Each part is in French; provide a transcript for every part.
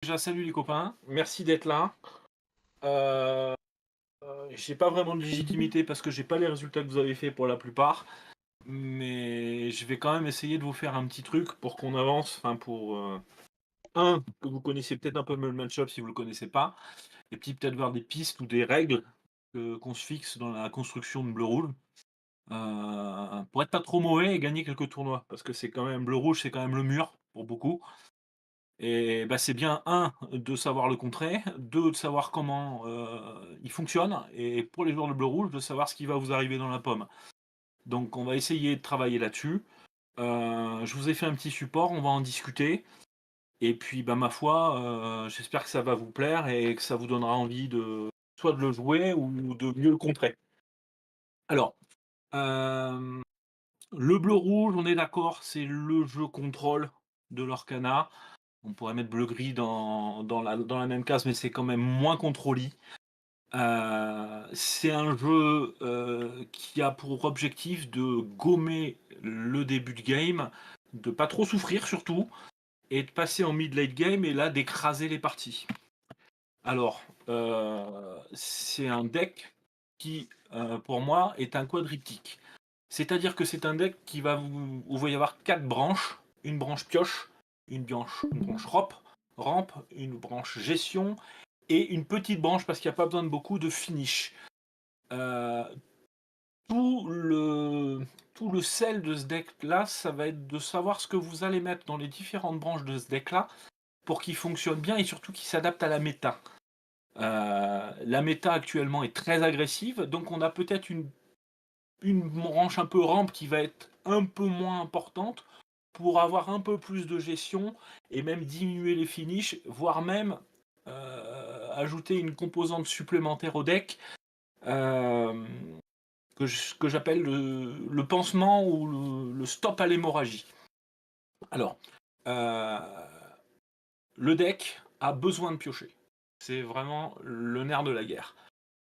déjà, salut les copains, merci d'être là. Heu, j'ai pas vraiment de légitimité parce que j'ai pas les résultats que vous avez fait pour la plupart, mais je vais quand même essayer de vous faire un petit truc pour qu'on avance, enfin pour, 1 que vous connaissiez peut-être un peu le match-up si vous le connaissez pas, et puis peut-être voir des pistes ou des règles qu'on se fixe dans la construction de Bleu Rouge, pour être pas trop mauvais et gagner quelques tournois. Parce que c'est quand même Bleu Rouge, c'est quand même le mur pour beaucoup. Et bah, c'est bien, un de savoir le contrer, 2 de savoir comment, il fonctionne, et pour les joueurs de bleu rouge, de savoir ce qui va vous arriver dans la pomme. Donc on va essayer de travailler là-dessus. Je vous ai fait un petit support, on va en discuter, et puis, bah, ma foi, j'espère que ça va vous plaire et que ça vous donnera envie de soit de le jouer ou de mieux le contrer. Alors, hem, le bleu rouge, on est d'accord, c'est le jeu contrôle de l'Orcana. On pourrait mettre bleu-gris dans la même case, mais c'est quand même moins contrôlé. C'est un jeu, qui a pour objectif de gommer le début de game, de pas trop souffrir surtout, et de passer en mid-late game et là d'écraser les parties. Alors, c'est un deck qui, pour moi, est un quadriptyque. C'est-à-dire que c'est un deck où il va y avoir 4 branches, une branche pioche, une branche rampe, une branche gestion et une petite branche parce qu'il n'y a pas besoin de beaucoup de finish. Euh, tout le tout le sel de ce deck-là, ça va être de savoir ce que vous allez mettre dans les différentes branches de ce deck-là pour qu'il fonctionne bien et surtout qu'il s'adapte à la méta. La méta actuellement est très agressive, donc on a peut-être une branche un peu rampe qui va être un peu moins importante pour avoir un peu plus de gestion et même diminuer les finishes, voire même ajouter une composante supplémentaire au deck euh, que j'appelle le pansement ou le stop à l'hémorragie. Alors, euh, le deck a besoin de piocher. C'est vraiment le nerf de la guerre.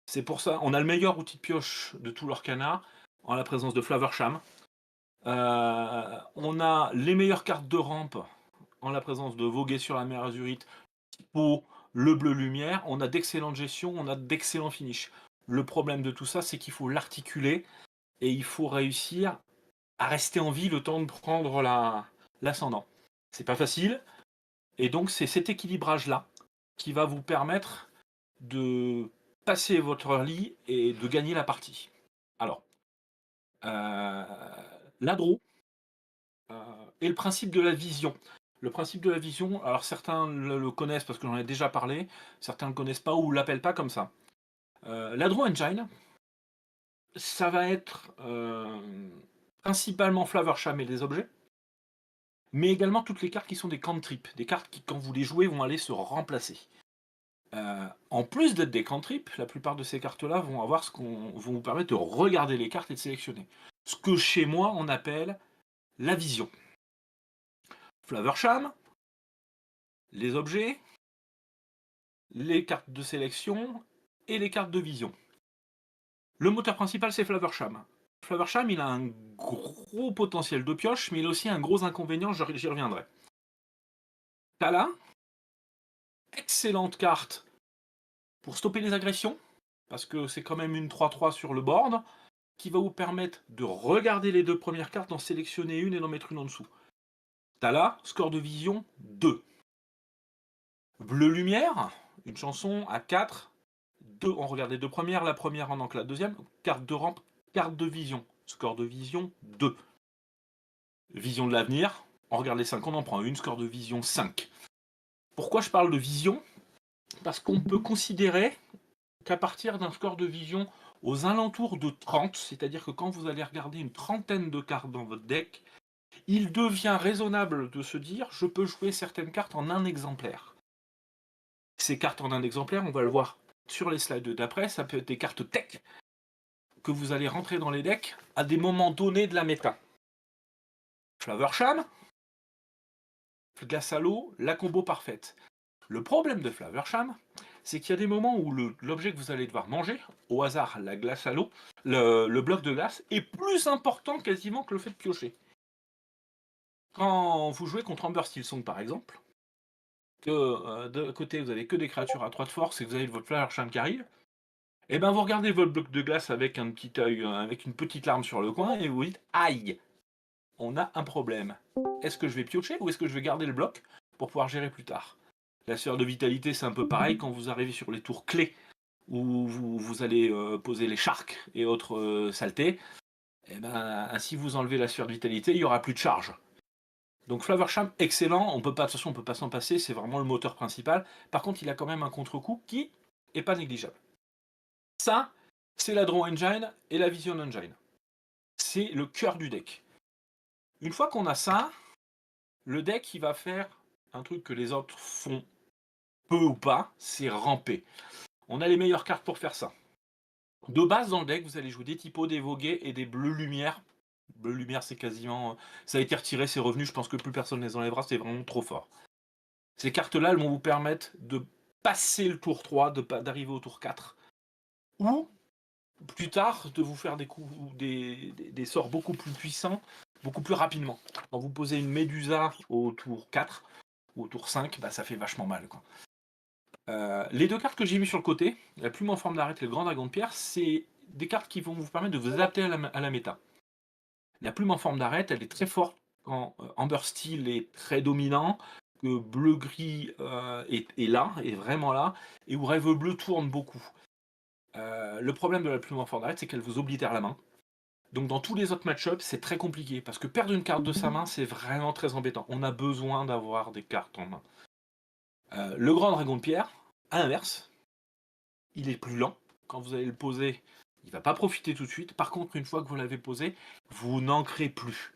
C'est pour ça, on a le meilleur outil de pioche de tout l'Orcana, en la présence de Flaversham. On a les meilleures cartes de rampe en la présence de Voguer sur la mer Azurite, pour le bleu lumière. On a d'excellentes gestions, on a d'excellents finishes. Le problème de tout ça, c'est qu'il faut l'articuler et il faut réussir à rester en vie le temps de prendre l'ascendant. C'est pas facile, et donc c'est cet équilibrage-là qui va vous permettre de passer votre early et de gagner la partie. Alors, l'adro et le principe de la vision. Le principe de la vision, alors certains le connaissent parce que j'en ai déjà parlé, certains ne le connaissent pas ou ne l'appellent pas comme ça. L'Adro Engine, ça va être principalement Flaversham et des objets, mais également toutes les cartes qui sont des cantrips, des cartes qui, quand vous les jouez, vont aller se remplacer. En plus d'être des cantrips, la plupart de ces cartes-là vont vous permettre de regarder les cartes et de sélectionner. Ce que chez moi on appelle la vision. Flaversham, les objets, les cartes de sélection et les cartes de vision. Le moteur principal, c'est Flaversham. Flaversham, il a un gros potentiel de pioche, mais il a aussi un gros inconvénient, j'y reviendrai. Tala, excellente carte pour stopper les agressions, parce que c'est quand même une 3-3 sur le board, qui va vous permettre de regarder les deux premières cartes, d'en sélectionner une et d'en mettre une en dessous. Tala, score de vision 2. Bleu Lumière, une chanson à 4. On regarde les deux premières, la première en que la deuxième. Carte de rampe, carte de vision. Score de vision 2. Vision de l'avenir, on regarde les 5, on en prend une, score de vision 5. Pourquoi je parle de vision? Parce qu'on peut considérer qu'à partir d'un score de vision aux alentours de 30, c'est-à-dire que quand vous allez regarder une trentaine de cartes dans votre deck, il devient raisonnable de se dire je peux jouer certaines cartes en un exemplaire. Ces cartes en un exemplaire, on va le voir sur les slides d'après, ça peut être des cartes tech que vous allez rentrer dans les decks à des moments donnés de la méta. Flaversham, glace à l'eau, la combo parfaite. Le problème de Flaversham, c'est qu'il y a des moments où l'objet que vous allez devoir manger, au hasard la glace à l'eau, le bloc de glace, est plus important quasiment que le fait de piocher. Quand vous jouez contre Amber Steel Song par exemple, que de côté vous avez que des créatures à 3 de force et que vous avez votre Flower Charm qui arrive, et ben vous regardez votre bloc de glace avec un petit œil, avec une petite larme sur le coin et vous dites aïe, on a un problème. Est-ce que je vais piocher ou est-ce que je vais garder le bloc pour pouvoir gérer plus tard? La sphère de vitalité, c'est un peu pareil quand vous arrivez sur les tours clés où vous allez poser les sharks et autres saletés. Et ben, si vous enlevez la sphère de vitalité, il n'y aura plus de charge. Donc Flower Charm, excellent, on peut pas, de toute façon on peut pas s'en passer, c'est vraiment le moteur principal. Par contre, il a quand même un contre-coup qui est pas négligeable. Ça, c'est la Draw Engine et la Vision Engine. C'est le cœur du deck. Une fois qu'on a ça, le deck il va faire un truc que les autres font peu ou pas, c'est ramper. On a les meilleures cartes pour faire ça. De base dans le deck, vous allez jouer des typos, des vogués et des bleus lumière. Bleu lumière, c'est quasiment. Ça a été retiré, c'est revenu, je pense que plus personne ne les enlèvera, c'est vraiment trop fort. Ces cartes-là, elles vont vous permettre de passer le tour 3, d'arriver au tour 4. Ou, plus tard, de vous faire des coups, des sorts beaucoup plus puissants, beaucoup plus rapidement. Quand vous posez une Médusa au tour 4 ou au tour 5, bah, ça fait vachement mal, quoi. Les deux cartes que j'ai mis sur le côté, la plume en forme d'arête et le grand dragon de pierre, c'est des cartes qui vont vous permettre de vous adapter à la méta. La plume en forme d'arête, elle est très forte quand Amber Steel est très dominant, que bleu-gris est là, est vraiment là, et où Rêve Bleu tourne beaucoup. Le problème de la plume en forme d'arête, c'est qu'elle vous oblitère la main. Donc dans tous les autres match-ups, c'est très compliqué, parce que perdre une carte de sa main, c'est vraiment très embêtant. On a besoin d'avoir des cartes en main. Le grand dragon de pierre, à l'inverse, il est plus lent. Quand vous allez le poser, il ne va pas profiter tout de suite. Par contre, une fois que vous l'avez posé, vous n'ancrez plus.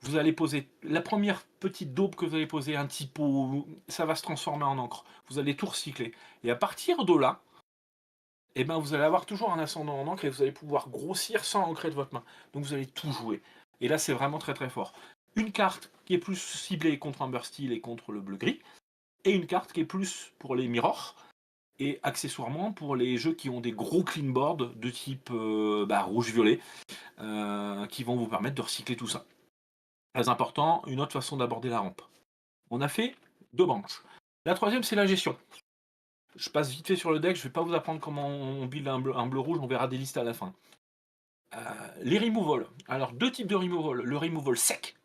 Vous allez poser la première petite daube que vous allez poser, un typo, ça va se transformer en encre. Vous allez tout recycler. Et à partir de là, eh ben, vous allez avoir toujours un ascendant en encre et vous allez pouvoir grossir sans ancrer de votre main. Donc vous allez tout jouer. Et là, c'est vraiment très très fort. Une carte qui est plus ciblée contre Amber Steel et contre le bleu-gris, et une carte qui est plus pour les mirrors, et accessoirement pour les jeux qui ont des gros clean boards de type rouge-violet, qui vont vous permettre de recycler tout ça. Très important, une autre façon d'aborder la rampe. On a fait 2 branches. La troisième, c'est la gestion. Je passe vite fait sur le deck, je ne vais pas vous apprendre comment on build un bleu-rouge, on verra des listes à la fin. Les removals. Alors, 2 types de removal. Le removal sec,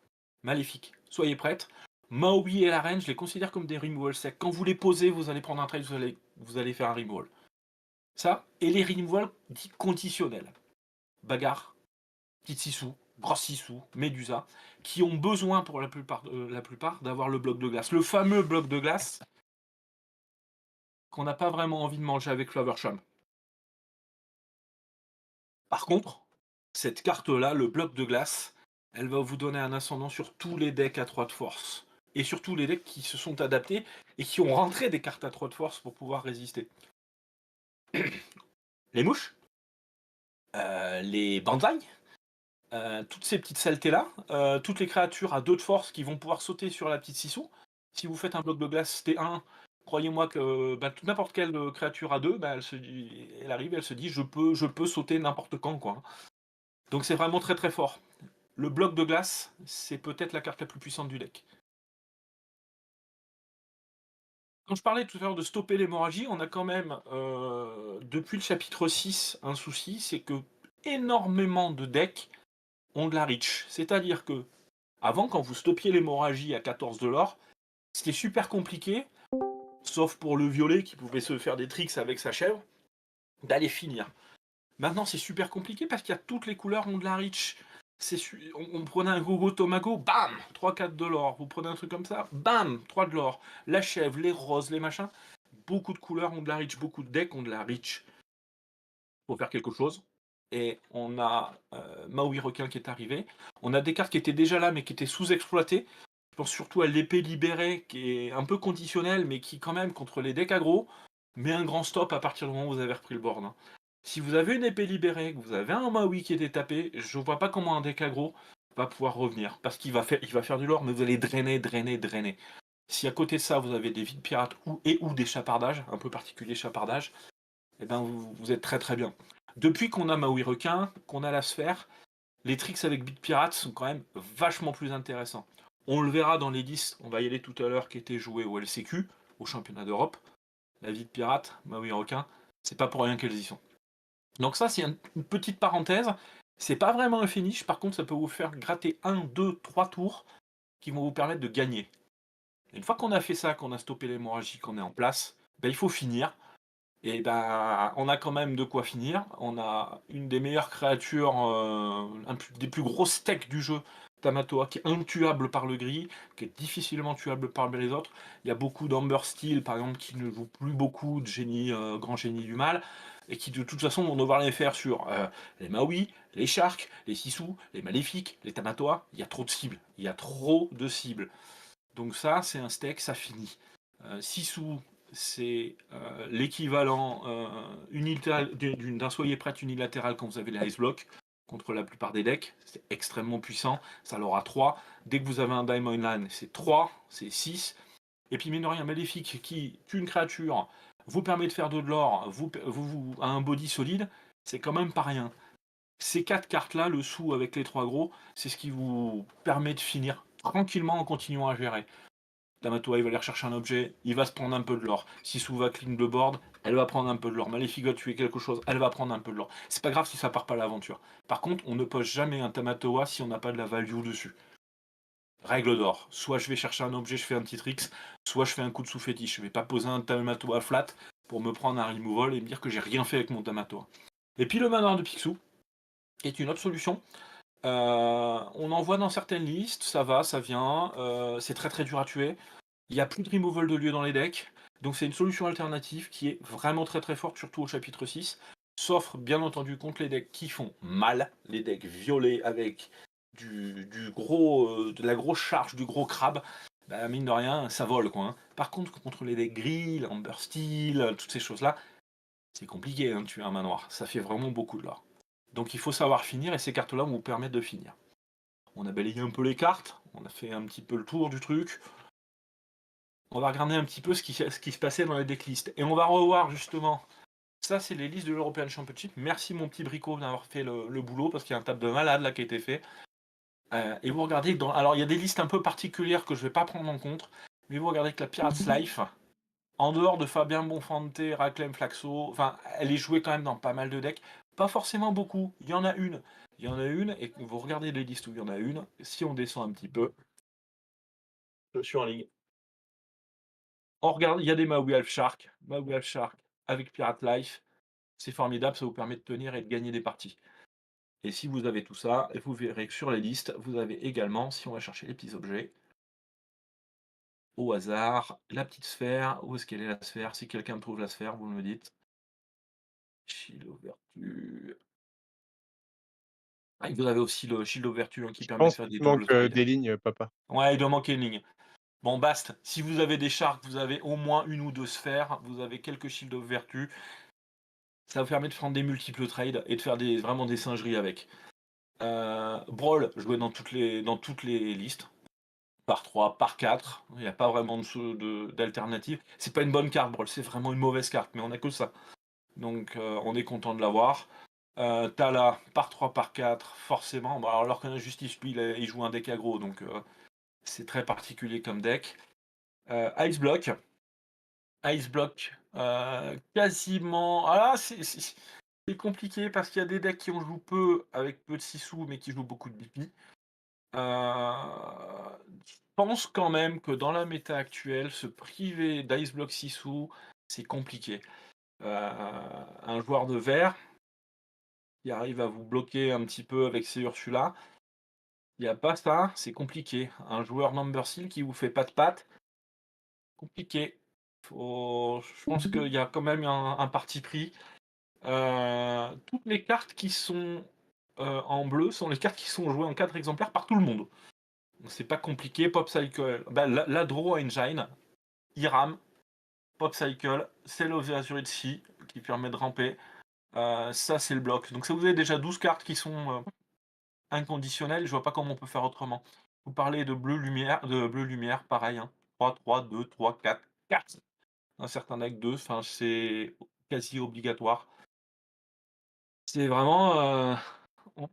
maléfique. Soyez prêtes. Maui et la reine, je les considère comme des removals secs. Quand vous les posez, vous allez prendre un trade, vous allez faire un removal. Ça, et les removals dits conditionnels. Bagarre, petite sissou, grosse sissou, Médusa, qui ont besoin pour la plupart d'avoir le bloc de glace. Le fameux bloc de glace qu'on n'a pas vraiment envie de manger avec Flower Charm. Par contre, cette carte-là, le bloc de glace, elle va vous donner un ascendant sur tous les decks à 3 de force. Et surtout les decks qui se sont adaptés et qui ont rentré des cartes à 3 de force pour pouvoir résister. Les mouches, les banzai, toutes ces petites saletés-là, toutes les créatures à 2 de force qui vont pouvoir sauter sur la petite sissou. Si vous faites un bloc de glace T1, croyez-moi que n'importe quelle créature à 2, elle arrive, elle se dit je peux sauter n'importe quand, quoi. Donc c'est vraiment très très fort. Le bloc de glace, c'est peut-être la carte la plus puissante du deck. Quand je parlais tout à l'heure de stopper l'hémorragie, on a quand même, depuis le chapitre 6, un souci, c'est que énormément de decks ont de la reach. C'est-à-dire que, avant, quand vous stoppiez l'hémorragie à 14 de l'or, c'était super compliqué, sauf pour le violet qui pouvait se faire des tricks avec sa chèvre, d'aller finir. Maintenant, c'est super compliqué parce qu'il y a toutes les couleurs ont de la reach. On prenait un Gogo Tomago, bam 3-4 de l'or. Vous prenez un truc comme ça, bam 3 de l'or. La chèvre, les roses, les machins. Beaucoup de couleurs ont de la reach, beaucoup de decks ont de la reach. Faut faire quelque chose. Et on a Maui Requin qui est arrivé. On a des cartes qui étaient déjà là mais qui étaient sous-exploitées. Je pense surtout à l'épée libérée qui est un peu conditionnelle mais qui quand même contre les decks aggro met un grand stop à partir du moment où vous avez repris le board. Si vous avez une épée libérée, que vous avez un Maui qui est tapé, je vois pas comment un deck aggro va pouvoir revenir. Parce qu'il va faire du lore, mais vous allez drainer. Si à côté de ça, vous avez des vides pirates ou des chapardages, un peu particulier chapardage, eh ben vous êtes très très bien. Depuis qu'on a Maui Requin, qu'on a la sphère, les tricks avec Big Pirates sont quand même vachement plus intéressants. On le verra dans les listes, on va y aller tout à l'heure, qui étaient joués au LCQ. au championnat d'Europe. La vie de pirate, Maui requin, c'est pas pour rien qu'elles y sont. Donc ça, c'est une petite parenthèse. C'est pas vraiment un finish, par contre, ça peut vous faire gratter 1, 2, 3 tours qui vont vous permettre de gagner. Et une fois qu'on a fait ça, qu'on a stoppé l'hémorragie, qu'on est en place, ben, il faut finir. Et ben, on a quand même de quoi finir. On a une des meilleures créatures, des plus gros steaks du jeu, Tamatoa, qui est intuable par le gris, qui est difficilement tuable par les autres. Il y a beaucoup d'Amber Steel, par exemple, qui ne joue plus beaucoup de génie, grand génie du mal, et qui de toute façon vont devoir les faire sur les Maui, les Sharks, les Sisu, les Maléfiques, les Tamatoa. Il y a trop de cibles. Il y a trop de cibles. Donc ça, c'est un steak, ça finit. Sisu, c'est l'équivalent d'un soyer prête unilatéral quand vous avez les Ice Block contre la plupart des decks. C'est extrêmement puissant. Ça l'aura 3. Dès que vous avez un Diamond Line, c'est 3, c'est 6. Et puis, mine de rien, Maléfique qui tue une créature, vous permet de faire de l'or, vous a un body solide, c'est quand même pas rien. Ces 4 cartes-là, le sous avec les 3 gros, c'est ce qui vous permet de finir tranquillement en continuant à gérer. Tamatoa, il va aller rechercher un objet, il va se prendre un peu de l'or. Sisu va clean le board, elle va prendre un peu de l'or. Maléfique va tuer quelque chose, elle va prendre un peu de l'or. C'est pas grave si ça part pas à l'aventure. Par contre, on ne pose jamais un Tamatoa si on n'a pas de la value dessus. Règle d'or. Soit je vais chercher un objet, je fais un petit tricks, soit je fais un coup de sous-fétiche. Je vais pas poser un Tamatoa flat pour me prendre un removal et me dire que j'ai rien fait avec mon Tamatoa. Et puis le manoir de Picsou, qui est une autre solution. On en voit dans certaines listes, ça va, ça vient, c'est très très dur à tuer. Il n'y a plus de removal de lieu dans les decks, donc c'est une solution alternative qui est vraiment très très forte, surtout au chapitre 6. Sauf bien entendu contre les decks qui font mal, les decks violets avec de la grosse charge, du gros crabe. Bah, mine de rien, ça vole quoi. Hein. Par contre, contre les decks gris, l'Amber Steel, toutes ces choses-là, c'est compliqué hein, de tuer un manoir. Ça fait vraiment beaucoup de l'or. Donc il faut savoir finir et ces cartes-là vont vous permettre de finir. On a balayé un peu les cartes, on a fait un petit peu le tour du truc. On va regarder un petit peu ce qui se passait dans les decklists. Et on va revoir justement. Ça, c'est les listes de l'European Championship. Merci mon petit Brico d'avoir fait le boulot parce qu'il y a un table de malade là qui a été fait. Et vous regardez dans. Alors il y a des listes un peu particulières que je ne vais pas prendre en compte. Mais vous regardez que la Pirates Life, en dehors de Fabien Bonfante, Raclem Flaxo, enfin, elle est jouée quand même dans pas mal de decks. Pas forcément beaucoup. Il y en a une. Il y en a une, et vous regardez les listes où il y en a une. Si on descend un petit peu, je suis en ligne. On regarde, il y a des Maui Half Shark avec Pirate Life. C'est formidable, ça vous permet de tenir et de gagner des parties. Et si vous avez tout ça, vous verrez que sur les listes, vous avez également, si on va chercher les petits objets, au hasard, la petite sphère. Où est-ce qu'elle est la sphère? Si quelqu'un trouve la sphère, vous me le dites. Shield of Virtue. Ah, vous avez aussi le Shield of Virtue hein, qui Je permet de pense faire qu'il des te manque, doubles trades. des lignes, papa. Ouais, il doit manquer une ligne. Bon, basta. Si vous avez des sharks, vous avez au moins une ou deux sphères, vous avez quelques Shield of Virtue. Ça vous permet de prendre des multiples trades et de faire vraiment des singeries avec. Brawl, joué dans toutes les listes. Par 3, par 4. Il n'y a pas vraiment d'alternative. C'est pas une bonne carte, Brawl. C'est vraiment une mauvaise carte, mais on a que ça. Donc on est content de l'avoir. Tala, par 3, par 4, forcément. Bon, alors que la Justice, lui, il joue un deck aggro, donc c'est très particulier comme deck. Ice Block. Ice Block, quasiment. Ah, c'est compliqué parce qu'il y a des decks qui en jouent peu avec peu de sissous mais qui jouent beaucoup de BP. Je pense quand même que dans la méta actuelle, se priver d'Ice Block sissou, c'est compliqué. Un joueur de vert qui arrive à vous bloquer un petit peu avec ses Ursula, il n'y a pas ça, c'est compliqué. Un joueur Number Seal qui vous fait pas de patte, compliqué. Je pense qu'il y a quand même un parti pris. Toutes les cartes qui sont en bleu sont les cartes qui sont jouées en 4 exemplaires par tout le monde. Donc c'est pas compliqué. Pop Cycle, la Draw Engine, Iram, Pop Cycle, Cell of the Azurichi qui permet de ramper. Ça c'est le bloc. Donc ça vous avez déjà 12 cartes qui sont inconditionnelles. Je vois pas comment on peut faire autrement. Vous parlez de bleu lumière, pareil. Hein. 3, 3, 2, 3, 4, 4. Un certain deck 2, enfin c'est quasi obligatoire. C'est vraiment.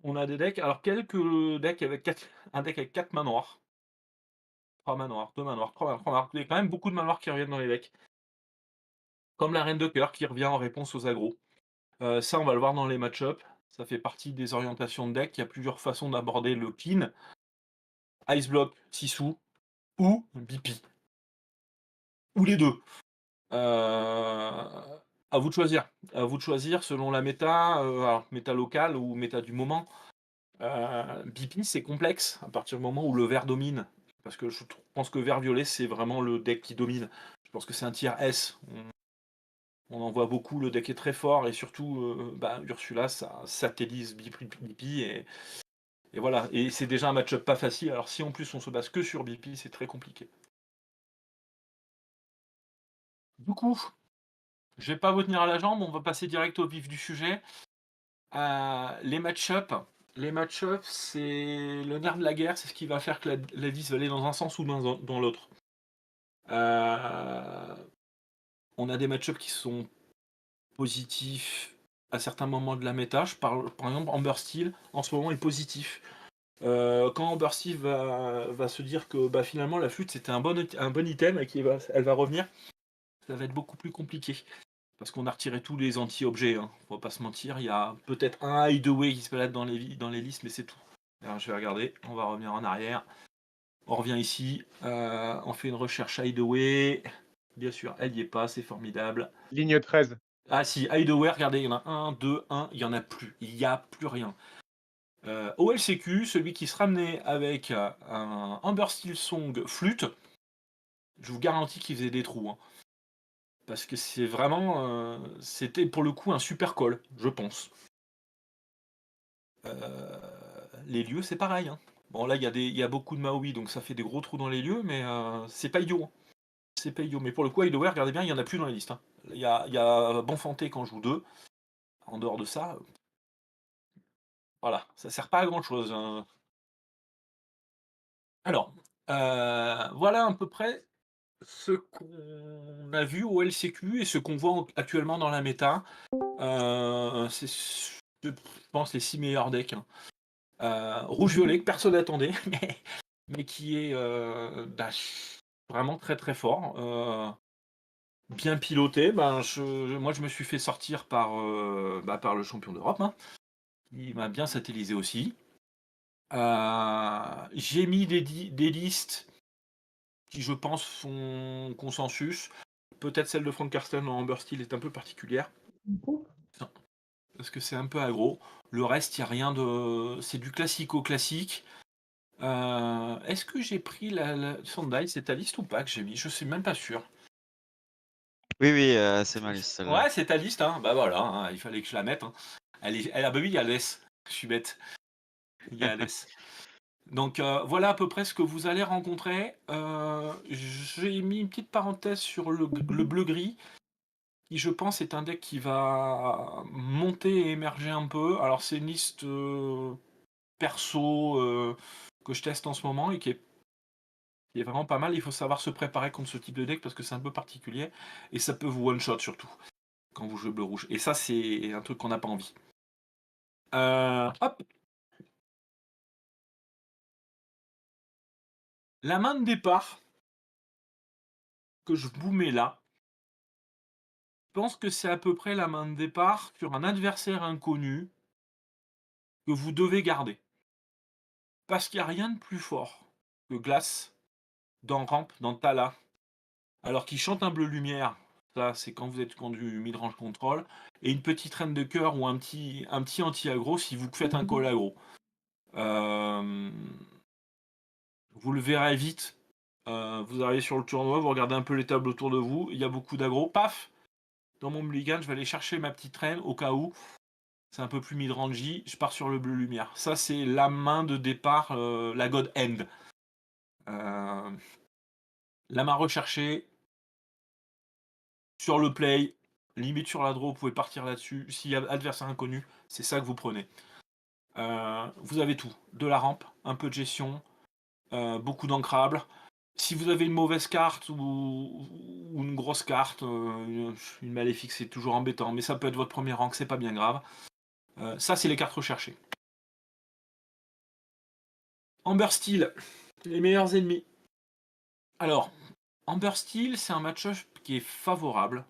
On a des decks. Alors, quelques decks avec un deck avec 4 mains noires. 3 manoirs, 2 manoirs, 3 manoirs, 3 manoirs. Il y a quand même beaucoup de manoirs qui reviennent dans les decks. Comme la reine de cœur qui revient en réponse aux aggros. Ça, on va le voir dans les match-up. Ça fait partie des orientations de deck. Il y a plusieurs façons d'aborder le clean. Ice Block, Sisu ou BP. Ou les deux. À vous de choisir. À vous de choisir selon la méta, alors méta locale ou méta du moment. BP, c'est complexe à partir du moment où le vert domine. Parce que je pense que vert-violet, c'est vraiment le deck qui domine. Je pense que c'est un tiers S. On en voit beaucoup, le deck est très fort et surtout, Ursula, ça satellise BP et voilà. Et c'est déjà un match-up pas facile. Alors si en plus on se base que sur BP, c'est très compliqué. Du coup, je vais pas vous tenir à la jambe, on va passer direct au vif du sujet. Les match-up, c'est le nerf de la guerre, c'est ce qui va faire que la 10 va aller dans un sens ou dans l'autre. On a des match-up qui sont positifs à certains moments de la méta. Par exemple, Amber Steel, en ce moment, est positif. Quand Amber Steel va se dire que finalement la flûte c'était un bon item et qu'elle va revenir, ça va être beaucoup plus compliqué. Parce qu'on a retiré tous les anti-objets, hein. On va pas se mentir, il y a peut-être un hideaway qui se balade dans les listes, mais c'est tout. Alors, je vais regarder, on va revenir en arrière. On revient ici, on fait une recherche hideaway. Bien sûr, elle y est pas, c'est formidable. Ligne 13. Ah si, hideaway, regardez, il y en a 1, 2, 1, il y en a plus. Il n'y a plus rien. OLCQ, celui qui se ramenait avec un Amber Steel Song flûte, je vous garantis qu'il faisait des trous. Hein. Parce que c'est vraiment. C'était pour le coup un super call, je pense. Les lieux, c'est pareil. Hein. Bon, là, il y a beaucoup de Maui, donc ça fait des gros trous dans les lieux, mais c'est pas idiot. Hein. C'est pas idiot. Mais pour le coup, Hideaway, regardez bien, il y en a plus dans les listes. Hein. Il y a Bonfanté quand je joue 2. En dehors de ça, voilà, ça sert pas à grand chose. Hein. Alors, voilà à peu près ce qu'on a vu au LCQ et ce qu'on voit actuellement dans la méta. C'est, je pense, les 6 meilleurs decks. Hein. Rouge-violet, que personne n'attendait, mais qui est vraiment très très fort. Bien piloté. Moi, je me suis fait sortir par le champion d'Europe. Hein. Il m'a bien satellisé aussi. J'ai mis des listes qui, je pense, font consensus. Peut-être celle de Frank Karsten en Amber Steel est un peu particulière. Parce que c'est un peu aggro. Le reste, il n'y a rien de. C'est du classico-classique. Est-ce que j'ai pris la Sandai, c'est ta liste ou pas que j'ai mis? Je suis même pas sûr. Oui, oui, c'est ma liste celle-là. Ouais, c'est ta liste, hein. Bah voilà, hein, il fallait que je la mette. Hein. Ah bah oui, il y a l'S. Je suis bête. Il y a l'S. Donc voilà à peu près ce que vous allez rencontrer. J'ai mis une petite parenthèse sur le bleu-gris, qui je pense est un deck qui va monter et émerger un peu. Alors c'est une liste perso que je teste en ce moment et qui est vraiment pas mal. Il faut savoir se préparer contre ce type de deck parce que c'est un peu particulier et ça peut vous one-shot surtout quand vous jouez bleu-rouge. Et ça, c'est un truc qu'on n'a pas envie. Hop. La main de départ que je vous mets là, je pense que c'est à peu près la main de départ sur un adversaire inconnu que vous devez garder. Parce qu'il n'y a rien de plus fort que Glace dans Ramp, dans Tala. Alors qu'il chante un bleu lumière, ça c'est quand vous êtes conduit mid-range control, et une petite reine de cœur ou un petit anti-aggro si vous faites un call aggro. Vous le verrez vite. Vous arrivez sur le tournoi, vous regardez un peu les tables autour de vous, il y a beaucoup d'aggro, paf. Dans mon mulligan, je vais aller chercher ma petite reine au cas où. C'est un peu plus mid-rangey, je pars sur le bleu lumière. Ça, c'est la main de départ, la God End. La main recherchée, sur le play, limite sur la draw, vous pouvez partir là-dessus. S'il y a adversaire inconnu, c'est ça que vous prenez. Vous avez tout. De la rampe, un peu de gestion, beaucoup d'ancrables. Si vous avez une mauvaise carte ou une grosse carte, une maléfique, c'est toujours embêtant, mais ça peut être votre premier rank, c'est pas bien grave. Ça, c'est les cartes recherchées. Amber Steel, les meilleurs ennemis. Alors, Amber Steel, c'est un match-up qui est favorable.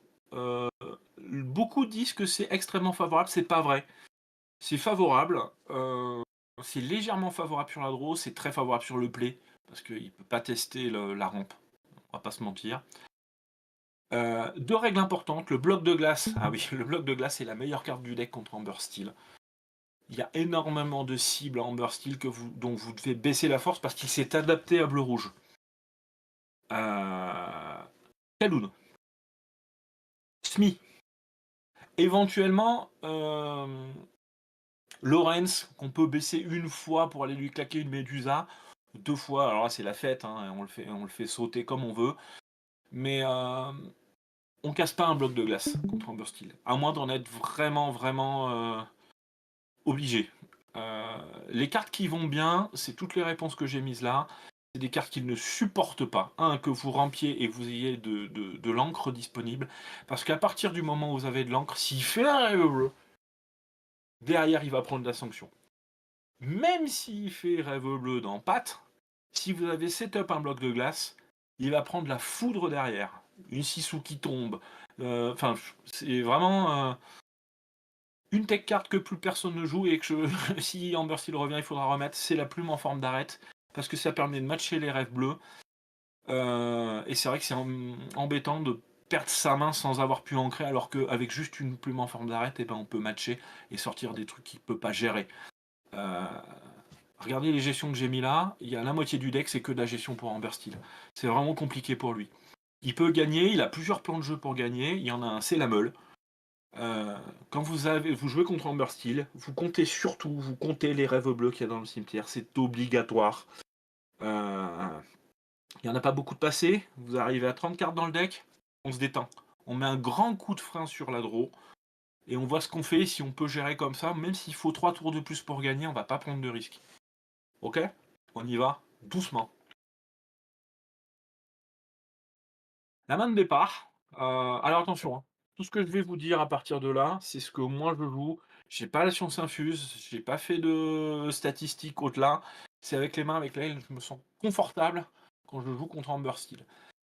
Beaucoup disent que c'est extrêmement favorable, c'est pas vrai. C'est favorable, c'est légèrement favorable sur la draw, c'est très favorable sur le play, parce qu'il peut pas tester la rampe, on va pas se mentir. 2 règles importantes, le bloc de glace. Ah oui, le bloc de glace est la meilleure carte du deck contre Amber Steel. Il y a énormément de cibles à Amber Steel dont vous devez baisser la force parce qu'il s'est adapté à bleu-rouge. Kaloun. Smee. Éventuellement, Lorenz, qu'on peut baisser une fois pour aller lui claquer une Médusa. 2 fois, alors là c'est la fête, hein, on le fait sauter comme on veut. Mais on casse pas un bloc de glace contre Amber Steel. À moins d'en être vraiment obligé. Les cartes qui vont bien, c'est toutes les réponses que j'ai mises là. C'est des cartes qu'ils ne supportent pas. Que vous rampiez et que vous ayez de l'encre disponible. Parce qu'à partir du moment où vous avez de l'encre, s'il fait un rêve bleu, derrière il va prendre la sanction. Même s'il fait rêve bleu dans patte, si vous avez setup un bloc de glace, il va prendre la foudre derrière. Une Sissou qui tombe. Enfin, c'est vraiment une tech card que plus personne ne joue et que si Amber Steel revient, il faudra remettre. C'est la plume en forme d'arête parce que ça permet de matcher les rêves bleus. Et c'est vrai que c'est embêtant de perdre sa main sans avoir pu ancrer, alors qu'avec juste une plume en forme d'arête, eh ben, on peut matcher et sortir des trucs qu'il ne peut pas gérer. Regardez les gestions que j'ai mis là, il y a la moitié du deck, c'est que de la gestion pour Amber Steel. C'est vraiment compliqué pour lui. Il peut gagner, il a plusieurs plans de jeu pour gagner, il y en a un, c'est la meule. Quand vous jouez contre Amber Steel, vous comptez les rêves bleus qu'il y a dans le cimetière, c'est obligatoire. Il n'y en a pas beaucoup de passés, vous arrivez à 30 cartes dans le deck, on se détend. On met un grand coup de frein sur la draw, et on voit ce qu'on fait, si on peut gérer comme ça, même s'il faut 3 tours de plus pour gagner, on va pas prendre de risques. Ok? On y va, doucement. La main de départ, alors attention, hein. Tout ce que je vais vous dire à partir de là, c'est ce que moi je joue. J'ai pas la science infuse, j'ai pas fait de statistiques au-delà. C'est avec les mains avec lesquelles je me sens confortable quand je joue contre Amber Steel.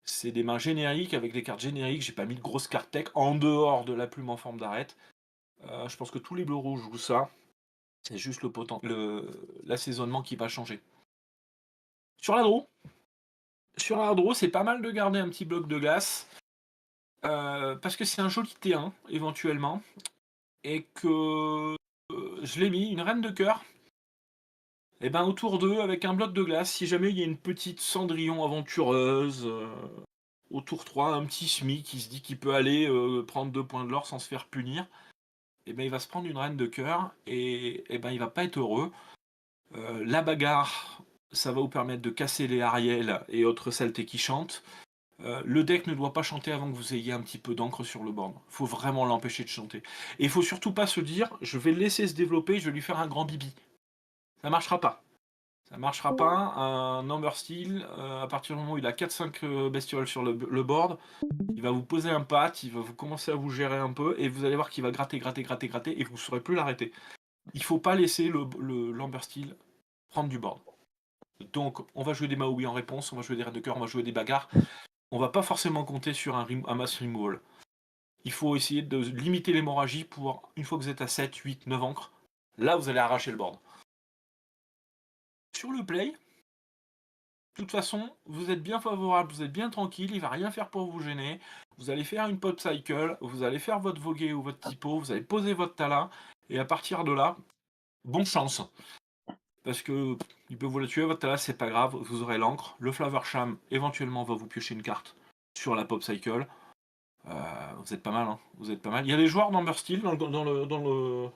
C'est des mains génériques avec des cartes génériques, j'ai pas mis de grosses cartes tech en dehors de la plume en forme d'arête. Je pense que tous les bleus rouges jouent ça. C'est juste l'assaisonnement qui va changer. Sur la draw, c'est pas mal de garder un petit bloc de glace. Parce que c'est un joli T1, éventuellement. Et que je l'ai mis, une reine de cœur. Et ben autour d'eux, avec un bloc de glace, si jamais il y a une petite Cendrillon aventureuse, au tour 3, un petit Smee qui se dit qu'il peut aller prendre 2 points de l'or sans se faire punir, et ben il va se prendre une reine de cœur et ben il va pas être heureux. La bagarre, ça va vous permettre de casser les Ariel et autres saletés qui chantent. Le deck ne doit pas chanter avant que vous ayez un petit peu d'encre sur le board. Il faut vraiment l'empêcher de chanter. Et il faut surtout pas se dire, je vais le laisser se développer, je vais lui faire un grand bibi. Ça marchera pas. Ça marchera pas. Un Amber Steel, à partir du moment où il a 4-5 bestioles sur le board, il va vous poser un pat, il va vous commencer à vous gérer un peu, et vous allez voir qu'il va gratter, et vous ne saurez plus l'arrêter. Il faut pas laisser l'Amber Steel prendre du board. Donc, on va jouer des Maui en réponse, on va jouer des raids de cœur, on va jouer des bagarres. On va pas forcément compter sur un mass removal. Il faut essayer de limiter l'hémorragie pour, une fois que vous êtes à 7, 8, 9 encres, là vous allez arracher le board. Sur le play, de toute façon, vous êtes bien favorable, vous êtes bien tranquille, il va rien faire pour vous gêner. Vous allez faire une pop cycle, vous allez faire votre voguer ou votre typo, vous allez poser votre tala, et à partir de là, bonne chance. Parce que il peut vous la tuer, votre tala, c'est pas grave, vous aurez l'encre. Le Flavorsham, éventuellement, va vous piocher une carte sur la pop cycle. Vous êtes pas mal, hein. Vous êtes pas mal. Il y a des joueurs d'Amber Steel dans le.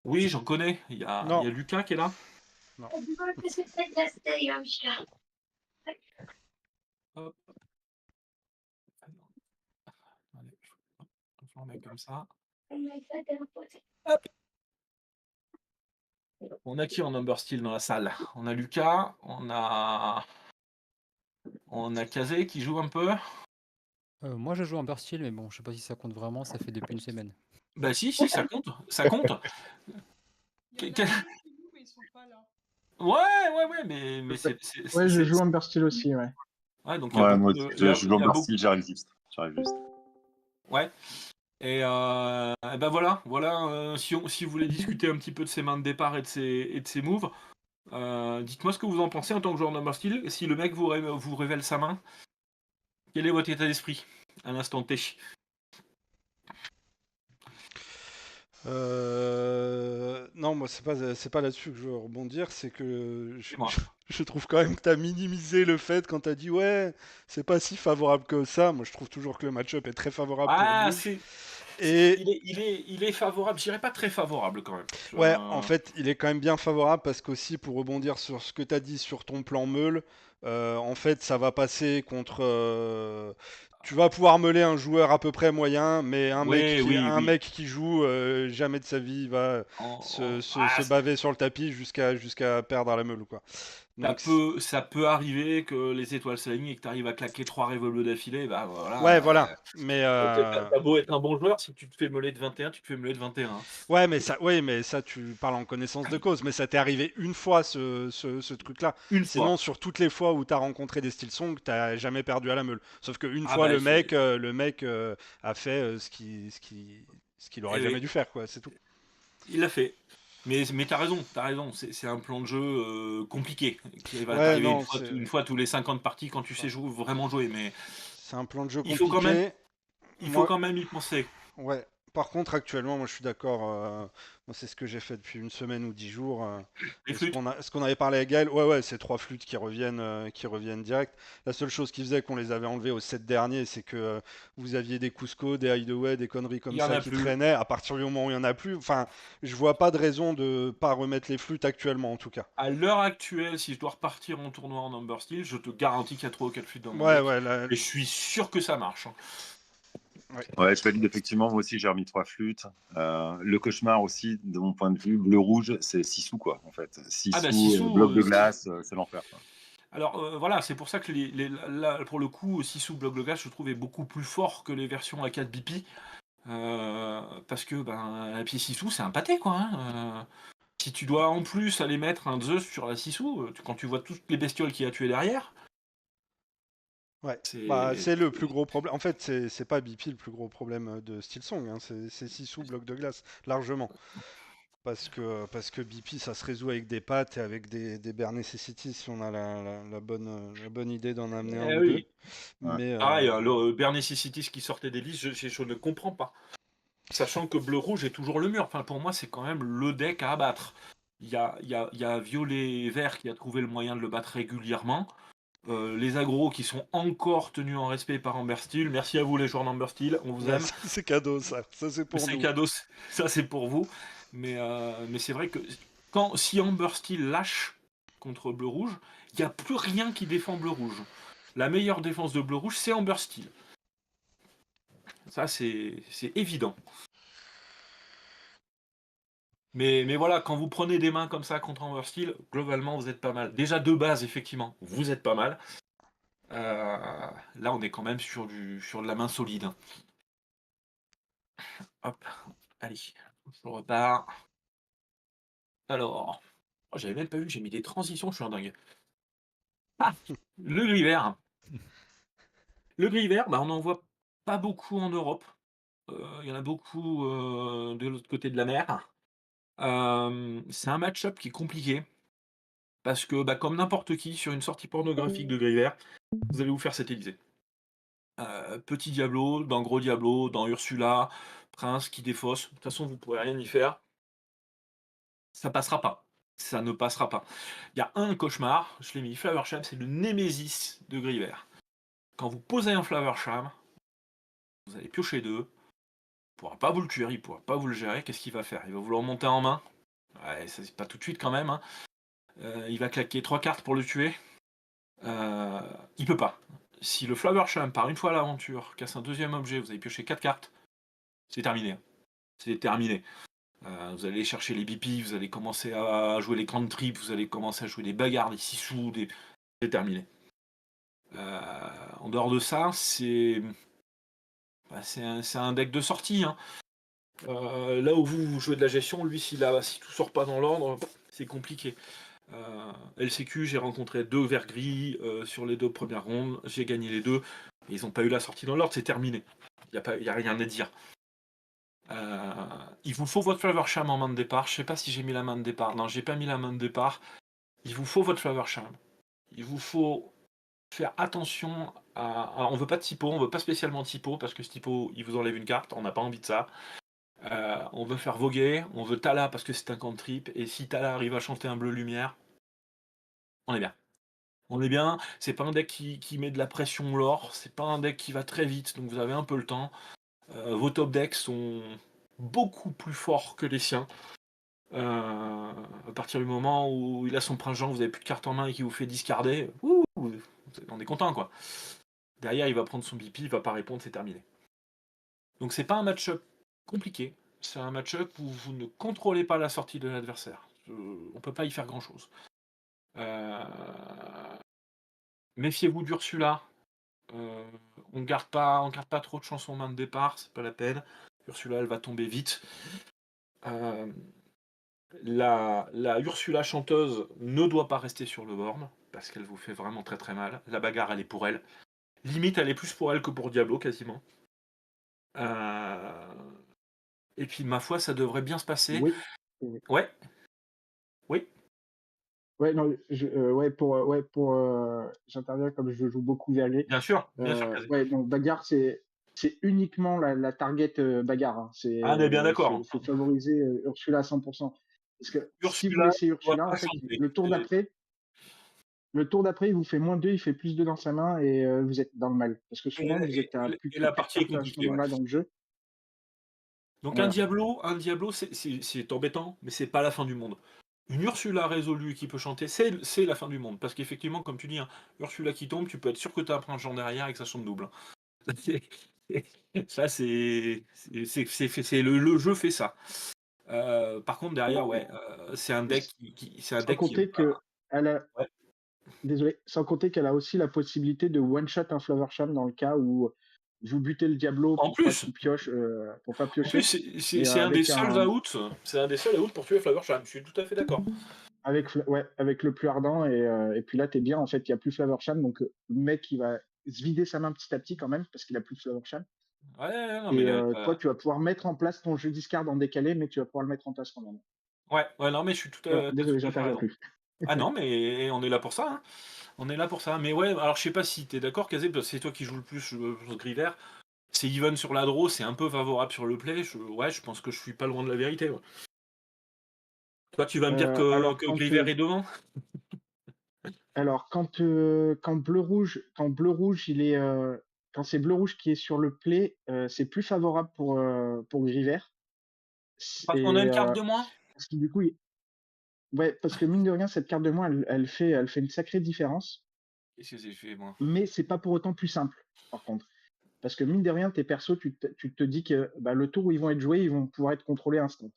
Oui, j'en connais. Il y a Lucas qui est là. Non. Hop. Allez, je le remets comme ça. Hop. On a qui en Amber Steel dans la salle? On a Lucas, on a Kazé qui joue un peu. Moi, je joue en Steel, mais bon, je sais pas si ça compte vraiment, ça fait depuis une semaine. Bah si, ça compte, ça compte. Il y en a qui jouent, mais ils sont pas là. Ouais, mais Ouais, je joue Amber Steel aussi, ouais. Ouais, donc il y a Ouais, beaucoup moi de. aussi, Il y a, je il joue y en a beaucoup. Barcy, j'arrive juste. J'arrive juste. Ouais. Et ben voilà. Si vous voulez discuter un petit peu de ses mains de départ et de ses moves, dites-moi ce que vous en pensez en tant que joueur Number Steel. Si le mec vous révèle sa main, quel est votre état d'esprit à l'instant T? Non, moi c'est pas là-dessus que je veux rebondir, c'est que Dis-moi. je trouve quand même que t'as minimisé le fait quand t'as dit ouais, c'est pas si favorable que ça. Moi, je trouve toujours que le match-up est très favorable pour Ah, Bruges. Et il est favorable. Je dirais pas très favorable quand même. ouais, en fait, il est quand même bien favorable parce qu'aussi pour rebondir sur ce que t'as dit sur ton plan meule, en fait, ça va passer contre. Tu vas pouvoir meuler un joueur à peu près moyen, mais Oui, oui, un oui. mec qui joue jamais de sa vie il va se Ah, baver sur le tapis jusqu'à perdre à la meule, quoi. Donc ça peut arriver que les étoiles s'alignent et que tu arrives à claquer 3 revolves d'affilée, bah ouais, voilà. voilà. Mais T'as beau être un bon joueur, si tu te fais meuler de 21, tu te fais meuler de 21. ouais, mais ça, tu parles en connaissance de cause. Mais ça t'est arrivé une fois ce truc-là. Une Sinon, fois. sur toutes les fois où t'as rencontré des Steel Song, t'as jamais perdu à la meule. Sauf qu'une Ah fois, bah, le mec a fait ce qu'il aurait eh jamais oui, dû faire, quoi. C'est tout. il l'a fait. Mais t'as raison. C'est un plan de jeu compliqué qui va Ouais, t'arriver non, une fois tous les 50 parties quand tu sais vraiment jouer. Mais c'est un plan de jeu il faut quand même, compliqué. il faut Moi, quand même y penser. ouais. Par contre, actuellement, moi, je suis d'accord. Moi, c'est ce que j'ai fait depuis une semaine ou 10 jours. Les Et flûtes. ce qu'on avait parlé avec Gaël, ouais, c'est 3 flûtes qui reviennent direct. La seule chose qui faisait qu'on les avait enlevés au set dernier, c'est que vous aviez des Cusco, des Hideaway, des conneries Il comme y en ça a qui plus. traînaient. À partir du moment où il y en a plus, enfin, je vois pas de raison de pas remettre les flûtes actuellement, en tout cas. À l'heure actuelle, si je dois repartir en tournoi en Number Steel, je te garantis qu'il y a 3 ou 4 flûtes dans mon Ouais, deck. ouais, Et je suis sûr que ça marche. ouais. Ouais, je valide effectivement. Moi aussi, j'ai remis 3 flûtes. Le cauchemar aussi, de mon point de vue, bleu-rouge, c'est Sissou, quoi, en fait. Ah bah Sissou, Sisu, bloc de glace, c'est l'enfer, quoi. alors voilà, c'est pour ça que là, pour le coup, Sisu Block de Glace, je trouve, est beaucoup plus fort que les versions A4 BP. Parce que la pied Sisu, c'est un pâté, quoi. Si tu dois en plus aller mettre un Zeus sur la Sisu, quand tu vois toutes les bestioles qu'il a tuées derrière, Ouais, bah c'est. c'est le plus gros problème. En fait, c'est pas BP le plus gros problème de Steelsong, hein. C'est Sissou bloc de glace, largement. Parce que BP, ça se résout avec des pattes et avec des bare necessities si on a la bonne idée d'en amener un Eh ou deux. oui. Ouais. Mais Pareil, le Bare Necessities qui sortait des listes, je ne comprends pas. Sachant que bleu-rouge est toujours le mur. Enfin, pour moi, c'est quand même le deck à abattre. Il y a violet-vert qui a trouvé le moyen de le battre régulièrement. Les agros qui sont encore tenus en respect par Amber Steel. Merci à vous les joueurs d'Amber Steel, on vous ouais, aime. c'est cadeau ça. Ça c'est pour C'est nous. cadeau, ça c'est pour vous. Mais c'est vrai que si Amber Steel lâche contre bleu-rouge, il n'y a plus rien qui défend bleu-rouge. La meilleure défense de bleu-rouge, c'est Amber Steel. Ça, c'est évident. Mais voilà, quand vous prenez des mains comme ça contre Amber Steel, globalement, vous êtes pas mal. Déjà, de base, effectivement, vous êtes pas mal. Là, on est quand même sur de la main solide. Hop, allez, je repars. Alors, j'avais même pas vu que j'ai mis des transitions, je suis un dingue. Ah, le gris vert. Le gris vert, on n'en voit pas beaucoup en Europe. Il y en a beaucoup de l'autre côté de la mer. C'est un match-up qui est compliqué. Parce que, comme n'importe qui, sur une sortie pornographique de gris vert, vous allez vous faire satelliser. Petit Diablo, dans Gros Diablo, dans Ursula, Prince qui défausse. De toute façon, vous pourrez rien y faire. Ça passera pas. Ça ne passera pas. Il y a un cauchemar, je l'ai mis, Flower Sham, c'est le némésis de gris vert. Quand vous posez un Flower Sham, vous allez piocher 2. Il ne pourra pas vous le tuer, il ne pourra pas vous le gérer. Qu'est-ce qu'il va faire? Il va vouloir monter en main. Ouais, ça c'est pas tout de suite quand même. Hein. Il va claquer 3 cartes pour le tuer. Il peut pas. Si le Flower Sham part une fois à l'aventure, casse un deuxième objet, vous avez pioché 4 cartes, c'est terminé. C'est terminé. Vous allez chercher les BP, vous allez commencer à jouer les grandes tripes, vous allez commencer à jouer des bagarres, des sissous, c'est terminé. En dehors de ça, c'est un deck de sortie. Hein. Là où vous jouez de la gestion, lui, si tout sort pas dans l'ordre, c'est compliqué. LCQ, j'ai rencontré 2 verts gris sur les 2 premières rondes, j'ai gagné les 2. Ils n'ont pas eu la sortie dans l'ordre, c'est terminé. Il n'y a rien à dire. Il vous faut votre Flavorsham en main de départ. Je sais pas si j'ai mis la main de départ. Non, j'ai pas mis la main de départ. Il vous faut votre Flavorsham. Il vous faut faire attention on veut pas de typo, on veut pas spécialement typo, parce que ce typo, il vous enlève une carte, on n'a pas envie de ça. On veut faire voguer, on veut Tala parce que c'est un cantrip, et si Tala arrive à chanter un bleu lumière, on est bien. On est bien, c'est pas un deck qui met de la pression lore, c'est pas un deck qui va très vite, donc vous avez un peu le temps. Vos top decks sont beaucoup plus forts que les siens. À partir du moment où il a son prince Jean, vous avez plus de cartes en main et qu'il vous fait discarder, on est content quoi. Derrière, il va prendre son BP, il va pas répondre, c'est terminé. Donc c'est pas un match-up compliqué, c'est un match-up où vous ne contrôlez pas la sortie de l'adversaire. On peut pas y faire grand-chose. Méfiez-vous d'Ursula. On garde pas trop de chansons en main de départ, c'est pas la peine. Ursula, elle va tomber vite. La Ursula chanteuse ne doit pas rester sur le board, parce qu'elle vous fait vraiment très très mal. La bagarre, elle est pour elle. Limite, elle est plus pour elle que pour Diablo, quasiment. Et puis, ma foi, ça devrait bien se passer. Oui. Ouais. Oui. Ouais, non, j'interviens comme je joue beaucoup Verlet. Bien sûr. Quasi. Ouais, donc bagarre, c'est uniquement la target bagarre. Hein. On est bien d'accord. Faut favoriser Ursula à 100%. Parce que si vous Ursula laissez Ursula, doit en pas fait, chanter. le tour d'après, il vous fait -2, il fait +2 dans sa main et vous êtes dans le mal. Parce que souvent, vous êtes à plus de la 4 partie est cartes à ce compliquée. moment-là dans le jeu. Donc Voilà. un Diablo, c'est embêtant, mais c'est pas la fin du monde. Une Ursula résolue qui peut chanter, c'est la fin du monde. Parce qu'effectivement, comme tu dis, hein, Ursula qui tombe, tu peux être sûr que tu as un prince Jean derrière et que ça chante double. Ça, le jeu fait ça. Par contre, derrière, ouais, c'est un deck Sans compter qu'elle a aussi la possibilité de one-shot un Flavorsham dans le cas où vous butez le Diablo En pour plus, pas qu'il pioche, pour pas en piocher. plus, c'est un des seuls outs. C'est un des seuls outs pour tuer Flavorsham. Je suis tout à fait d'accord. Avec le plus ardent et puis là t'es bien en fait, il y a plus Flavorsham donc le mec il va se vider sa main petit à petit quand même parce qu'il a plus Flavorsham. Ouais, non, Et mais toi tu vas pouvoir mettre en place ton jeu discard en décalé, mais tu vas pouvoir le mettre en place quand même. ouais, non, mais je suis tout Voilà, à désolé, fait j'interviens raison. plus. Ah non, mais on est là pour ça. Hein. On est là pour ça. Mais ouais, alors je sais pas si t'es d'accord, Kazé, parce que c'est toi qui joues le plus Griver. C'est even sur la draw, c'est un peu favorable sur le play. Je pense que je suis pas loin de la vérité. Ouais. Toi, tu vas me dire que Griver est devant. Alors quand bleu rouge il est quand c'est bleu rouge qui est sur le play, c'est plus favorable pour Griver. Parce qu'on a une carte de moins. Parce que du coup, parce que mine de rien, cette carte de moins, elle fait une sacrée différence. Qu'est-ce que j'ai fait, moi? Mais c'est pas pour autant plus simple, par contre. Parce que mine de rien, tes persos, tu te dis que le tour où ils vont être joués, ils vont pouvoir être contrôlés instant.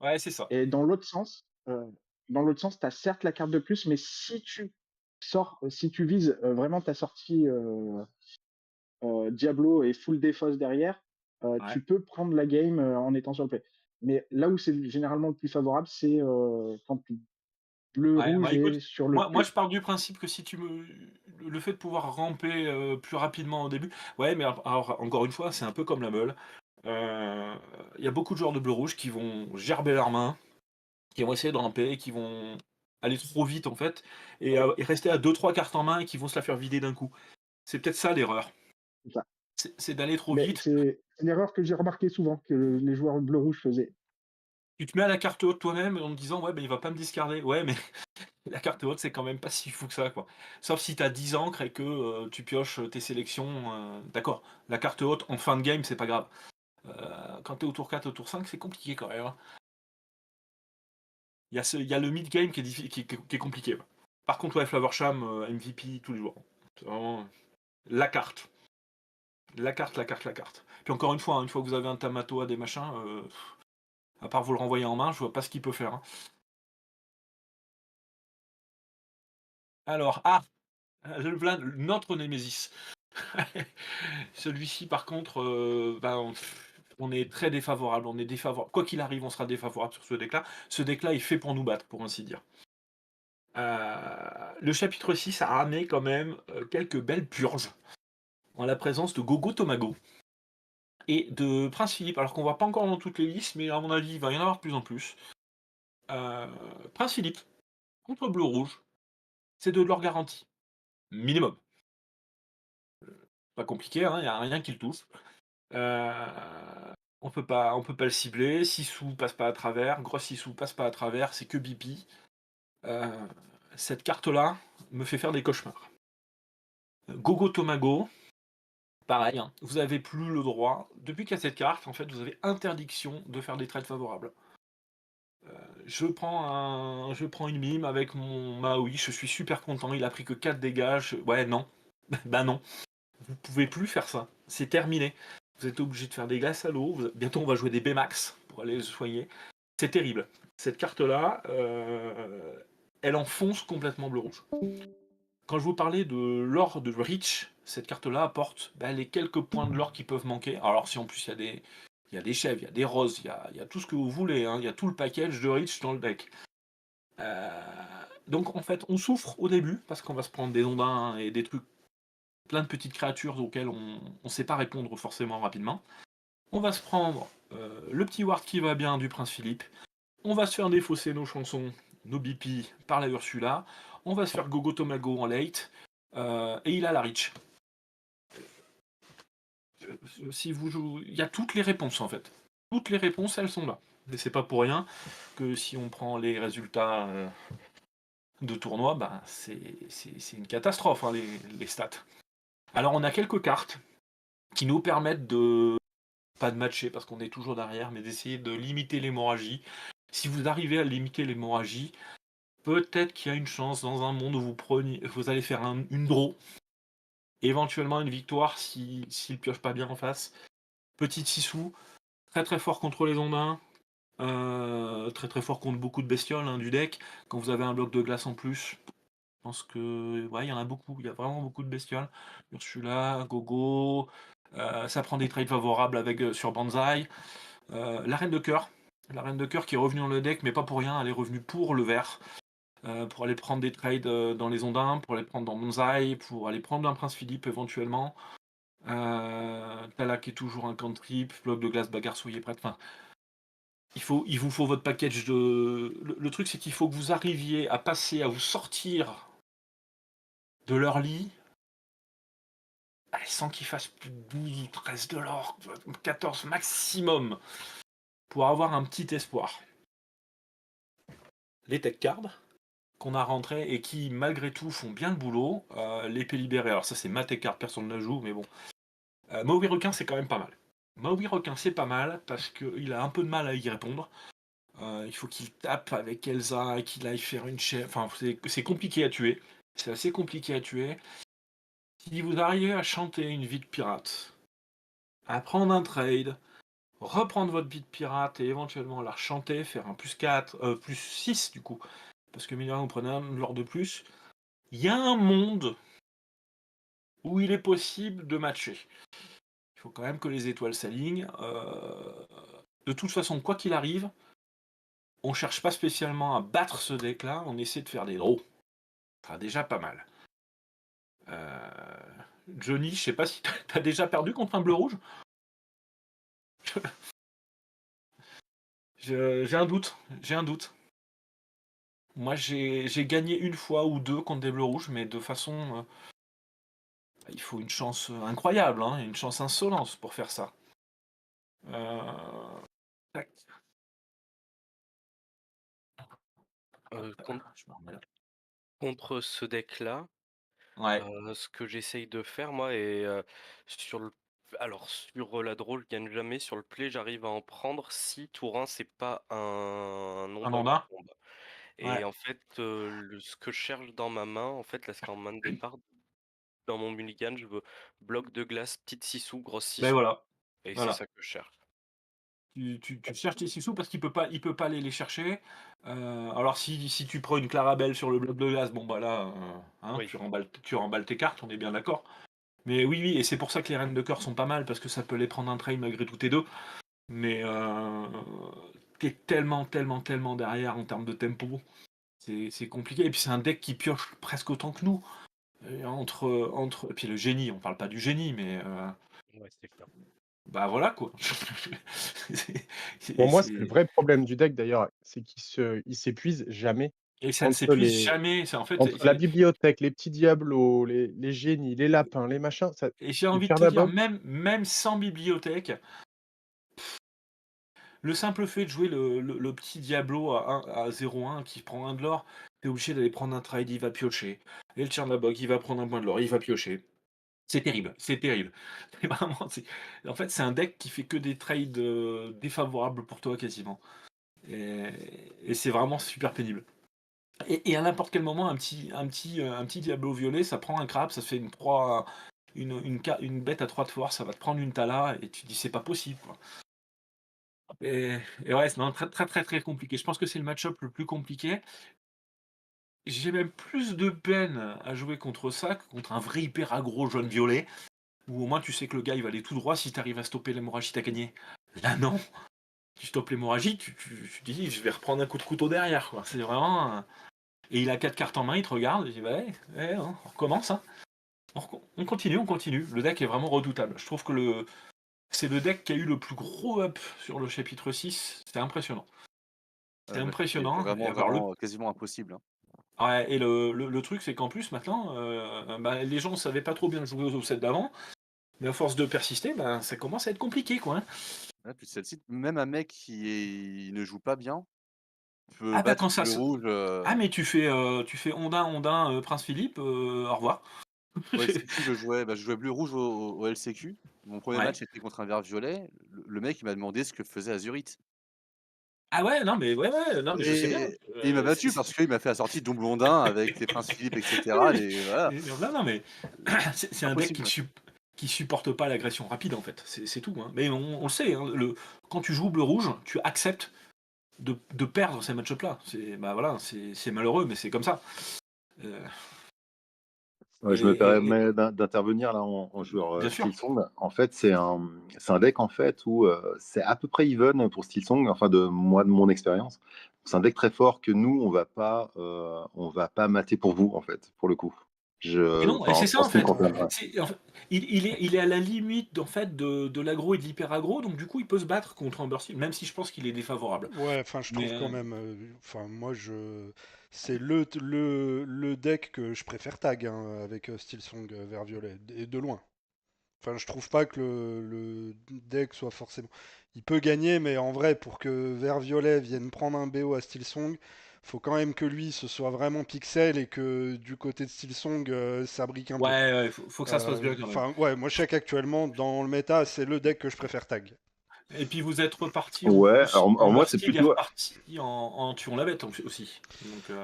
Ouais, c'est ça. Et dans l'autre sens, tu as certes la carte de plus, mais si tu vises vraiment ta sortie Diablo et full défausse derrière, tu peux prendre la game en étant sur le play. Mais là où c'est généralement le plus favorable, c'est quand bleu-rouge est sur le play. Moi, je pars du principe que si le fait de pouvoir ramper plus rapidement au début, ouais, mais alors, encore une fois, c'est un peu comme la meule. Il y a beaucoup de joueurs de bleu-rouge qui vont gerber leurs mains, qui vont essayer de ramper, qui vont aller trop vite en fait, et rester à 2-3 cartes en main et qui vont se la faire vider d'un coup. C'est peut-être ça l'erreur. C'est ça. C'est d'aller trop Mais vite. c'est une erreur que j'ai remarqué souvent que les joueurs bleu-rouge faisaient. Tu te mets à la carte haute toi-même en te disant ouais, ben il va pas me discarder. Ouais, mais la carte haute, c'est quand même pas si fou que ça, quoi. Sauf si t'as 10 ancres et que tu pioches tes sélections. D'accord, la carte haute en fin de game, c'est pas grave. Quand t'es au tour 4, au tour 5, c'est compliqué quand même. Hein. Il y a le mid-game qui est compliqué. Ouais. Par contre, ouais, Flavorsham, MVP tous les jours. C'est vraiment la carte. La carte. Puis encore une fois que vous avez un Tamato à des machins, à part vous le renvoyer en main, je vois pas ce qu'il peut faire. Hein. Alors, notre Némésis. Celui-ci, par contre, on est très défavorable. On est défavorable. Quoi qu'il arrive, on sera défavorable sur ce deck-là. Ce deck-là est fait pour nous battre, pour ainsi dire. Le chapitre 6 a ramené quand même quelques belles purges en la présence de Gogo Tomago et de Prince Philippe, alors qu'on voit pas encore dans toutes les listes, mais à mon avis, il va y en avoir de plus en plus. Prince Philippe contre Bleu Rouge, c'est de l'or garanti. Minimum. Pas compliqué, il n'y a rien qui le touche. On peut pas le cibler. Sissou passe pas à travers. Gros Sissou passe pas à travers. C'est que Bipi. Cette carte-là me fait faire des cauchemars. Gogo Tomago, pareil. Vous avez plus le droit. Depuis qu'il y a cette carte, en fait, vous avez interdiction de faire des trades favorables. Je prends une mime avec mon Maui. Je suis super content. Il a pris que 4 dégâts. Ouais, non. Bah non. Vous pouvez plus faire ça. C'est terminé. Vous êtes obligé de faire des glaces à l'eau. Bientôt, on va jouer des Baymax pour aller le soigner. C'est terrible. Cette carte-là, elle enfonce complètement Bleu Rouge. Quand je vous parlais de l'or de Reach, cette carte-là apporte les quelques points de l'or qui peuvent manquer. Alors, si en plus il y a des chèvres, il y a des roses, il y a tout ce que vous voulez. Il y a tout le package de Reach dans le deck. Donc, en fait, on souffre au début parce qu'on va se prendre des ondins et des trucs, plein de petites créatures auxquelles on ne sait pas répondre forcément rapidement. On va se prendre le petit ward qui va bien du Prince Philippe. On va se faire défausser nos chansons, nos BP par la Ursula. On va se faire Gogo Tomago en late. Et il a la Reach. Si vous jouez, il y a toutes les réponses en fait. Toutes les réponses, elles sont là. Et c'est pas pour rien que si on prend les résultats de tournoi, c'est une catastrophe, les stats. Alors on a quelques cartes qui nous permettent de pas de matcher parce qu'on est toujours derrière, mais d'essayer de limiter l'hémorragie. Si vous arrivez à limiter l'hémorragie, peut-être qu'il y a une chance dans un monde où vous allez faire une draw, éventuellement une victoire s'il pioche pas bien en face. Petite Sissou, très très fort contre les ondins, très très fort contre beaucoup de bestioles du deck. Quand vous avez un bloc de glace en plus, je pense que il y en a beaucoup, il y a vraiment beaucoup de bestioles. Ursula, Gogo, ça prend des trades favorables sur Banzai. La reine de cœur. La reine de cœur qui est revenue dans le deck, mais pas pour rien, elle est revenue pour le vert. Pour aller prendre des trades dans les ondins, pour aller prendre dans Banzai, pour aller prendre un Prince Philippe éventuellement. Talak est toujours un cantrip, bloc de glace, bagarre, soyez prête. Enfin, il vous faut votre package de. Le truc, c'est qu'il faut que vous arriviez à vous sortir de leur lit sans qu'ils fassent plus de 12 ou 13 de l'or, 14 maximum, pour avoir un petit espoir. Les tech cards qu'on a rentrés et qui, malgré tout, font bien le boulot. L'épée libérée, alors ça c'est ma tech card, personne ne la joue, mais bon. Maui Requin, c'est quand même pas mal. Maui Requin, c'est pas mal parce qu'il a un peu de mal à y répondre. Il faut qu'il tape avec Elsa et qu'il aille faire une chef. Enfin, c'est compliqué à tuer. C'est assez compliqué à tuer. Si vous arrivez à chanter une vie de pirate, à prendre un trade, reprendre votre vie de pirate et éventuellement la rechanter, faire un plus 4, plus 6 du coup, parce que minimum vous prenez un lord de plus, il y a un monde où il est possible de matcher. Il faut quand même que les étoiles s'alignent. De toute façon, quoi qu'il arrive, on cherche pas spécialement à battre ce deck-là, on essaie de faire des draws. Ça sera déjà pas mal. Johnny, je sais pas si t'as déjà perdu contre un bleu-rouge. J'ai un doute. Moi, j'ai gagné une fois ou deux contre des bleus-rouges, mais de façon... il faut une chance incroyable, une chance insolente pour faire ça. Tac. Contre ce deck-là, Ouais. ce que j'essaye de faire, moi, et sur la draw, je gagne jamais. Sur le play, j'arrive à en prendre si tour 1, c'est pas un Un ondin ondin. qui tombe. Ouais. Et en fait, ce que je cherche dans ma main, en fait, là, c'est en main de départ, dans mon mulligan, je veux bloc de glace, petite sissou, grosse Ben sissou. voilà. Et c'est Voilà. ça que je cherche. Tu cherches tes sissous parce qu'il peut pas aller les chercher. Alors si tu prends une Clarabelle sur le bloc de glace, bon bah là, Oui. tu remballes tes cartes, on est bien d'accord. Mais oui, et c'est pour ça que les reines de cœur sont pas mal, parce que ça peut les prendre un trade malgré tout tes deux. Mais t'es tellement derrière en termes de tempo. C'est compliqué. Et puis c'est un deck qui pioche presque autant que nous. Et et puis le génie, on parle pas du génie, mais Ouais, c'est clair. bah voilà quoi. Pour moi, c'est le C'est- vrai problème du deck d'ailleurs, c'est il s'épuise jamais. Et ça ne Entre s'épuise les jamais. En fait, entre la bibliothèque, les petits diablos, les génies, les lapins, les machins, ça et j'ai le envie de te dire, Chernabog, même sans bibliothèque, le simple fait de jouer le petit Diablo à 0-1 qui prend un de l'or, t'es obligé d'aller prendre un trade, il va piocher. Et le Chernabog, il va prendre un point de l'or, il va piocher. C'est terrible, c'est terrible. C'est vraiment, en fait, c'est un deck qui fait que des trades défavorables pour toi quasiment. Et c'est vraiment super pénible. Et à n'importe quel moment, un petit Diablo violet, ça prend un crabe, ça fait une bête à 3 de force, ça va te prendre une Tala, et tu te dis c'est pas possible, quoi. Et ouais, c'est non, très, très, très, très compliqué. Je pense que c'est le match-up le plus compliqué. J'ai même plus de peine à jouer contre ça que contre un vrai hyper aggro jaune-violet, où au moins tu sais que le gars il va aller tout droit, si t'arrives à stopper l'hémorragie, t'as gagné. Là, non. Tu stoppes l'hémorragie, tu te dis je vais reprendre un coup de couteau derrière, quoi. C'est vraiment. Et il a 4 cartes en main, il te regarde, il dit ouais, on recommence, hein. On continue, on continue. Le deck est vraiment redoutable. Je trouve que c'est le deck qui a eu le plus gros up sur le chapitre 6. C'est impressionnant. C'est Ouais, c'est impressionnant. Et vraiment, alors, vraiment quasiment impossible, hein. ouais, et le truc, c'est qu'en plus, maintenant, bah, les gens ne savaient pas trop bien jouer aux set d'avant, mais à force de persister, bah, ça commence à être compliqué, quoi, hein. Ouais, puis celle-ci, même un mec qui ne joue pas bien peut Ah bah battre quand ça le se... rouge. Ah mais tu fais Ondin, Prince Philippe, au revoir. Au LCQ, je jouais bleu-rouge au LCQ. Mon premier Ouais. match était contre un vert violet. Le mec, il m'a demandé ce que faisait Azurite. Ah ouais, non mais non mais je sais bien. Et il m'a battu parce qu'il m'a fait la sortie double Ondin avec les Princes Philippe, etc. Voilà. Non mais c'est un deck Impossible. qui supporte pas l'agression rapide en fait. C'est tout, hein. Mais on le sait, hein, quand tu joues bleu-rouge, tu acceptes de perdre ces match-up-là. Bah voilà, c'est malheureux, mais c'est comme ça. Ouais, je me permets d'intervenir là en joueur Bien sûr. Steelsong. En fait, c'est un deck en fait où c'est à peu près even pour Steelsong, enfin de mon expérience. C'est un deck très fort que nous on va pas mater pour vous en fait, pour le coup. Et non, et Enfin, c'est ça en en ce qui me fait. concerne, ouais. Il est à la limite en fait de l'agro et de l'hyper agro, donc du coup il peut se battre contre Amber Steel, même si je pense qu'il est défavorable. Ouais, enfin, je trouve Mais quand même. Enfin, moi, c'est le deck que je préfère tag hein, avec Steelsong vert violet, et de loin. Enfin, je trouve pas que le deck soit forcément. Il peut gagner, mais en vrai, pour que vert violet vienne prendre un BO à Steelsong, faut quand même que lui ce soit vraiment pixel et que du côté de Steelsong, ça brique un peu. ouais, faut que ça se passe bien quand même. Enfin, ouais, moi, je sais qu'actuellement, dans le méta, c'est le deck que je préfère tag. Et puis vous êtes reparti en Ouais, plus, alors moi Amber c'est Steel est plutôt. reparti en tuant la bête aussi. Donc,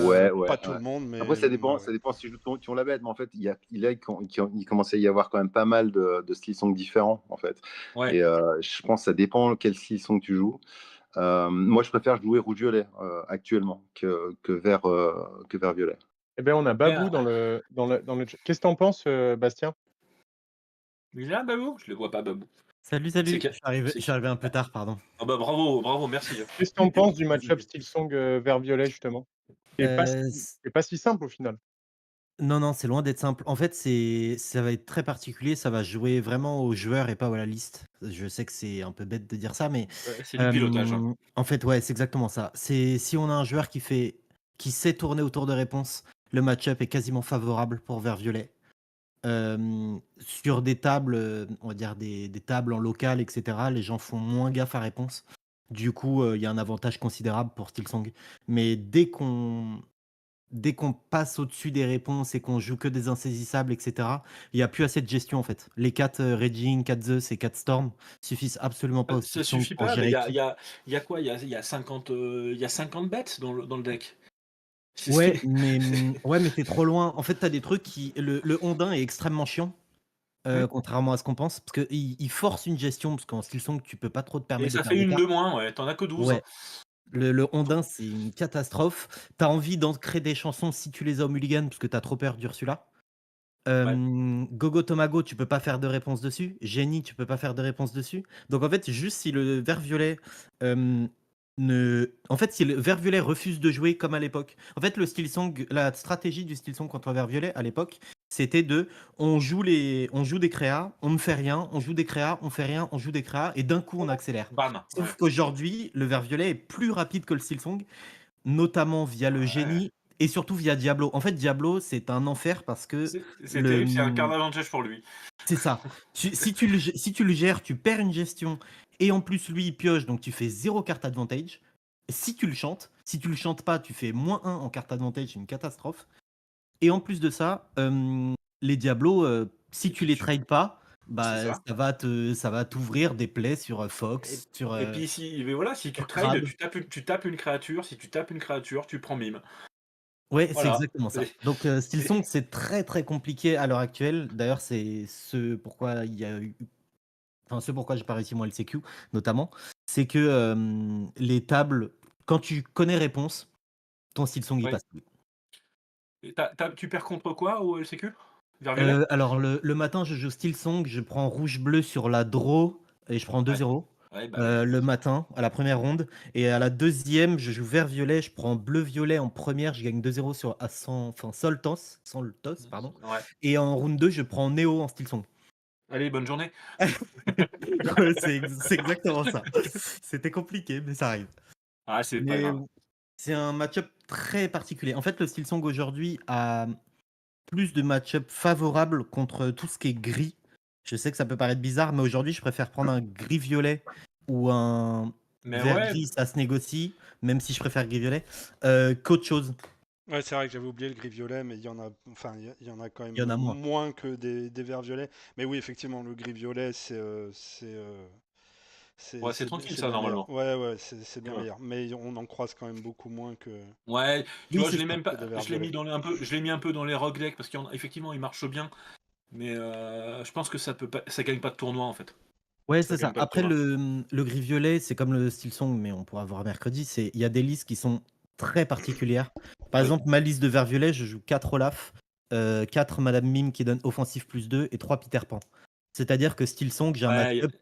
Ouais. Pas tout le monde, mais. Après, ouais. ça dépend si je joue qui ont la bête, mais en fait, il commençait à y avoir quand même pas mal de Steelsong différents, en fait. ouais. Et je pense que ça dépend quel Steelsong tu joues. Moi, je préfère jouer rouge-violet actuellement que vert-violet. eh ben, on a Ouais, Babou dans le chat. Qu'est-ce que t'en penses, Bastien? il est là, Babou? Je le vois pas, Babou. Salut, C'est salut. que- Je suis arrivé un peu tard, pardon. Ah bah bravo, merci. Qu'est-ce que t'en penses du match-up Steelsong vert-violet, justement? Qui est Euh, pas si simple au final. non, c'est loin d'être simple. En fait, ça va être très particulier. Ça va jouer vraiment aux joueurs et pas à la liste. Je sais que c'est un peu bête de dire ça, mais Ouais, c'est du pilotage, hein. en fait, ouais, c'est exactement ça. C'est si on a un joueur qui sait tourner autour de réponses, le match-up est quasiment favorable pour vert violet. Sur des tables, on va dire des tables en local, etc., les gens font moins gaffe à réponse. Du coup, il y a un avantage considérable pour Steelsong. Mais dès qu'on passe au-dessus des réponses et qu'on joue que des insaisissables, etc., il n'y a plus assez de gestion en fait. Les 4 Raging, 4 Zeus et 4 Storm suffisent absolument pas au Ça Steelsong suffit pour pas, mais gérer. il y a quoi? Il y a 50 bêtes dans le deck. Ouais, mais t'es trop loin. En fait, t'as des trucs qui. Le Ondin est extrêmement chiant. Contrairement à ce qu'on pense, parce qu'il force une gestion, parce qu'en Steelsong, tu peux pas trop te Et permettre de ça perdre fait des une cartes. de moins, ouais. T'en as que 12. Ouais. Le Ondin, c'est une catastrophe. T'as envie d'en créer des chansons si tu les as au mulligan, parce que t'as trop peur d'Ursula. Gogo Tomago, tu peux pas faire de réponse dessus. Génie, tu peux pas faire de réponse dessus. Donc en fait, juste si le vert violet En fait, si le vert violet refuse de jouer comme à l'époque. En fait, le Steel Song, la stratégie du Steel Song contre vert violet à l'époque, c'était on joue des créas, on ne fait rien, on joue des créas, on fait rien, on joue des créas, et d'un coup on accélère. Bam. Sauf qu'aujourd'hui, le vert violet est plus rapide que le Steel Song, notamment via le génie et surtout via Diablo. En fait, Diablo, c'est un enfer parce que C'est terrible, c'est un carnage avantage pour lui. c'est ça. Si tu le gères, tu perds une gestion. Et en plus, lui, il pioche, donc tu fais 0 carte advantage. Si tu le chantes pas, tu fais -1 en carte advantage, c'est une catastrophe. Et en plus de ça, les Diablos, si tu les trades pas, bah, ça va t'ouvrir des plays sur Fox, sur Et puis mais voilà, si tu trades, tu tapes une créature, si tu tapes une créature, tu prends mime. Ouais, c'est Voilà. exactement ça. Donc, Steel Song, c'est très très compliqué à l'heure actuelle. D'ailleurs, c'est ce pourquoi il y a eu. Enfin, ce pourquoi j'ai pas réussi mon LCQ, notamment. C'est que les tables, quand tu connais réponse, ton Steel Song il Oui. passe plus. Et tu perds contre quoi au LCQ? Vert violet? Alors, le matin, je joue Steel Song, je prends rouge-bleu sur la draw et je prends 2-0. Ouais, bah, Le matin, à la première ronde. Et à la deuxième, je joue vert-violet, je prends bleu-violet en première, je gagne 2-0 sur Soltos, pardon. ouais. Et en round 2, je prends Néo en Steel Song. Allez, bonne journée. Ouais, c'est exactement ça. C'était compliqué, mais ça arrive. Ah, c'est pas Mais grave. c'est un match-up très particulier. En fait, le Steel Song aujourd'hui a plus de match-up favorables contre tout ce qui est gris. Je sais que ça peut paraître bizarre, mais aujourd'hui, je préfère prendre un gris-violet ou un Mais vert-gris, ça se négocie, même si je préfère gris-violet, qu'autre chose. Ouais, c'est vrai que j'avais oublié le gris violet, mais il y en a quand même Il y en a moins. moins que des verts violets. Mais oui, effectivement, le gris violet, c'est tranquille, c'est ça, bien normalement. meilleur. Ouais, c'est bien Ouais. meilleur. Mais on en croise quand même beaucoup moins que. Ouais, tu Oui, vois, c'est je l'ai ça. même pas. Que des verts Je l'ai mis violets. je l'ai mis un peu dans les rogue decks parce qu'effectivement, il marche bien. Mais je pense que ça gagne pas de tournoi en fait. Ouais, Ça c'est ça. gagne pas de Après, tournoi. le gris-violet, c'est comme le Steel Song, mais on pourra voir mercredi. Il y a des listes qui sont très particulières. Par Oui. exemple, ma liste de vert-violet, je joue 4 Olaf, 4 Madame Mime qui donne offensif +2 et 3 Peter Pan. C'est-à-dire que Steel Song, j'ai un Ouais, match-up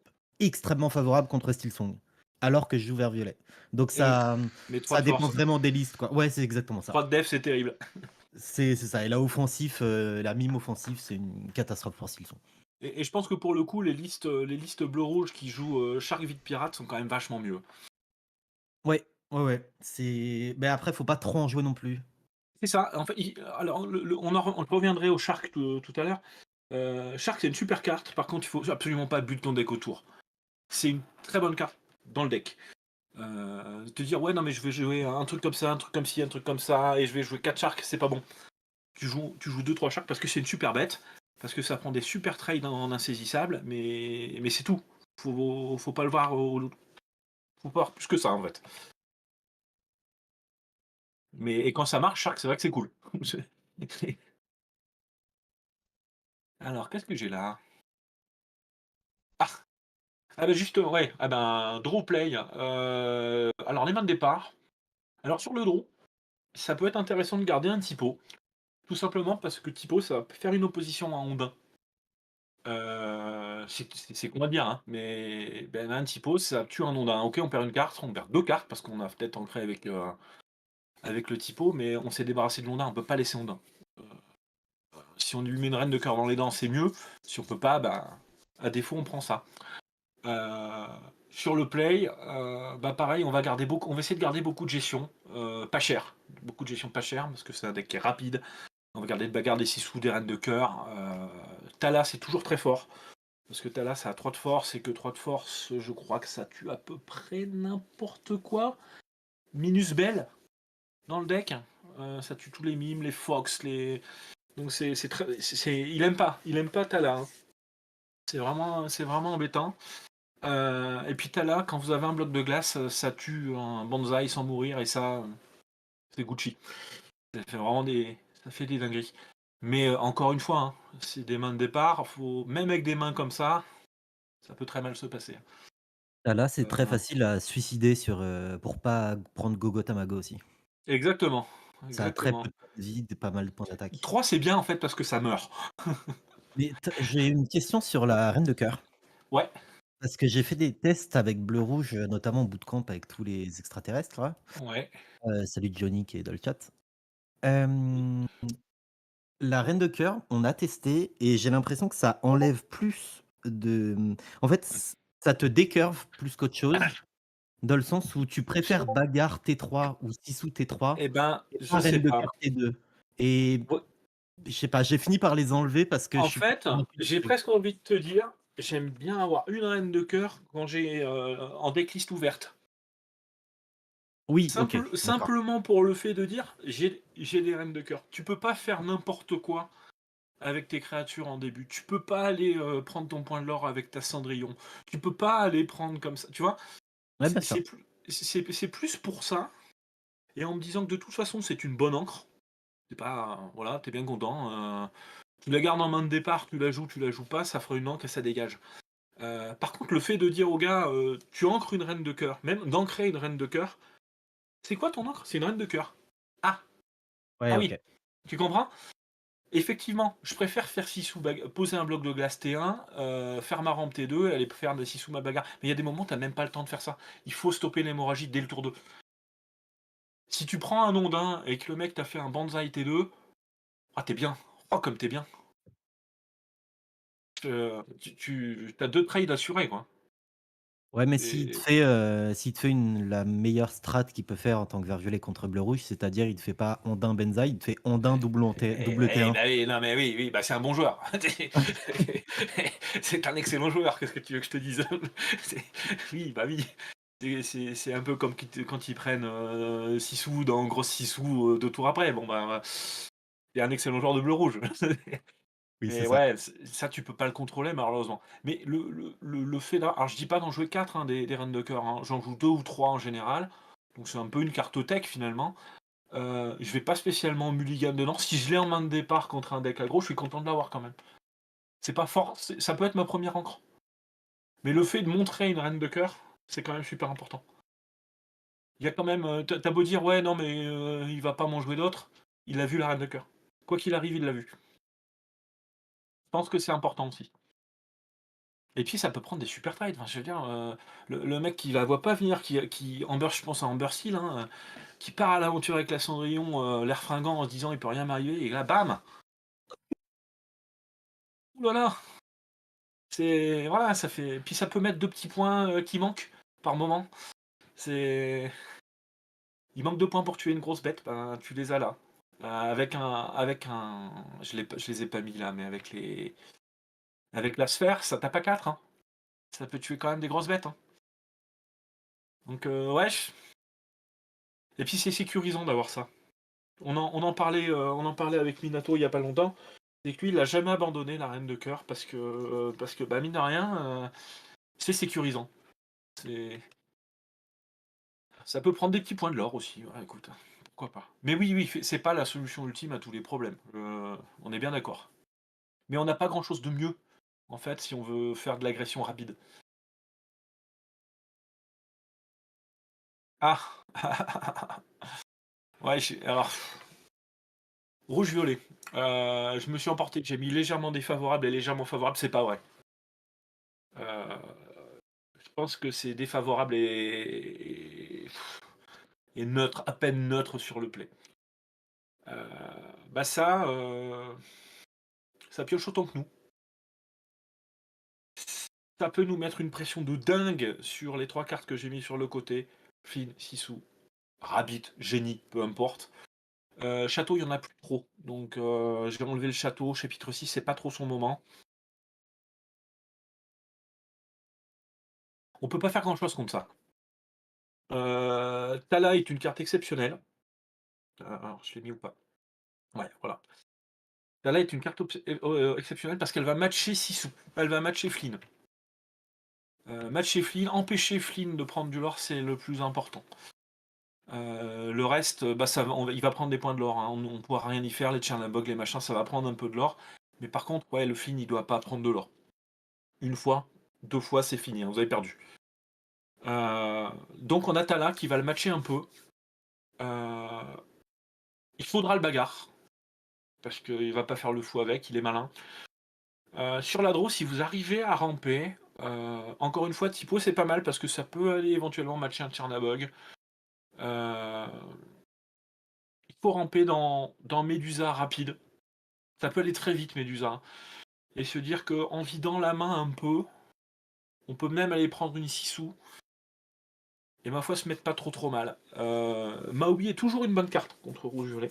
extrêmement favorable contre Steel Song, alors que je joue vert-violet. Donc ça trois de dépend force. vraiment des listes, quoi. Ouais, c'est exactement ça. 3 de def, c'est terrible. C'est ça. Et la offensif, la mime offensif, c'est une catastrophe pour Steel Song. Et je pense que pour le coup, les listes bleu-rouge qui jouent Shark Vite Pirate sont quand même vachement mieux. Ouais. Mais après, faut pas trop en jouer non plus. C'est ça. En fait, alors, on reviendrait au Shark tout à l'heure. Shark, c'est une super carte. Par contre, il faut absolument pas buter ton deck autour. C'est une très bonne carte dans le deck. Te dire, ouais, non, mais je vais jouer un truc comme ça, un truc comme ci, un truc comme ça, et je vais jouer 4 Sharks, c'est pas bon. Tu joues 2-3 Sharks parce que c'est une super bête, parce que ça prend des super trades en insaisissable, mais c'est tout. Faut pas le voir. Faut pas voir plus que ça, en fait. Et quand ça marche, Shark, c'est vrai que c'est cool. Alors, qu'est-ce que j'ai là? Ah ben juste, ouais, draw play. Alors les mains de départ. Alors sur le draw, ça peut être intéressant de garder un typo. Tout simplement parce que typo, ça va faire une opposition à Ondin. C'est qu'on va dire, hein, mais un typo, ça tue un Ondin. Ok, on perd une carte, on perd 2 cartes parce qu'on a peut-être ancré avec le typo, mais on s'est débarrassé de l'Ondin, on peut pas laisser Ondin. Si on lui met une reine de cœur dans les dents, c'est mieux. Si on peut pas, à défaut, on prend ça. Sur le play, pareil, on va essayer de garder beaucoup de gestion, pas cher. Beaucoup de gestion pas cher, parce que c'est un deck qui est rapide. On va garder de bagarre des 6 sous, des reines de cœur. Tala, c'est toujours très fort. Parce que Tala, ça a 3 de force, et que 3 de force, je crois que ça tue à peu près n'importe quoi. Minus Bell, dans le deck. Ça tue tous les mimes, les fox, les... Donc il aime pas Tala. Hein. C'est vraiment embêtant. Et puis Tala, quand vous avez un bloc de glace, ça tue un bonsaï sans mourir, et ça, c'est Gucci. Ça fait des dingueries. Mais encore une fois, hein, c'est des mains de départ. Même avec des mains comme ça peut très mal se passer. Là, c'est très facile à suicider pour pas prendre Gogo Tamago aussi. Exactement. Ça a très peu de points de vie, pas mal de points d'attaque. 3, c'est bien en fait parce que ça meurt. Mais j'ai une question sur la reine de cœur. Ouais. Parce que j'ai fait des tests avec Bleu-Rouge, notamment au bootcamp avec tous les extraterrestres là. Ouais. Salut Johnny qui est dans le chat. Hem, la reine de cœur, on a testé et j'ai l'impression que ça enlève plus de, en fait, ça te décurve plus qu'autre chose, dans le sens où tu préfères bagarre T3 ou Sissou T3 Eh ben, et je pas sais reine de pas. cœur T2 et Ouais. je sais pas, j'ai fini par les enlever parce que je En suis fait, convaincu du j'ai truc. presque envie de te dire, j'aime bien avoir une reine de cœur quand j'ai en decklist ouverte. Oui, OK, d'accord. Simplement pour le fait de dire, j'ai des reines de cœur. Tu peux pas faire n'importe quoi avec tes créatures en début. Tu peux pas aller prendre ton point de l'or avec ta Cendrillon. Tu peux pas aller prendre comme ça. Tu vois, Ouais, bien c'est sûr. c'est plus pour ça. Et en me disant que de toute façon, c'est une bonne encre. C'est pas, voilà, t'es bien content. Tu la gardes en main de départ, tu la joues pas, ça fera une encre et ça dégage. Par contre, le fait de dire au gars, tu ancres une reine de cœur, même d'ancrer une reine de cœur, c'est quoi ton encre? C'est une reine de cœur. Ah, Ouais, ah OK. oui, tu comprends? Effectivement, je préfère faire poser un bloc de glace T1, faire ma rampe T2, aller faire des 6 sous ma bagarre. Mais il y a des moments, t'as même pas le temps de faire ça. Il faut stopper l'hémorragie dès le tour 2. Si tu prends un ondin et que le mec t'a fait un banzai T2, ah t'es bien. Oh comme t'es bien. Tu as 2 trades assurés, quoi. Ouais, mais Et s'il te fait la meilleure strat qu'il peut faire en tant que vert violet contre bleu rouge, c'est-à-dire il te fait pas Ondin Benzaï, il te fait Ondin double T1. bah oui, non mais oui, bah c'est un bon joueur. C'est un excellent joueur, qu'est-ce que tu veux que je te dise? Oui, bah oui. C'est un peu comme quand ils prennent 6 sous dans grosse 6 sous 2 tours après. Bon bah, c'est un excellent joueur de bleu-rouge. Oui, c'est Mais ça. ouais, ça tu peux pas le contrôler malheureusement. Mais le fait alors je dis pas d'en jouer 4 hein, des reines de cœur, hein. J'en joue 2 ou 3 en général. Donc c'est un peu une cartothèque finalement. Je vais pas spécialement mulligan dedans. Si je l'ai en main de départ contre un deck aggro, je suis content de l'avoir quand même. C'est pas fort, ça peut être ma première encre. Mais le fait de montrer une reine de cœur, c'est quand même super important. Il y a quand même, t'as beau dire ouais non mais il va pas m'en jouer d'autres, il a vu la reine de cœur. Quoi qu'il arrive, il l'a vu. Je pense que c'est important aussi. Et puis ça peut prendre des super trades. Enfin, je veux dire, le mec qui la voit pas venir, qui Amber, je pense à Amber Seal, hein, qui part à l'aventure avec la Cendrillon, l'air fringant en se disant il peut rien m'arriver, et là bam. Ouh là là. C'est voilà, ça fait. Puis ça peut mettre 2 petits points qui manquent par moment. C'est. Il manque 2 points pour tuer une grosse bête, ben tu les as là. Avec un. Je les ai pas mis là, mais avec les. Avec la sphère, ça tape à 4. Hein. Ça peut tuer quand même des grosses bêtes. Hein. Donc ouais. Et puis c'est sécurisant d'avoir ça. On en parlait avec Minato il y a pas longtemps. C'est que lui, il a jamais abandonné la reine de cœur parce que bah mine de rien, c'est sécurisant. Ça peut prendre des petits points de l'or aussi. Ouais, écoute, pourquoi pas. Mais oui, c'est pas la solution ultime à tous les problèmes. On est bien d'accord. Mais on n'a pas grand chose de mieux, en fait, si on veut faire de l'agression rapide. Ah. Ouais, alors. Rouge-violet. Je me suis emporté. J'ai mis légèrement défavorable et légèrement favorable. C'est pas vrai. Je pense que c'est défavorable et neutre, à peine neutre sur le play. Bah ça pioche autant que nous. Ça peut nous mettre une pression de dingue sur les 3 cartes que j'ai mis sur le côté. Flynn, Sissou, Rabbit, Génie, peu importe. Château, il y en a plus trop. Donc j'ai enlevé le château. Chapitre 6, c'est pas trop son moment. On peut pas faire grand chose contre ça. Tala est une carte exceptionnelle. Alors, je l'ai mis ou pas? Ouais, voilà. Tala est une carte exceptionnelle parce qu'elle va matcher Sissou. Elle va matcher Flynn. Matcher Flynn, empêcher Flynn de prendre du lore, c'est le plus important. Le reste, bah, il va prendre des points de l'or. Hein. On ne pourra rien y faire. Les Tchernabog, les machins, ça va prendre un peu de l'or. Mais par contre, ouais, le Flynn, il doit pas prendre de l'or. Une fois, 2 fois, c'est fini. Hein, vous avez perdu. Donc on a Tala qui va le matcher un peu. Il faudra le bagarre. Parce qu'il va pas faire le fou avec, il est malin. Sur la draw, si vous arrivez à ramper, Encore une fois, typo c'est pas mal parce que ça peut aller éventuellement matcher un Tchernabog. Il faut ramper dans Médusa rapide. Ça peut aller très vite Médusa. Et se dire qu'en vidant la main un peu, on peut même aller prendre une Sissou. Et ma foi se mettre pas trop mal. Maui est toujours une bonne carte contre rouge-violet.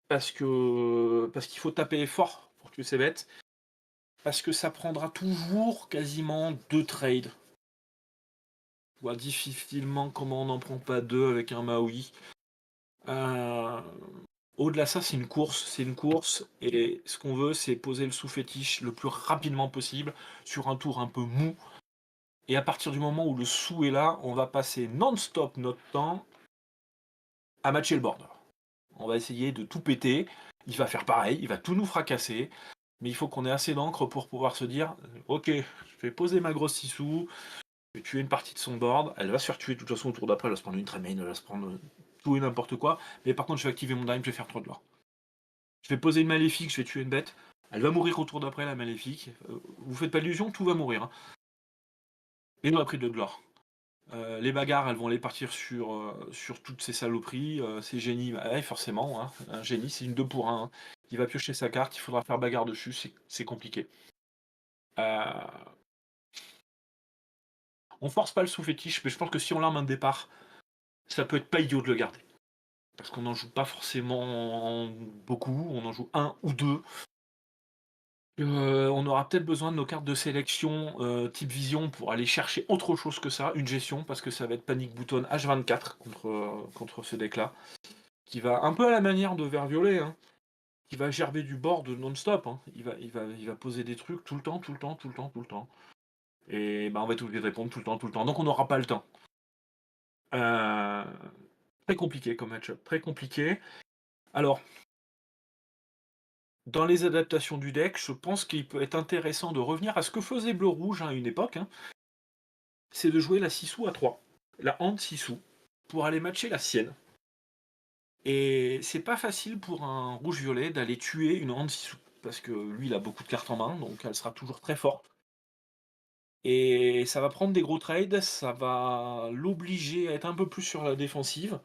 Parce qu'il faut taper fort pour tuer ces bêtes. Parce que ça prendra toujours quasiment 2 trades. Je vois difficilement comment on n'en prend pas 2 avec un Maui. Au-delà de ça, c'est une course. Et ce qu'on veut, c'est poser le sous-fétiche le plus rapidement possible sur un tour un peu mou. Et à partir du moment où le sous est là, on va passer non-stop notre temps à matcher le board. On va essayer de tout péter. Il va faire pareil, il va tout nous fracasser. Mais il faut qu'on ait assez d'encre pour pouvoir se dire ok, je vais poser ma grosse Sissou, je vais tuer une partie de son board, elle va se faire tuer de toute façon au tour d'après, elle va se prendre une Tremaine, elle va se prendre tout et n'importe quoi. Mais par contre, je vais activer mon dime, je vais faire 3 de l'or. Je vais poser une maléfique, je vais tuer une bête. Elle va mourir au tour d'après, la maléfique. Vous faites pas d'illusion, tout va mourir. Hein. Et on a pris de l'or. Les bagarres, elles vont aller partir sur toutes ces saloperies. Ces génies, ouais, forcément. Hein. Un génie, c'est une 2 pour 1. Hein. Il va piocher sa carte, il faudra faire bagarre dessus, c'est compliqué. On force pas le sous-fétiche, mais je pense que si on l'a en main de départ, ça peut être pas idiot de le garder. Parce qu'on n'en joue pas forcément beaucoup, on en joue 1 ou 2. On aura peut-être besoin de nos cartes de sélection type vision pour aller chercher autre chose que ça, une gestion, parce que ça va être Panic Button H24 contre ce deck-là, qui va un peu à la manière de Vert Violet, hein, qui va gerber du board non-stop. Hein. Il va poser des trucs tout le temps. Et on va être obligé de répondre tout le temps. Donc on n'aura pas le temps. Très compliqué comme match-up, très compliqué. Alors, dans les adaptations du deck, je pense qu'il peut être intéressant de revenir à ce que faisait Bleu-Rouge à une époque. Hein. C'est de jouer la Sissou à 3, la Hand Sissou, pour aller matcher la sienne. Et c'est pas facile pour un rouge-violet d'aller tuer une Hand Sissou, parce que lui, il a beaucoup de cartes en main, donc elle sera toujours très forte. Et ça va prendre des gros trades, ça va l'obliger à être un peu plus sur la défensive.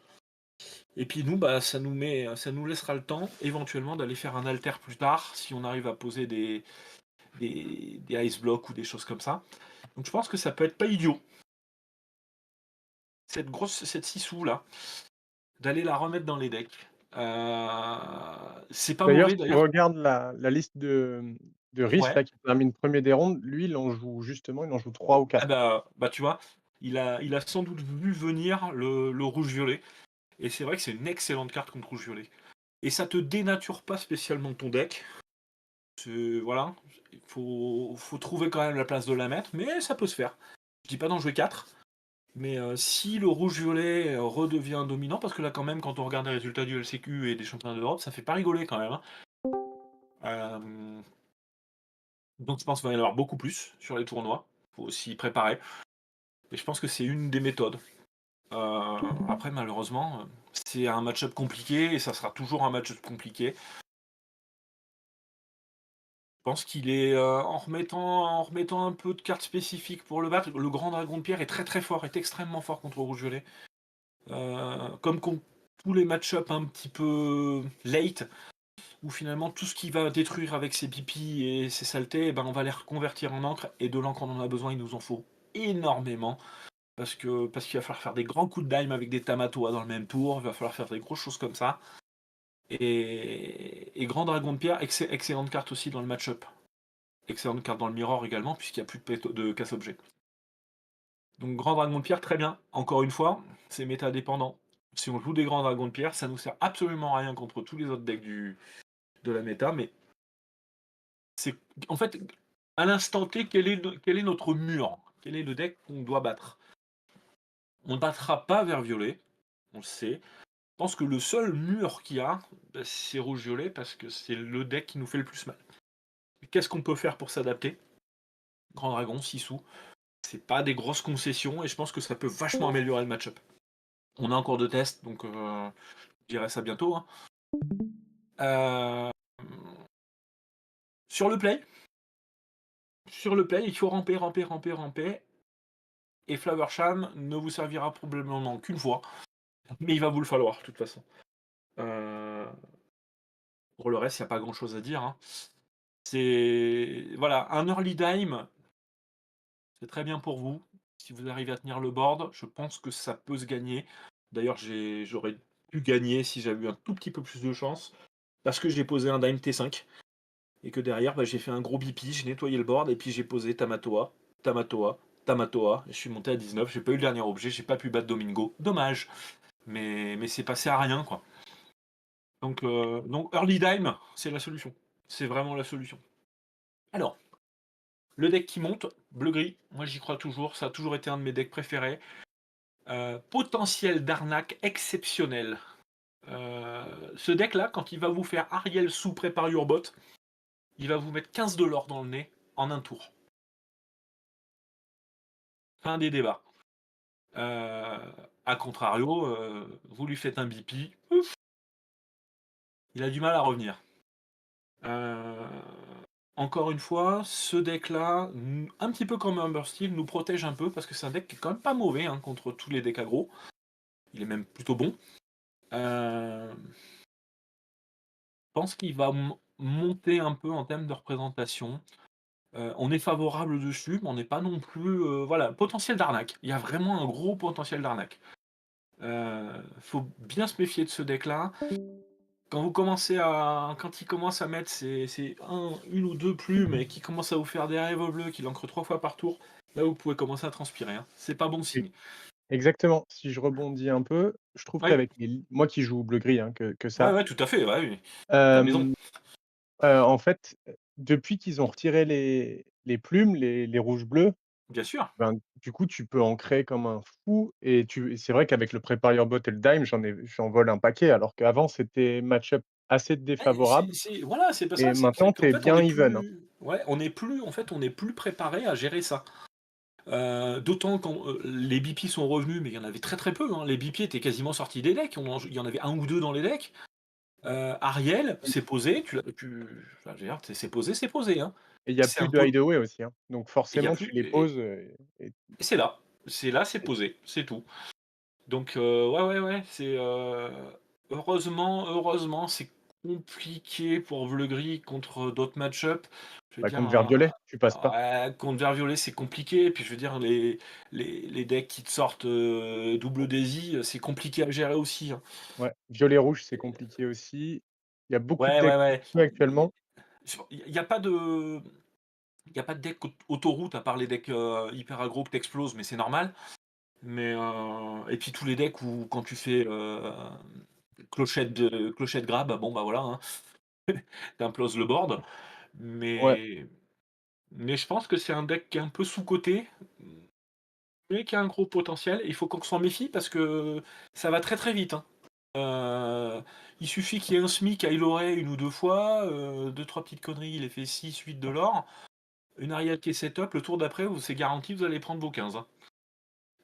Et puis nous, ça nous laissera le temps éventuellement d'aller faire un alter plus tard si on arrive à poser des ice blocks ou des choses comme ça. Donc je pense que ça peut être pas idiot. Cette Sissou là, d'aller la remettre dans les decks. C'est pas D'ailleurs, mauvais si tu d'ailleurs. regardes la liste de Risk Ouais. là, qui termine premier des rondes, lui, il en joue 3 ou 4. Tu vois, il a sans doute vu venir le rouge-violet. Et c'est vrai que c'est une excellente carte contre rouge-violet. Et ça te dénature pas spécialement ton deck. Voilà, il faut trouver quand même la place de la mettre, mais ça peut se faire. Je dis pas d'en jouer 4, mais si le rouge-violet redevient dominant, parce que là quand même, quand on regarde les résultats du LCQ et des championnats d'Europe, ça fait pas rigoler quand même. Hein. Donc je pense qu'il va y en avoir beaucoup plus sur les tournois, faut aussi y préparer. Et je pense que c'est une des méthodes. Après, malheureusement, c'est un match-up compliqué, et ça sera toujours un match-up compliqué. Je pense qu'il est en remettant un peu de cartes spécifiques pour le battre. Le grand dragon de pierre est très très fort, est extrêmement fort contre rouge-violet. Comme tous les match-up un petit peu late, où finalement tout ce qui va détruire avec ses pipis et ses saletés, on va les reconvertir en encre, et de l'encre on en a besoin, il nous en faut énormément. Parce qu'il va falloir faire des grands coups de dime avec des Tamatoa dans le même tour, il va falloir faire des grosses choses comme ça. Et Grand Dragon de Pierre, excellente carte aussi dans le match-up. Excellente carte dans le mirror également, puisqu'il n'y a plus de casse-objet. Donc Grand Dragon de Pierre, très bien. Encore une fois, c'est méta-dépendant. Si on joue des Grands Dragons de Pierre, ça nous sert absolument à rien contre tous les autres decks de la méta, mais c'est en fait, à l'instant T, quel est notre mur? Quel est le deck qu'on doit battre? On ne battra pas vers violet, on le sait. Je pense que le seul mur qu'il y a, c'est rouge-violet, parce que c'est le deck qui nous fait le plus mal. Qu'est-ce qu'on peut faire pour s'adapter? Grand Dragon, Sissou. C'est pas des grosses concessions, et je pense que ça peut vachement améliorer le match-up. On a encore de tests, donc je dirai ça bientôt. Hein. Sur le play, sur le play, il faut ramper. Et Flower Sham ne vous servira probablement qu'une fois. Mais il va vous le falloir, de toute façon. Pour le reste, il n'y a pas grand-chose à dire. Hein. C'est voilà, un early dime, c'est très bien pour vous. Si vous arrivez à tenir le board, je pense que ça peut se gagner. D'ailleurs, j'aurais pu gagner si j'avais eu un tout petit peu plus de chance. Parce que j'ai posé un dime T5. Et que derrière, j'ai fait un gros BP, j'ai nettoyé le board, et puis j'ai posé Tamatoa, et je suis monté à 19. J'ai pas eu le dernier objet, j'ai pas pu battre Domingo. Dommage. Mais c'est passé à rien, quoi. Donc early dime, c'est la solution. C'est vraiment la solution. Alors, le deck qui monte, bleu-gris, moi j'y crois toujours, ça a toujours été un de mes decks préférés. Potentiel d'arnaque exceptionnel. Ce deck-là, quand il va vous faire Ariel sous Prepare Your Bot, il va vous mettre 15 de l'or dans le nez en un tour. Fin des débats. A contrario, vous lui faites un BP, ouf, il a du mal à revenir. Encore une fois, ce deck-là, un petit peu comme Humber Steel, nous protège un peu parce que c'est un deck qui est quand même pas mauvais hein, contre tous les decks aggro. Il est même plutôt bon. Je pense qu'il va monter un peu en termes de représentation. On est favorable dessus, mais on n'est pas non plus... voilà, potentiel d'arnaque. Il y a vraiment un gros potentiel d'arnaque. Faut bien se méfier de ce deck-là. Quand il commence à mettre une ou deux plumes et qu'il commence à vous faire des rêves bleus, qu'il encre 3 fois par tour, là vous pouvez commencer à transpirer. Hein. C'est pas bon signe. Exactement. Si je rebondis un peu, je trouve Oui. qu'avec moi qui joue bleu-gris, hein, que ça. Ouais, tout à fait. Ouais, oui. T'as raison. En fait, depuis qu'ils ont retiré les plumes, les rouges-bleus, Bien sûr. ben, du coup, tu peux en créer comme un fou et c'est vrai qu'avec le Prepare Your Bot et le Dime, j'en vole un paquet, alors qu'avant, c'était match-up assez défavorable Voilà, c'est pas et ça. maintenant, qu'en tu es fait, on bien est even, hein. plus. Ouais, on est plus préparé à gérer ça. D'autant quand les BP sont revenus, mais il y en avait très très peu. Hein. Les BP étaient quasiment sortis des decks. Il y en avait un ou deux dans les decks. Ariel, c'est posé. Enfin, je veux dire, c'est posé. Hein. Et il y a C'est plus un de pot. hideaway aussi, hein. Donc Et il y a forcément, tu plus. les poses, et Et c'est là. C'est posé. C'est tout. Donc ouais. C'est heureusement, c'est compliqué pour Bleu Gris contre d'autres match-up. Je veux bah, dire, contre vert-violet, tu passes pas. contre Vert Violet, c'est compliqué. Et puis je veux dire, les decks qui te sortent double Daisy, c'est compliqué à gérer aussi. Hein. Ouais, violet-rouge, c'est compliqué aussi. Il y a beaucoup de decks Ouais. actuellement. Il n'y a pas de. Il n'y a pas de deck autoroute à part les decks hyper aggro que t'exploses, mais c'est normal. Mais et puis tous les decks où quand tu fais clochette grab, bon bah voilà, hein, t'imploses le board. Ouais, Mais je pense que c'est un deck qui est un peu sous-coté, mais qui a un gros potentiel. Il faut qu'on s'en méfie parce que ça va très très vite. Hein. Il suffit qu'il y ait un SMIC à Iloré une ou deux fois, deux trois petites conneries, il est fait 6, 8 de l'or, une Ariel qui est setup, le tour d'après, c'est garanti, vous allez prendre vos 15. Hein.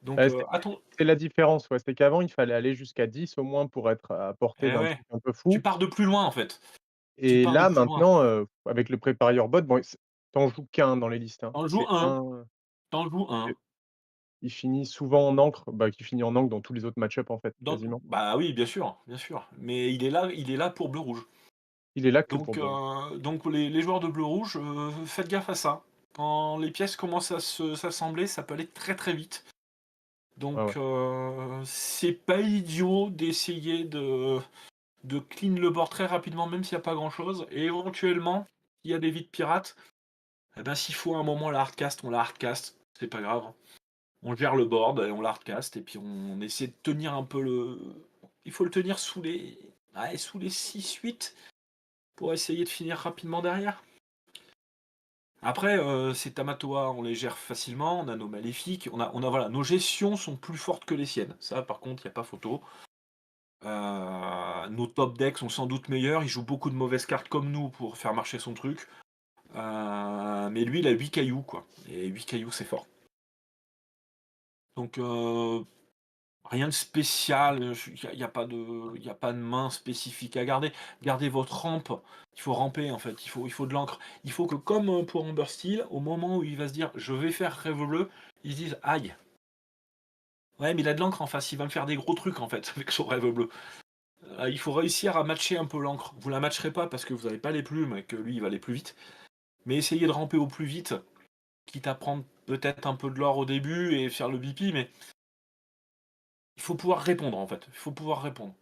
Donc attends. c'est la différence, ouais. C'est qu'avant, il fallait aller jusqu'à 10 au moins pour être à portée Eh d'un ouais. truc un peu Tu fou. pars de plus loin en fait. Tu Et pars de là, plus loin. maintenant, avec le Prepare Your Bot, bon, tu joues qu'un dans les listes, hein. T'en joues C'est un. un, T'en joues un. il finit souvent en encre, bah, qui finit en encre dans tous les autres match-up, en fait, quasiment. Bah oui, bien sûr. Mais il est là pour bleu-rouge. Il est là que pour Donc, bleu. donc les joueurs de bleu-rouge, faites gaffe à ça. Quand les pièces commencent à s'assembler, ça peut aller très très vite. Donc, c'est pas idiot d'essayer de clean le board très rapidement, même s'il n'y a pas grand-chose. Et éventuellement, s'il y a des vides pirates, eh ben, s'il faut un moment la hardcast, on la hardcast. C'est pas grave. On gère le board et on la hardcast. Et puis on essaie de tenir un peu le... Il faut le tenir sous les 6-8 pour essayer de finir rapidement derrière. Après, ces Tamatoa, on les gère facilement, on a nos maléfiques, on a voilà, nos gestions sont plus fortes que les siennes. Ça, par contre, il n'y a pas photo. Nos top decks sont sans doute meilleurs, il joue beaucoup de mauvaises cartes comme nous pour faire marcher son truc. Mais lui, il a 8 cailloux, quoi. Et 8 cailloux, c'est fort. Donc, Rien de spécial, il n'y a pas de main spécifique à garder. Gardez votre rampe, il faut ramper en fait, il faut de l'encre. Il faut que comme, pour Amber Steel, au moment où il va se dire: «Je vais faire rêve bleu», il se dise: «Aïe, ouais mais il a de l'encre en face, il va me faire des gros trucs en fait avec son rêve bleu». Il faut réussir à matcher un peu l'encre. Vous la matcherez pas parce que vous n'avez pas les plumes et que lui il va aller plus vite, mais essayez de ramper au plus vite, quitte à prendre peut-être un peu de l'or au début et faire le BP, mais il faut pouvoir répondre en fait, il faut pouvoir répondre.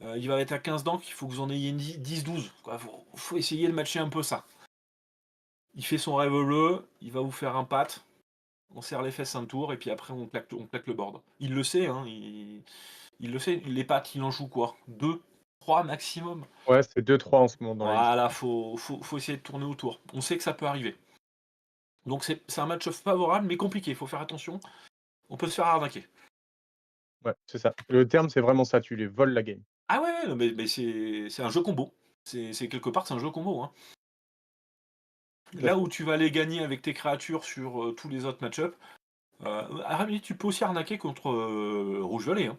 Il va être à 15 d'encre, il faut que vous en ayez 10-12. Faut essayer de matcher un peu ça. Il fait son rêve bleu, il va vous faire un pat, on serre les fesses un tour et puis après on claque le board. Il le sait, hein, il le sait, les pattes, il en joue quoi 2, 3 maximum. Ouais, c'est 2-3 en ce moment dans la liste. Voilà, faut essayer de tourner autour. On sait que ça peut arriver. Donc c'est un match favorable mais compliqué, il faut faire attention. On peut se faire arnaquer. Ouais, c'est ça. Le terme, c'est vraiment ça, tu les voles la game. Ah ouais, non, mais c'est un jeu combo. C'est quelque part, c'est un jeu combo, hein. Tout à Là fait. où tu vas aller gagner avec tes créatures sur tous les autres match-up, tu peux aussi arnaquer contre Rouge-Violet.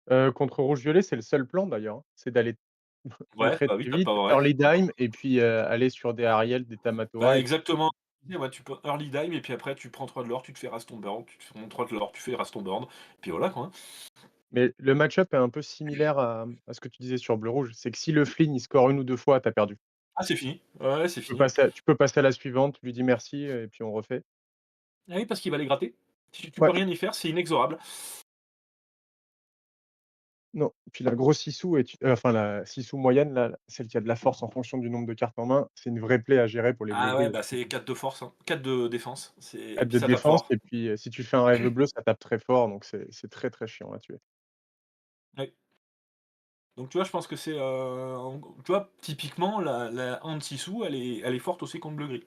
Hein. Contre Rouge-Violet, c'est le seul plan d'ailleurs, hein, c'est d'aller Ouais, ancrer bah oui, très t'as vite, pas ouais. early dime et puis, aller sur des Ariel, des Tamatoa Bah et exactement. Ouais, tu peux early dime et puis après tu prends 3 de l'or, tu te fais Raston Burn, tu te fais 3 de l'or, tu fais Raston Burn, puis voilà quoi. Hein. mais le match-up est un peu similaire à ce que tu disais sur bleu-rouge. C'est que si le Flynn, il score 1 ou 2 fois, tu as perdu. Ah c'est fini. Ouais, c'est Tu peux fini. passer à la suivante, tu lui dis merci et puis on refait. Ah oui, parce qu'il va les gratter. Tu peux Ouais, rien y faire, c'est inexorable. non, puis la grosse Sissou enfin la Sissou moyenne là, celle qui a de la force en fonction du nombre de cartes en main, c'est une vraie play à gérer pour les Ah ouais, bleus-gris. bah c'est 4 de force, hein. 4 de défense. Et 4 puis de ça tape défense fort. et puis, si tu fais un rêve bleu, ça tape très fort donc c'est très, très chiant à tuer. Ouais. Donc tu vois, je pense que c'est. Tu vois, typiquement, la hand Sissou, elle est forte aussi contre bleu-gris.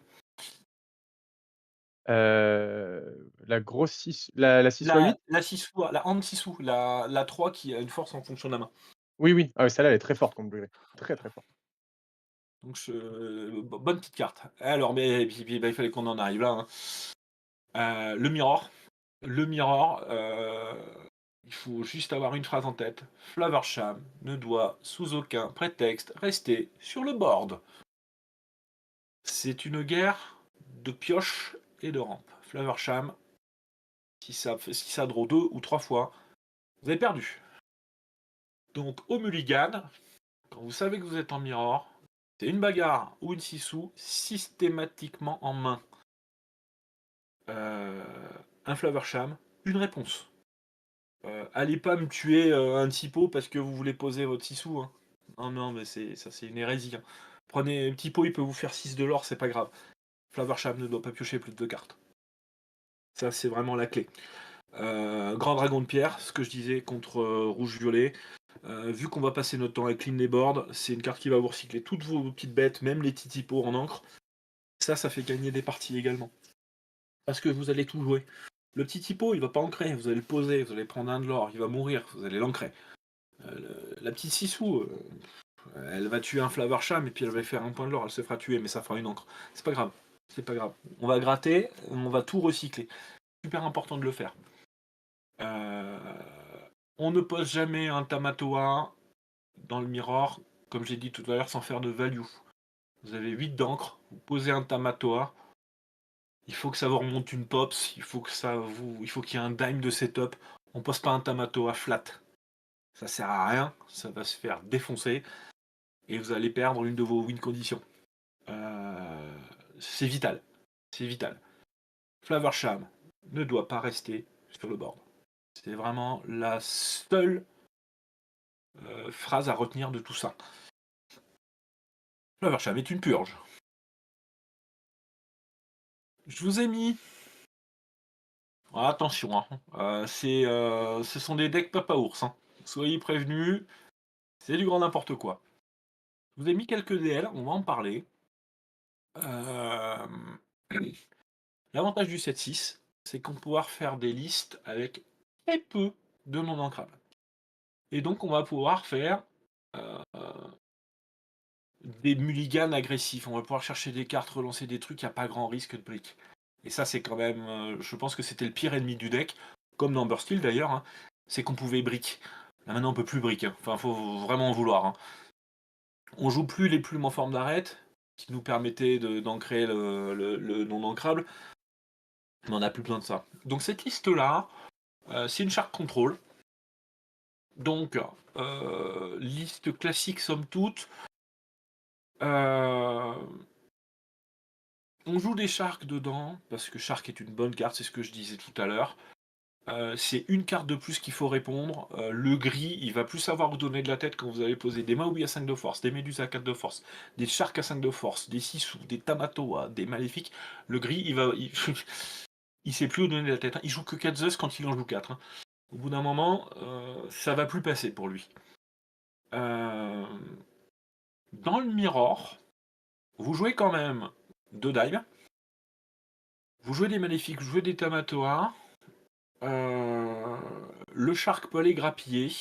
La grosse 6 la 6 x 8? La Sissou, la hand Sissou, la 3 qui a une force en fonction de la main. Oui, oui, ah ouais, celle-là elle est très forte contre bleu-gris. Très, très forte. Donc bonne petite carte. Alors, mais puis, bah, il fallait qu'on en arrive là. Hein. Le Mirror. Le Mirror, il faut juste avoir une phrase en tête. Flaversham ne doit sous aucun prétexte rester sur le board. C'est une guerre de pioche et de rampe. Flaversham, si ça draw 2 ou 3 fois, vous avez perdu. Donc au mulligan, quand vous savez que vous êtes en Mirror, c'est une bagarre ou une sissou systématiquement en main. Un Flaversham, une réponse. Allez pas me tuer un typo parce que vous voulez poser votre sissou. Hein. Non, mais c'est une hérésie. Hein. Prenez un typo, il peut vous faire 6 de l'or, c'est pas grave. Flaversham ne doit pas piocher plus de 2 cartes. Ça, c'est vraiment la clé. Grand Dragon de Pierre, ce que je disais contre Rouge-Violet. Vu qu'on va passer notre temps à clean les boards, c'est une carte qui va vous recycler toutes vos petites bêtes, même les petits typos en encre. Ça fait gagner des parties également. Parce que vous allez tout jouer. Le petit typo, il va pas ancrer, vous allez le poser, vous allez prendre un de l'or, il va mourir, vous allez l'ancrer. La petite Sissou, elle va tuer un Flaversham et puis elle va faire un point de l'or, elle se fera tuer, mais ça fera une encre. C'est pas grave, c'est pas grave. On va gratter, on va tout recycler. Super important de le faire. On ne pose jamais un Tamatoa dans le Mirror, comme j'ai dit tout à l'heure, sans faire de value. Vous avez 8 d'encre, vous posez un Tamatoa, il faut que ça vous remonte une Pops, il faut qu'il y ait un dime de setup. On pose pas un Tamatoa flat. Ça sert à rien, ça va se faire défoncer et vous allez perdre une de vos win conditions. C'est vital. C'est vital. Flaversham ne doit pas rester sur le board. C'est vraiment la seule phrase à retenir de tout ça. Flaversham est une purge. Je vous ai mis. Attention, hein. Ce sont des decks papa ours. Hein. Soyez prévenus, c'est du grand n'importe quoi. Je vous ai mis quelques DL, on va en parler. L'avantage du 7-6, c'est qu'on va pouvoir faire des listes avec très peu de non ancrables. Et donc on va pouvoir faire des mulligans agressifs. On va pouvoir chercher des cartes, relancer des trucs, il n'y a pas grand risque de brick. Et ça c'est quand même, je pense que c'était le pire ennemi du deck, comme dans Bursteel d'ailleurs. Hein. c'est qu'on pouvait brick. Là maintenant on peut plus brick, hein. Enfin faut vraiment en vouloir, hein. On joue plus les plumes en forme d'arête, qui nous permettaient d'ancrer le non ancrable, mais on n'a plus besoin de ça. Donc cette liste-là, c'est une charte contrôle. Donc, liste classique somme toute. On joue des sharks dedans, parce que shark est une bonne carte, c'est ce que je disais tout à l'heure. C'est une carte de plus qu'il faut répondre. Le gris, il va plus savoir vous donner de la tête quand vous allez poser des Maui à 5 de force, des Méduses à 4 de force, des Sharks à 5 de force, des Sisu, des Tamatoa, des Maléfiques. Le gris, il sait plus où donner de la tête, hein. Il joue que 4 Zeus quand il en joue 4, hein. Au bout d'un moment, ça va plus passer pour lui. Dans le Mirror, vous jouez quand même 2 dives. Vous jouez des Maléfiques, vous jouez des Tamatoa. Le Shark peut aller grappiller.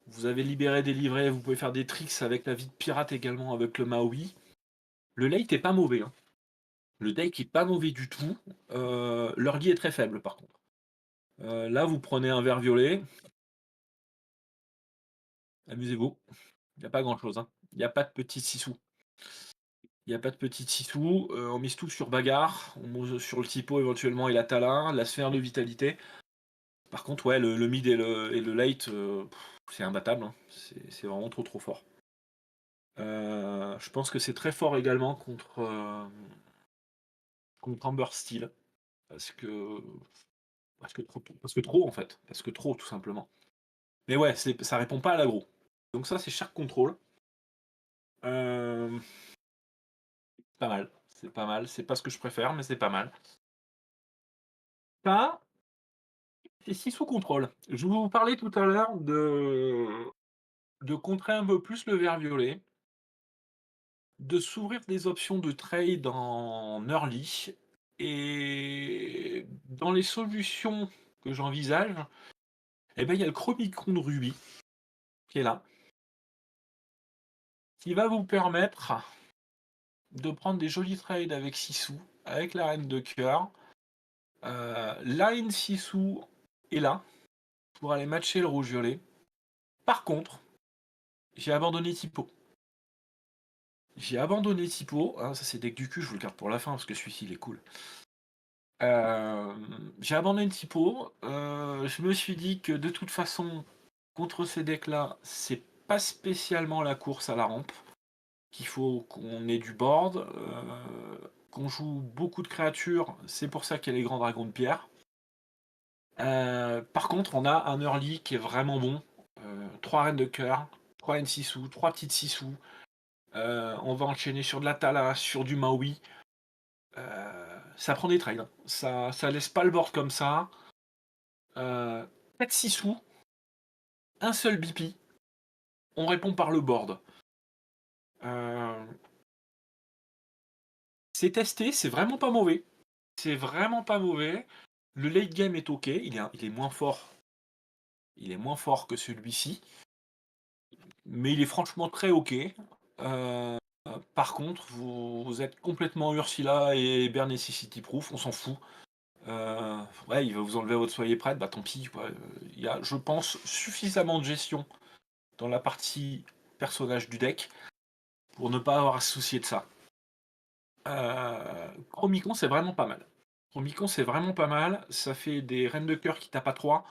Vous avez libéré des livrets, vous pouvez faire des tricks avec la vie de pirate également, avec le Maui. Le late est pas mauvais, hein. Le deck est pas mauvais du tout. L'early est très faible par contre. Là, vous prenez un vert violet. Amusez-vous. Il n'y a pas grand chose, hein. Il n'y a pas de petits 6 sous. Il n'y a pas de petites 6 sous. On mise tout sur bagarre. On mise sur le typo éventuellement et la tala, la sphère de vitalité. Par contre, ouais, le mid et le late, c'est imbattable, hein. C'est vraiment trop fort. Je pense que c'est très fort également contre Amber Steel. Parce que trop en fait. Parce que trop tout simplement. Mais ouais, ça répond pas à l'aggro. Donc ça c'est Shark Control. Pas mal. C'est pas mal. C'est pas ce que je préfère, mais c'est pas mal. Ça, c'est 6 sous contrôle. Je vous parlais tout à l'heure de contrer un peu plus le vert violet, de s'ouvrir des options de trade en early, et dans les solutions que j'envisage, eh ben, il y a le Chromicon de Ruby qui est là, qui va vous permettre de prendre des jolis trades avec Sisu, avec la reine de cœur. Line Sisu est là pour aller matcher le rouge-violet. Par contre, j'ai abandonné Typo. Hein, ça c'est deck du cul, je vous le garde pour la fin parce que celui-ci il est cool. J'ai abandonné Typo. Je me suis dit que de toute façon, contre ces decks-là, c'est pas spécialement la course à la rampe. Qu'il faut qu'on ait du board, qu'on joue beaucoup de créatures, c'est pour ça qu'il y a les grands dragons de pierre. Par contre, on a un early qui est vraiment bon. 3 reines de cœur, 3 N6 3 petites 6 on va enchaîner sur de la Tala, sur du Maui. Ça prend des trades, hein. Ça laisse pas le board comme ça. 4 6 un seul BP. On répond par le board. C'est testé, c'est vraiment pas mauvais. C'est vraiment pas mauvais. Le late game est ok, il est moins fort. Il est moins fort que celui-ci. Mais il est franchement très ok. Par contre, vous êtes complètement Ursula et Bare Necessity Proof, on s'en fout. Ouais, il va vous enlever votre soyez prête, bah tant pis. Ouais. Il y a, je pense, suffisamment de gestion dans la partie personnage du deck pour ne pas avoir à se soucier de ça. Chromicon, c'est vraiment pas mal. Ça fait des reines de cœur qui tapent à 3.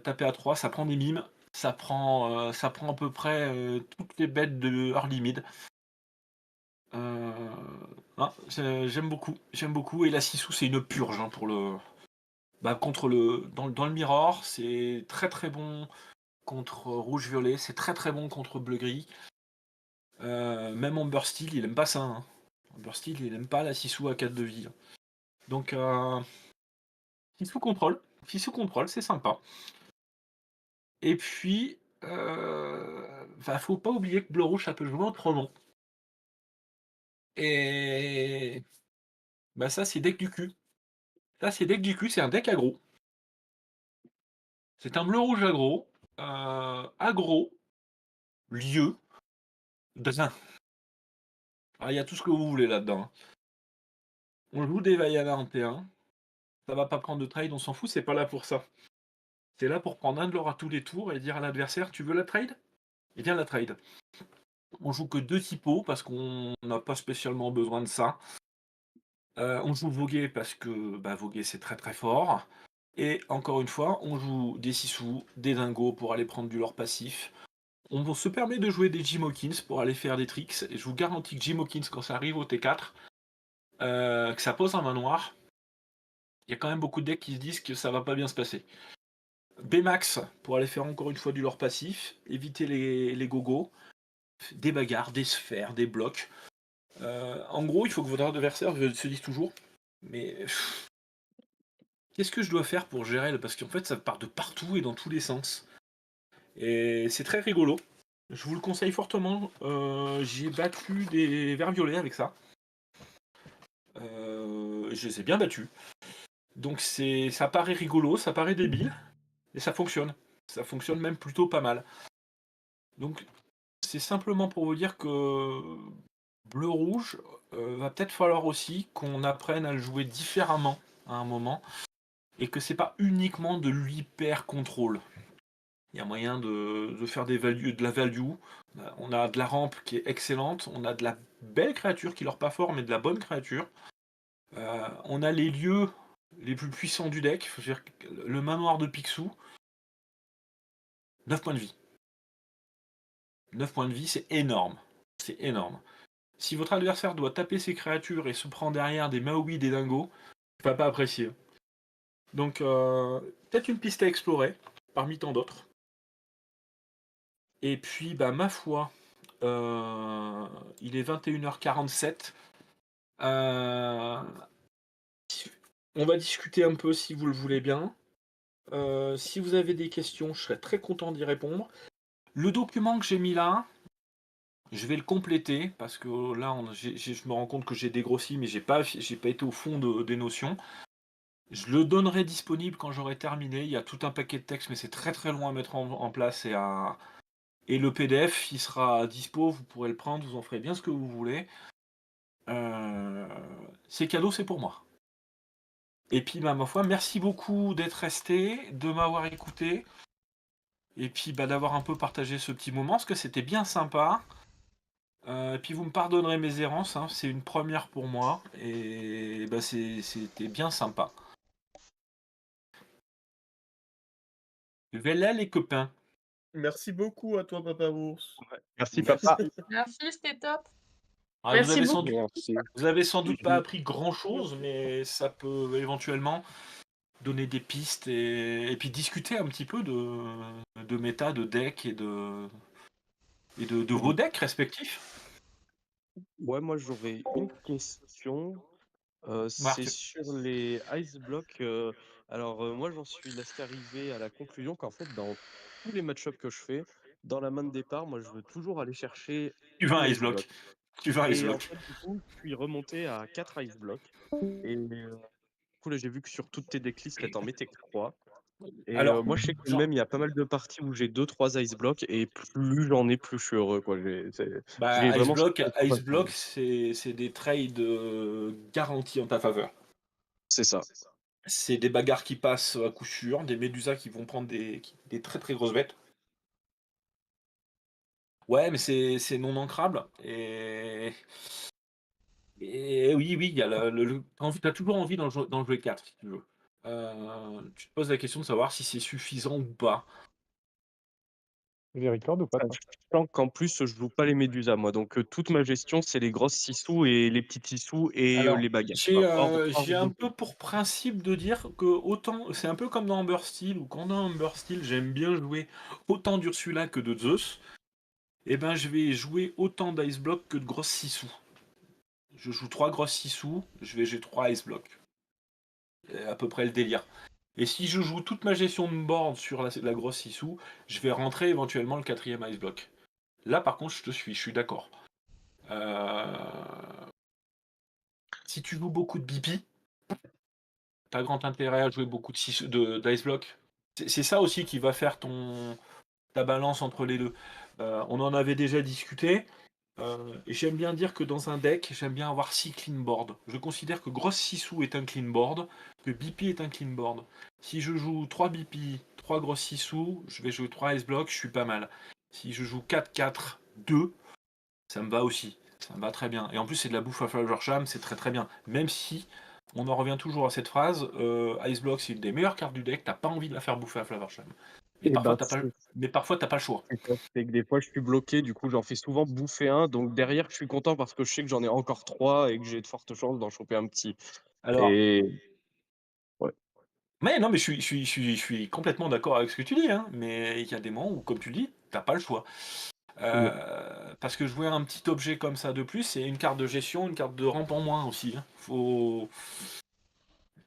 Taper à 3, ça prend des mimes. Ça prend à peu près toutes les bêtes de early mid. J'aime beaucoup. Et la Sisu, c'est une purge, hein, pour le. Bah, dans le Mirror, c'est très très bon contre rouge-violet, c'est très très bon contre bleu-gris. Même Amber Steel, il aime pas ça, hein. Amber Steel, il aime pas la Sisu à 4 de vie. Donc, Sisu contrôle, c'est sympa. Et puis, faut pas oublier que bleu-rouge, ça peut jouer autrement. Et bah ça, c'est deck du cul. C'est un deck aggro. C'est un bleu-rouge aggro. Aggro, lieu, drain. Il y a tout ce que vous voulez là-dedans, hein. On joue des Vaiana en T1. Ça va pas prendre de trade, on s'en fout, c'est pas là pour ça. C'est là pour prendre un de l'or à tous les tours et dire à l'adversaire, tu veux la trade? Et viens la trade. On joue que 2 typos parce qu'on n'a pas spécialement besoin de ça. On joue voguer parce que voguer c'est très très fort. Et encore une fois, on joue des Sissou, des dingos pour aller prendre du lore passif. On se permet de jouer des Jim Hawkins pour aller faire des tricks. Et je vous garantis que Jim Hawkins, quand ça arrive au T4, que ça pose un manoir, il y a quand même beaucoup de decks qui se disent que ça va pas bien se passer. Bmax pour aller faire encore une fois du lore passif, éviter les gogos, des bagarres, des sphères, des blocs. En gros, il faut que votre adversaire se dise toujours, mais qu'est-ce que je dois faire pour gérer? Parce qu'en fait, ça part de partout et dans tous les sens. Et c'est très rigolo. Je vous le conseille fortement. J'ai battu des vers violets avec ça. Je les ai bien battus. Donc ça paraît rigolo, ça paraît débile, et ça fonctionne. Ça fonctionne même plutôt pas mal. Donc c'est simplement pour vous dire que bleu-rouge, va peut-être falloir aussi qu'on apprenne à le jouer différemment à un moment, et que c'est pas uniquement de l'hyper-contrôle. Il y a moyen de faire de la value. On a de la rampe qui est excellente, on a de la belle créature qui leur pas fort, mais de la bonne créature. On a les lieux les plus puissants du deck, faut dire le manoir de Picsou, 9 points de vie. 9 points de vie, c'est énorme. C'est énorme. Si votre adversaire doit taper ses créatures et se prend derrière des Maui, des dingos, il va pas apprécier. Donc, peut-être une piste à explorer, parmi tant d'autres. Et puis, ma foi, il est 21h47. On va discuter un peu si vous le voulez bien. Si vous avez des questions, je serais très content d'y répondre. Le document que j'ai mis là, je vais le compléter parce que là, je me rends compte que j'ai dégrossi, mais j'ai pas été au fond des notions. Je le donnerai disponible quand j'aurai terminé. Il y a tout un paquet de textes, mais c'est très très long à mettre en place et le PDF, il sera dispo. Vous pourrez le prendre, vous en ferez bien ce que vous voulez. C'est cadeau, c'est pour moi. Et puis, ma foi, merci beaucoup d'être resté, de m'avoir écouté, et puis d'avoir un peu partagé ce petit moment, parce que c'était bien sympa. Et puis vous me pardonnerez mes errances, hein, c'est une première pour moi, et c'était bien sympa. Vélez les copains. Merci beaucoup à toi, Papa Ours. Merci, papa. Merci, c'était top. Vous Merci avez beaucoup. sans doute pas appris grand chose, mais ça peut éventuellement donner des pistes et puis discuter un petit peu de méta, de deck et de vos decks respectifs. Ouais, moi j'aurais une question. C'est sur les Ice Blocks. Moi j'en suis arrivé à la conclusion qu'en fait, dans tous les match-ups que je fais, dans la main de départ, moi je veux toujours aller chercher Tu veux un un Ice Block. Tu veux un Ice Et en Block. fait, du coup, je suis remonté à 4 Ice Blocks. Et du coup, là, j'ai vu que sur toutes tes decklists, là, t'en mettais que 3. Et Alors, moi, je sais que même, il y a pas mal de parties où j'ai 2-3 Ice Blocks, et plus j'en ai, plus je suis heureux, quoi. Ice Block, c'est des trades garantis en ta faveur. C'est ça. C'est des bagarres qui passent à coup sûr, des médusas qui vont prendre des très très grosses bêtes. Ouais, mais c'est non ancrable. Et oui, il y a t'as toujours envie d'en jouer 4 si tu veux. Tu te poses la question de savoir si c'est suffisant ou pas. J'ai record ou pas toi Sachant qu'en plus, je joue pas les médusas, moi. Donc, toute ma gestion, c'est les grosses Sissou et les petites Sissou et Alors, les bagarres. j'ai un peu pour principe de dire que autant, c'est un peu comme dans Amber Steel, où quand dans Amber Steel, j'aime bien jouer autant d'Ursula que de Zeus, et ben je vais jouer autant d'Ice Block que de grosses Sissou. Je joue 3 grosses Sissou, j'ai 3 Ice Block. À peu près le délire. Et si je joue toute ma gestion de board sur la grosse Sissou, je vais rentrer éventuellement le 4e Ice Block. Là par contre je suis d'accord. Si tu joues beaucoup de BP, t'as grand intérêt à jouer beaucoup d'Ice Block. C'est ça aussi qui va faire ta balance entre les deux. On en avait déjà discuté. Et j'aime bien dire que dans un deck, j'aime bien avoir 6 clean board. Je considère que grosse Sissou est un clean board, que BP est un clean board. Si je joue 3 BP, 3 grosses 6 sous, je vais jouer 3 Ice Block, je suis pas mal. Si je joue 4-4-2, ça me va aussi. Ça me va très bien. Et en plus, c'est de la bouffe à Flowersham, c'est très très bien. Même si, on en revient toujours à cette phrase, Ice Block, c'est une des meilleures cartes du deck, t'as pas envie de la faire bouffer à Flowersham. Mais parfois, t'as pas le choix. C'est que des fois, je suis bloqué, du coup, j'en fais souvent bouffer un. Donc derrière, je suis content parce que je sais que j'en ai encore 3 et que j'ai de fortes chances d'en choper un petit. Alors, Et ouais. mais non, mais je suis complètement d'accord avec ce que tu dis, hein. Mais il y a des moments où, comme tu le dis, t'as pas le choix. Parce que jouer un petit objet comme ça de plus, c'est une carte de gestion, une carte de rampe en moins aussi, hein.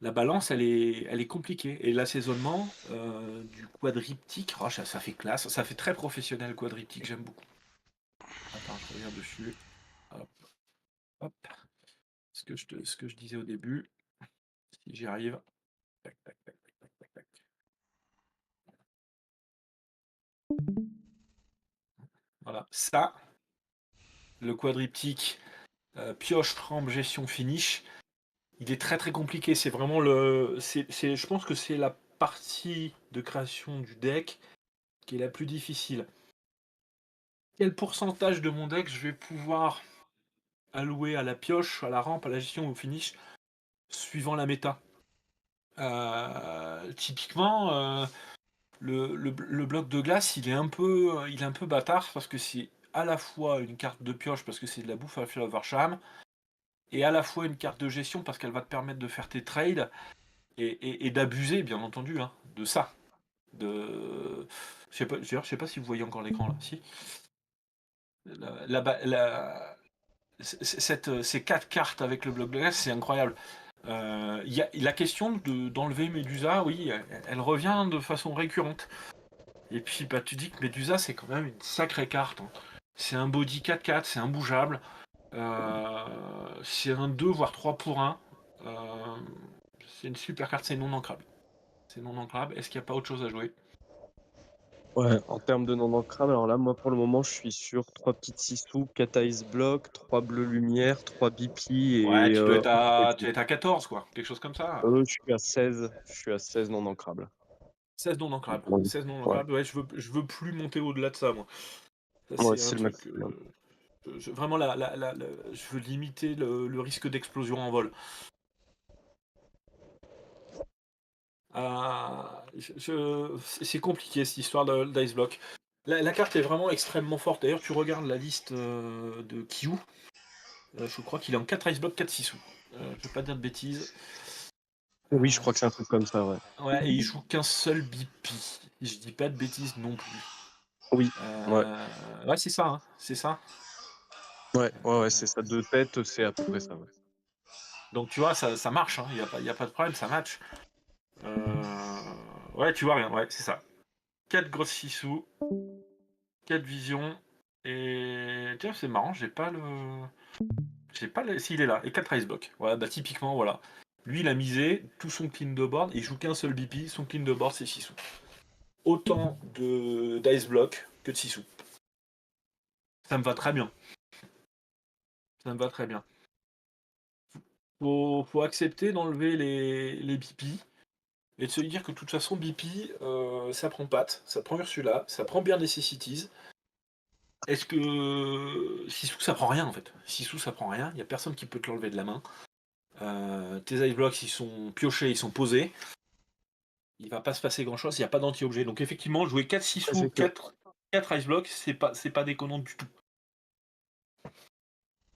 La balance, elle est compliquée. Et l'assaisonnement du quadriptyque, oh, ça fait classe, ça fait très professionnel quadriptyque, j'aime beaucoup. Attends, je reviens dessus. Hop, hop. Ce que je disais au début, si j'y arrive. Tac, tac, tac, tac, tac, tac. Voilà, ça, le quadriptyque pioche, trempe, gestion, finish, il est très très compliqué. C'est vraiment je pense que c'est la partie de création du deck qui est la plus difficile. Quel pourcentage de mon deck je vais pouvoir allouer à la pioche, à la rampe, à la gestion ou au finish, suivant la méta? Typiquement, le bloc de glace, il est un peu bâtard parce que c'est à la fois une carte de pioche parce que c'est de la bouffe à Flowersham et à la fois une carte de gestion parce qu'elle va te permettre de faire tes trades et d'abuser, bien entendu, hein, de ça. Je sais pas si vous voyez encore l'écran là. Si. Ces 4 cartes avec le bloc de glace, c'est incroyable. La question d'enlever Medusa, oui, elle revient de façon récurrente. Et puis bah, tu dis que Medusa, c'est quand même une sacrée carte, hein. C'est un body 4-4, c'est imbougeable. C'est un 2 voire 3 pour 1. C'est une super carte, c'est non ancrable. C'est non ancrable. Est-ce qu'il n'y a pas autre chose à jouer? Ouais, en termes de non ancrable, alors là, moi pour le moment, je suis sur 3 petites 6 sous, 4 Ice Block, 3 bleus lumière, 3 BP Ouais, et tu dois être à 14, quoi. Quelque chose comme ça. je suis à 16. Je suis à 16 non ancrables. 16 non ancrables. Ouais. 16 non ancrables, ouais, je veux plus monter au-delà de ça, moi. Ça, Ouais, c'est c'est un le truc. maximum. Vraiment, je veux limiter le risque d'explosion en vol. C'est compliqué cette histoire d'Ice Block. La carte est vraiment extrêmement forte. D'ailleurs, tu regardes la liste de Kyu. Je crois qu'il est en 4 Ice Block, 4 6 je veux pas dire de bêtises. Oui, je crois que c'est un truc comme ça, ouais. Ouais, et il joue qu'un seul BP. Je dis pas de bêtises non plus. Oui, ouais. Ouais, c'est ça, hein, c'est ça. Ouais, c'est ça. De tête, c'est à peu près ça, ouais. Donc tu vois, ça marche, il n'y a pas de problème, ça match. Ouais, tu vois rien, ouais, c'est ça. 4 grosses 6 sous, 4 visions, et tiens, c'est marrant, j'ai pas s'il est là, et 4 ice block. Voilà, bah typiquement, voilà. Lui, il a misé tout son clean de board, il joue qu'un seul BP, son clean de board, c'est 6 sous. Autant d'ice block que de 6 sous. Ça me va très bien. Ça me va très bien. Faut accepter d'enlever les BP et de se dire que de toute façon, BP, ça prend Pat, ça prend Ursula, ça prend bien Necessities. Est-ce que Sissou, ça prend rien en fait? Sissou, ça prend rien, il n'y a personne qui peut te l'enlever de la main. Tes ice blocks, ils sont piochés, ils sont posés. Il va pas se passer grand chose, il n'y a pas d'anti-objet. Donc effectivement, jouer 4 Sissou, 4 ice blocks, c'est pas déconnant du tout.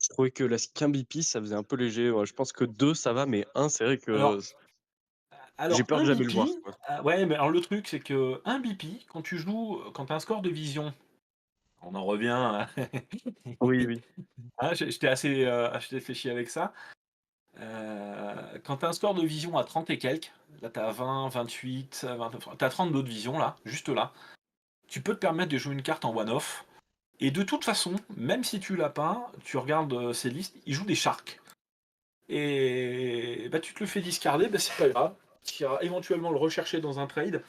Je trouvais que qu'un BP, ça faisait un peu léger. Ouais, je pense que 2, ça va, mais 1, c'est vrai que j'ai peur de jamais le voir. Ouais, mais alors le truc, c'est que un BP, quand tu as un score de vision, on en revient à... Oui. Hein, j'étais assez fait chier avec ça. Quand tu as un score de vision à 30 et quelques, là tu as 20, 28, 20, tu as 32 de vision là, juste là, tu peux te permettre de jouer une carte en one-off. Et de toute façon, même si tu l'as pas, tu regardes ces listes, il joue des sharks. Et bah, tu te le fais discarder, bah, c'est pas grave. Tu iras éventuellement le rechercher dans un trade.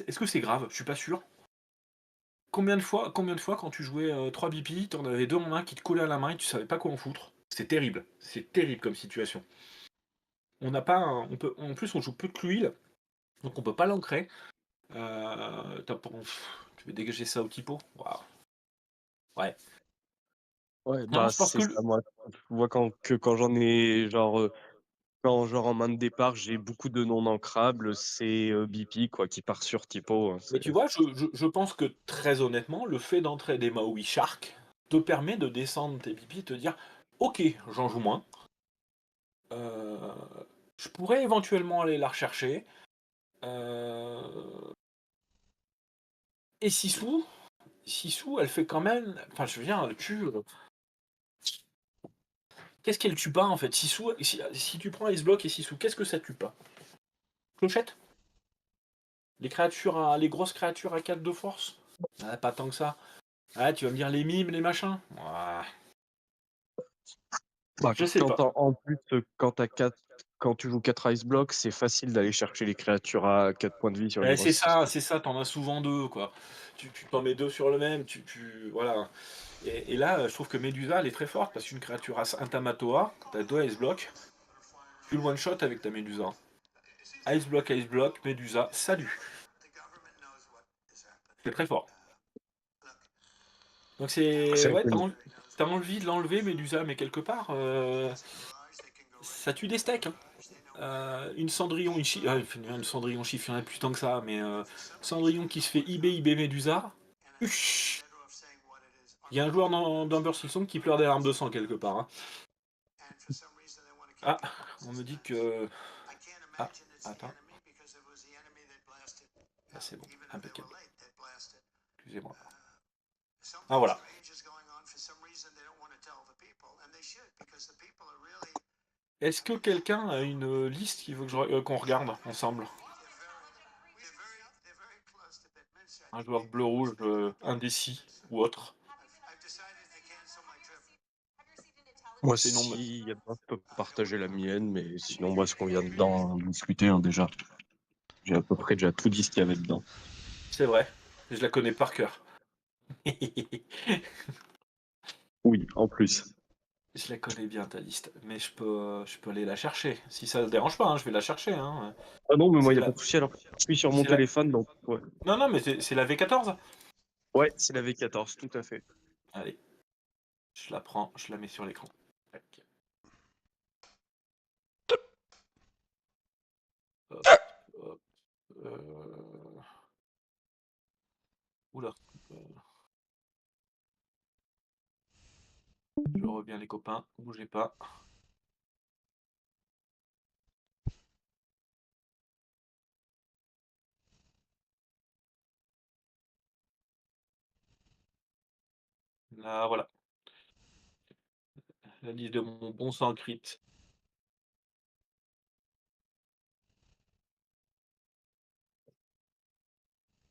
Est-ce que c'est grave? Je suis pas sûr. Combien de fois quand tu jouais 3 BP, t'en avais 2 en main qui te collaient à la main et tu savais pas quoi en foutre? C'est terrible comme situation. on n'a pas, en plus on joue plus que l'huile, donc on peut pas l'ancrer. Tu veux dégager ça au typo? Waouh. Ouais. Ouais, Non, bah je pense c'est que ça, moi. Je vois quand j'en ai, quand genre en main de départ, j'ai beaucoup de non ancrables, c'est BP quoi, qui part sur typo. Mais tu vois, je pense que très honnêtement, le fait d'entrer des Maui Shark te permet de descendre tes BP et te dire ok, j'en joue moins. Je pourrais éventuellement aller la rechercher. Et Sissou, elle fait quand même. Enfin, je veux dire, elle tue. Qu'est-ce qu'elle tue pas en fait? Sissou, si tu prends Ice Block et Sissou, qu'est-ce que ça tue pas? Clochette? Les grosses créatures à 4 de force? Ah, pas tant que ça. Ah, tu vas me dire les mimes, les machins? Ouah. Bah, Je sais pas. en plus, quand tu joues 4 Ice Blocks, c'est facile d'aller chercher les créatures à 4 points de vie sur les grosses. C'est ça, t'en as souvent deux, quoi. Tu t'en mets deux sur le même, voilà. Et là, je trouve que Medusa, elle est très forte, parce qu'une créature un Tamatoa, t'as deux Ice Block, tu le one-shot avec ta Medusa. Ice Block, Medusa, salut. C'est très fort. Donc C'est ouais, vrai t'as envie de l'enlever, Medusa, mais quelque part, ça tue des steaks, hein. Une Cendrillon, une Cendrillon chiffre, il y en a plus tant que ça, mais Cendrillon qui se fait IB Medusa. Uch. Il y a un joueur d'Amber Silson qui pleure des larmes de sang quelque part, hein. Ah, on me dit que... Ah, attends. Ah, c'est bon, impeccable. Excusez-moi. Ah, voilà. Est-ce que quelqu'un a une liste qu'il veut qu'on regarde ensemble? Un joueur bleu-rouge indécis ou autre? Moi, C'est non. si y a pas, je peux partager la mienne, mais sinon, moi, ce qu'on vient d'en discuter, hein, déjà. J'ai à peu près déjà tout dit ce qu'il y avait dedans. C'est vrai, je la connais par cœur. Oui, en plus. Je la connais bien ta liste, mais je peux aller la chercher. Si ça ne dérange pas, hein, je vais la chercher. Hein. Ah non, mais moi, il n'y a la- pas de souci. Alors, je suis sur mon c'est la- téléphone, donc ouais. Non, mais c'est la V14. Ouais, c'est la V14, tout à fait. Allez, je la prends, je la mets sur l'écran. Tac. Hop, hop, Oula. Je reviens les copains, bougez pas. Là, voilà. La liste de mon bon sang crit.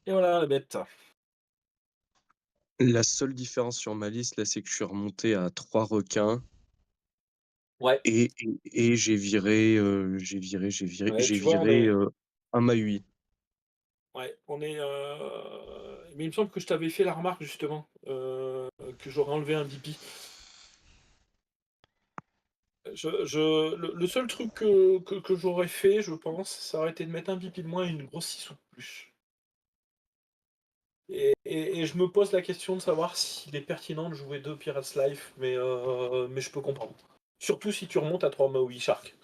Et voilà la bête. La seule différence sur ma liste, là, c'est que je suis remonté à 3 requins. Ouais. Et j'ai viré, Ouais, tu vois, on est... un Maui. Ouais, on est... Mais il me semble que je t'avais fait la remarque, justement, que j'aurais enlevé un BP. Le seul truc que j'aurais fait, je pense, ça aurait été de mettre un BP de moins et une grosse 6 ou plus. Et je me pose la question de savoir s'il est pertinent de jouer 2 Pirates Life, mais je peux comprendre. Surtout si tu remontes à 3 Maui Shark.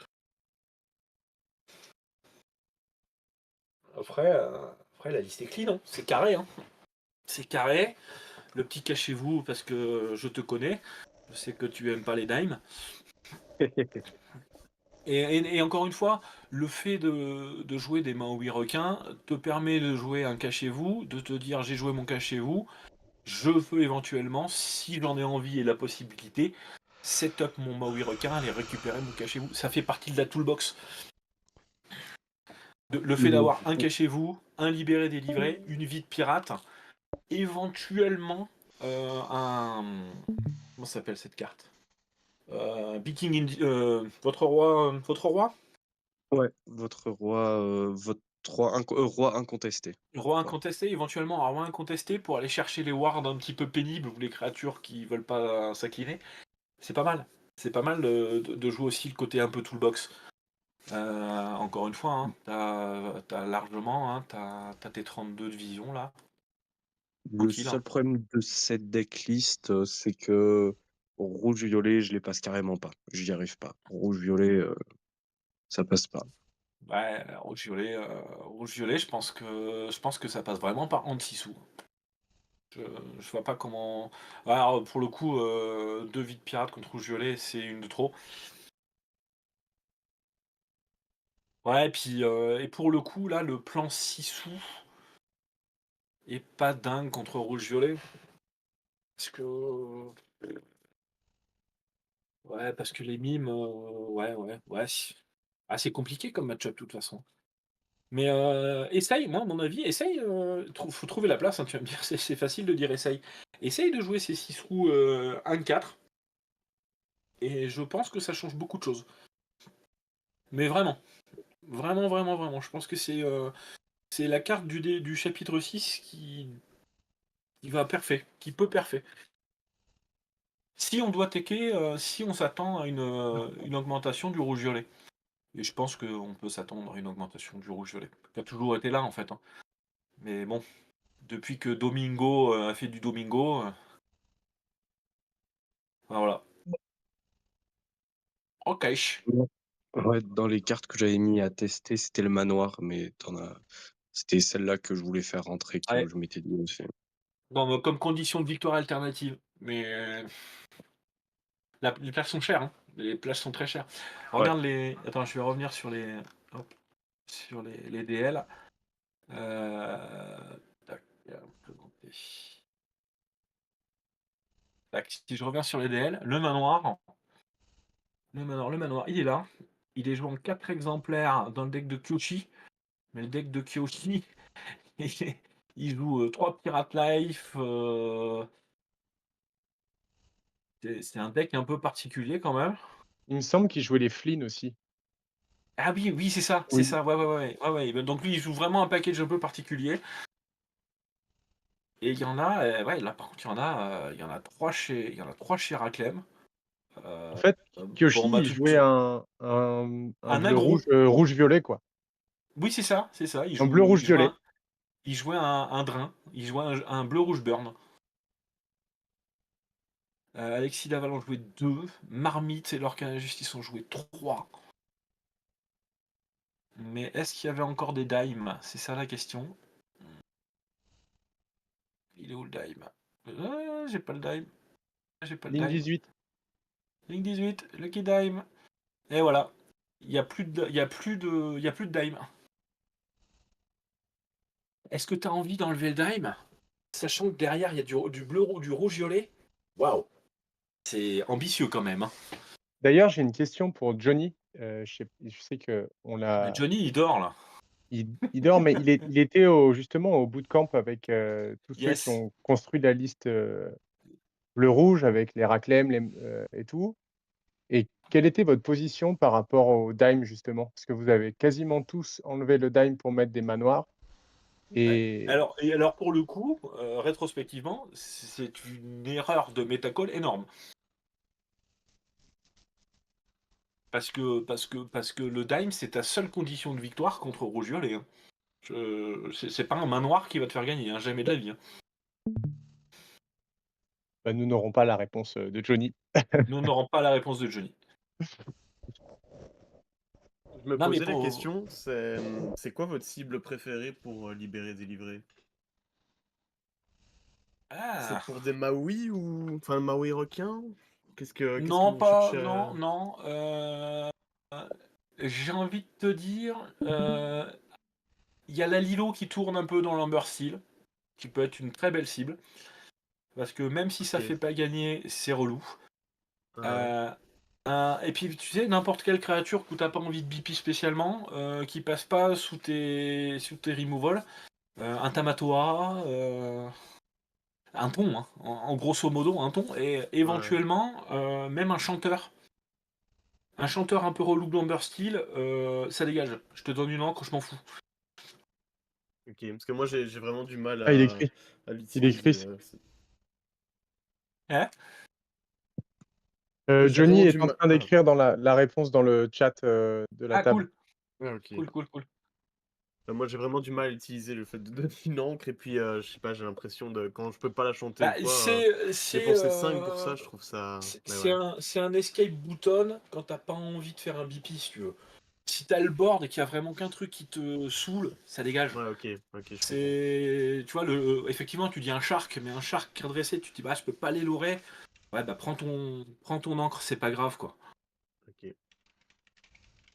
Après, la liste est clean, hein. C'est carré. Hein. C'est carré. Le petit cachez-vous, parce que je te connais. Je sais que tu aimes pas les dimes. Et encore une fois, le fait de jouer des Maui requins te permet de jouer un cachez-vous, de te dire j'ai joué mon cachez-vous, je peux éventuellement, si j'en ai envie et la possibilité, setup mon Maui requin, aller récupérer mon cachez-vous. Ça fait partie de la toolbox. Le fait d'avoir un cachez-vous, un libéré délivré, une vie de pirate, éventuellement un... Comment s'appelle cette carte? Votre roi? Ouais, votre roi, roi incontesté. Roi incontesté, éventuellement un roi incontesté pour aller chercher les wards un petit peu pénibles ou les créatures qui veulent pas s'incliner. C'est pas mal. C'est pas mal de jouer aussi le côté un peu toolbox. Encore une fois, hein, t'as largement, hein, t'as tes 32 de vision là. Le Tranquille. seul problème de cette decklist, c'est que rouge-violet, je les passe carrément pas. J'y arrive pas. Rouge-violet, ça passe pas. Ouais, rouge-violet, je pense que ça passe vraiment par en dessous. Je vois pas comment. Ouais, alors, pour le coup, 2 vies de pirate contre rouge-violet, c'est une de trop. Ouais, et pour le coup, là, le plan 6 sous est pas dingue contre rouge-violet. Parce que. Ouais, parce que les mimes, ouais. C'est compliqué comme match-up, de toute façon. Mais essaye, moi, à mon avis, essaye. Faut trouver la place, hein, tu vas me dire, c'est facile de dire essaye. Essaye de jouer ces 6 roues 1-4. Et je pense que ça change beaucoup de choses. Mais vraiment. Vraiment. Je pense que c'est la carte du chapitre 6 qui va parfait, qui peut parfait. Si on doit tecker, si on s'attend à une augmentation du rouge-violet. Et je pense qu'on peut s'attendre à une augmentation du rouge-violet. Qui a toujours été là, en fait. Hein. Mais bon, depuis que Domingo a fait du Domingo, voilà. Ok. Ouais, dans les cartes que j'avais mis à tester, c'était le manoir, mais c'était celle-là que je voulais faire rentrer, que Ouais. je m'étais dit aussi. Bon, comme condition de victoire alternative. Mais les places sont chères. Hein. Les places sont très chères. Regarde les. Attends, je vais revenir sur les DL. Tac, présenter. Tac, si je reviens sur les DL, le manoir, il est là. Il est joué en 4 exemplaires dans le deck de Kyoshi. Mais le deck de Kyoshi, il joue 3 Pirate Life. C'est un deck un peu particulier quand même. Il me semble qu'il jouait les Flynn aussi. Ah oui, c'est ça, Oui. Ouais. Donc lui, il joue vraiment un package un peu particulier. Et il y en a, là par contre, il y en a 3 chez Raclem. En fait, Kyoshi, Bon, bah, il jouait un un bleu aggro. rouge-violet, quoi. Oui, c'est ça. Un bleu rouge-violet. Il jouait un drain. Il jouait un bleu rouge burn. Alexis Laval en jouait 2. Marmite et l'Orcana Justice ont joué 3. Mais est-ce qu'il y avait encore des dimes? C'est ça la question. Il est où le dime? J'ai pas le dime. Ligne 18. Ligne 18, Lucky Dime. Et voilà. Il n'y a plus de dime. Est-ce que tu as envie d'enlever le dime? Sachant que derrière, il y a du bleu, du rouge-violet. Waouh. C'est ambitieux quand même. Hein. D'ailleurs, j'ai une question pour Johnny. Je sais qu'on l'a. Johnny, il dort là. Il dort, mais il était justement au bootcamp avec tous ceux qui ont construit la liste bleu-rouge avec les Raclem et tout. Et quelle était votre position par rapport au dime, justement? Parce que vous avez quasiment tous enlevé le dime pour mettre des manoirs. Et Alors pour le coup, rétrospectivement, c'est une erreur de métacall énorme. Parce que le dime, c'est ta seule condition de victoire contre rouge-violet. Hein. C'est pas un manoir qui va te faire gagner, hein, jamais de la vie. Hein. bah, nous n'aurons pas la réponse de Johnny. Nous n'aurons pas la réponse de Johnny. Je me Non, mais posais la pour- question, c'est quoi votre cible préférée pour libérer délivrer? C'est Ah. pour des Maui ou enfin le Maui requin? Qu'est-ce que Non, vous pas. cherchez à... Non. J'ai envie de te dire. Il y a la Lilo qui tourne un peu dans l'Amber Steel, qui peut être une très belle cible. Parce que même si ça Ok. fait pas gagner, c'est relou. Ouais. Et puis tu sais, n'importe quelle créature que t'as pas envie de BP spécialement, qui passe pas sous tes removals, un Tamatoa, un ton, hein, en grosso modo un ton, et éventuellement même un chanteur. Un chanteur un peu relou d'Amber Steel, ça dégage. Je te donne une encre, je m'en fous. Ok, parce que moi j'ai vraiment du mal Ah, il écrit. à Il écrit. l'utiliser. Hein? J'ai Johnny vraiment est du en mal. train d'écrire dans la réponse dans le chat de la Ah table. cool. Ouais, ok. Cool. Moi, j'ai vraiment du mal à utiliser le fait de donner une encre, et puis, je sais pas, j'ai l'impression de quand je peux pas la chanter ou Bah, quoi, dépenser 5 pour ça, je trouve ça. Mais ouais. c'est un escape button quand t'as pas envie de faire un BP, si tu veux. Si t'as le board et qu'il y a vraiment qu'un truc qui te saoule, ça dégage. Ouais, ok, je comprends. Tu vois, effectivement, tu dis un shark, mais un shark redressé, tu te dis, bah, je peux pas l'élorer. Ouais, bah, prends ton encre, c'est pas grave, quoi. Ok.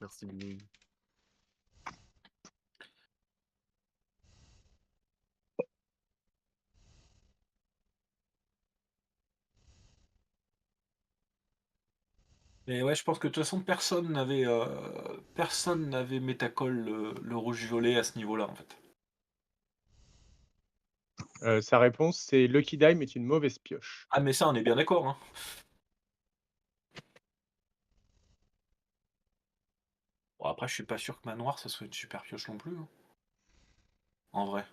Merci, Billy. Mais ouais, je pense que de toute façon, personne n'avait métacol le rouge-violet à ce niveau-là, en fait. Sa réponse, c'est Lucky Dime est une mauvaise pioche. Ah, mais ça, on est bien d'accord, hein. Bon, après, je suis pas sûr que Manoir, ça soit une super pioche non plus, hein. En vrai.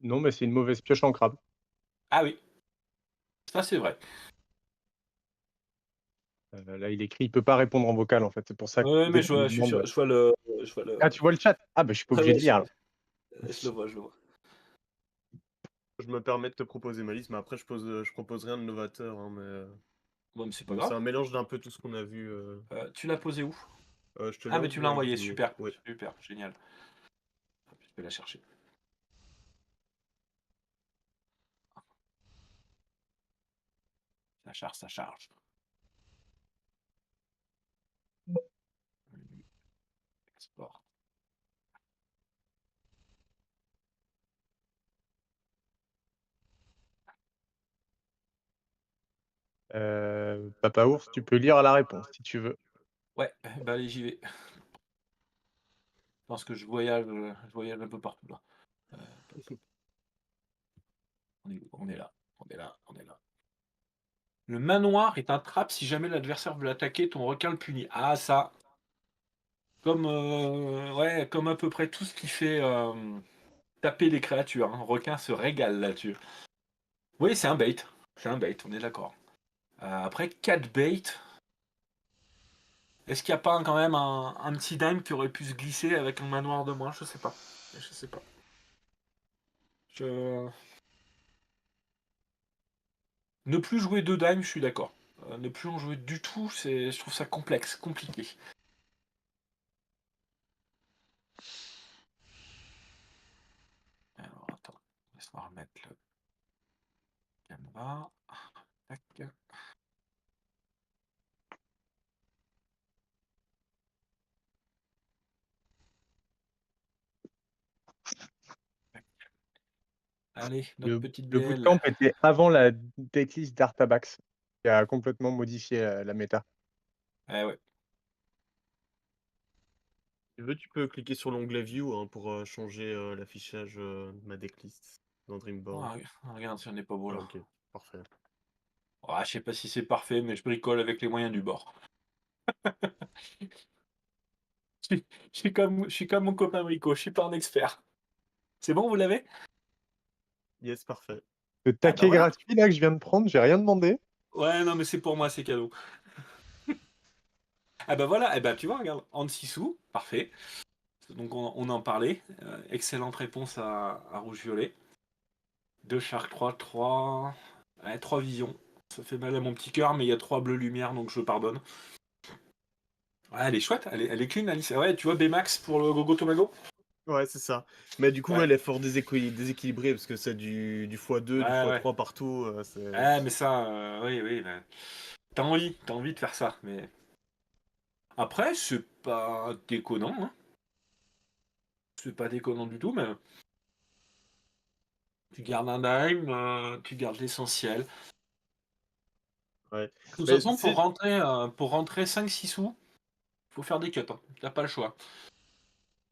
Non, mais c'est une mauvaise pioche en crabe. Ah oui. Ça, c'est vrai. Là, il écrit, il peut pas répondre en vocal, en fait. C'est pour ça que Ouais, mais peut-être qu'il je demande. vois le. Ah, tu vois le chat? Ah, bah, je suis pas Ah obligé ouais, de lire, alors. je le vois. Je me permets de te proposer ma liste, mais après, je propose rien de novateur, hein, mais. Bon, mais c'est pas Bon, c'est grave. un mélange d'un peu tout ce qu'on a vu. Tu l'as posé où? Je te l'ai Ah, mais tu me l'as envoyé, envoyé. super. Ouais. Super, génial. Je vais la chercher. Ça charge. Export. Papa Ours, tu peux lire la réponse, si tu veux. Ouais, bah allez, j'y vais. Je pense que je voyage un peu partout, là. On est là. Le manoir est un trap si jamais l'adversaire veut l'attaquer, ton requin le punit. Ah, ça. Comme à peu près tout ce qui fait taper les créatures, hein. Requin se régale là-dessus. Oui, c'est un bait. On est d'accord. Après, 4 bait. Est-ce qu'il n'y a pas quand même un petit dime qui aurait pu se glisser avec un manoir de moins? Je sais pas. Ne plus jouer 2 dimes, je suis d'accord. Ne plus en jouer du tout, je trouve ça complexe, compliqué. Alors, attends. Laisse-moi remettre le canevas. Tac. Allez, notre petite Le BL. bootcamp était avant la decklist d'Artabax, qui a complètement modifié la méta. Ouais. Si tu veux, tu peux cliquer sur l'onglet View, hein, pour changer l'affichage de ma decklist dans Dreamboard. Regarde si on n'est pas beau là. Ok, parfait. Je sais pas si c'est parfait, mais je bricole avec les moyens du bord. je suis comme mon copain Brico, je suis pas un expert. C'est bon, vous l'avez? Yes, parfait. Le taquet voilà. gratuit là que je viens de prendre, j'ai rien demandé. Ouais, non, mais c'est pour moi, c'est cadeau. Ah bah voilà, tu vois, regarde, Ansisou, parfait. Donc on en parlait. Excellente réponse à Rouge-Violet. 2 Shark 3 visions. Ça fait mal à mon petit cœur, mais il y a 3 bleus lumière, donc je pardonne. Ouais, elle est chouette, elle est clean, Alice. Ouais, tu vois, Bmax pour le Gogo Tomago. Ouais, c'est ça. Mais du coup, Ouais. elle est fort déséquilibrée parce que c'est du x2, du x3 partout. Mais ça, oui. Bah, t'as envie de faire ça, mais. Après, c'est pas déconnant, hein. C'est pas déconnant du tout, mais. Tu gardes un dime, tu gardes l'essentiel. Ouais. De toute Mais façon, c'est- pour rentrer 5-6 sous, faut faire des cuts, hein. T'as pas le choix.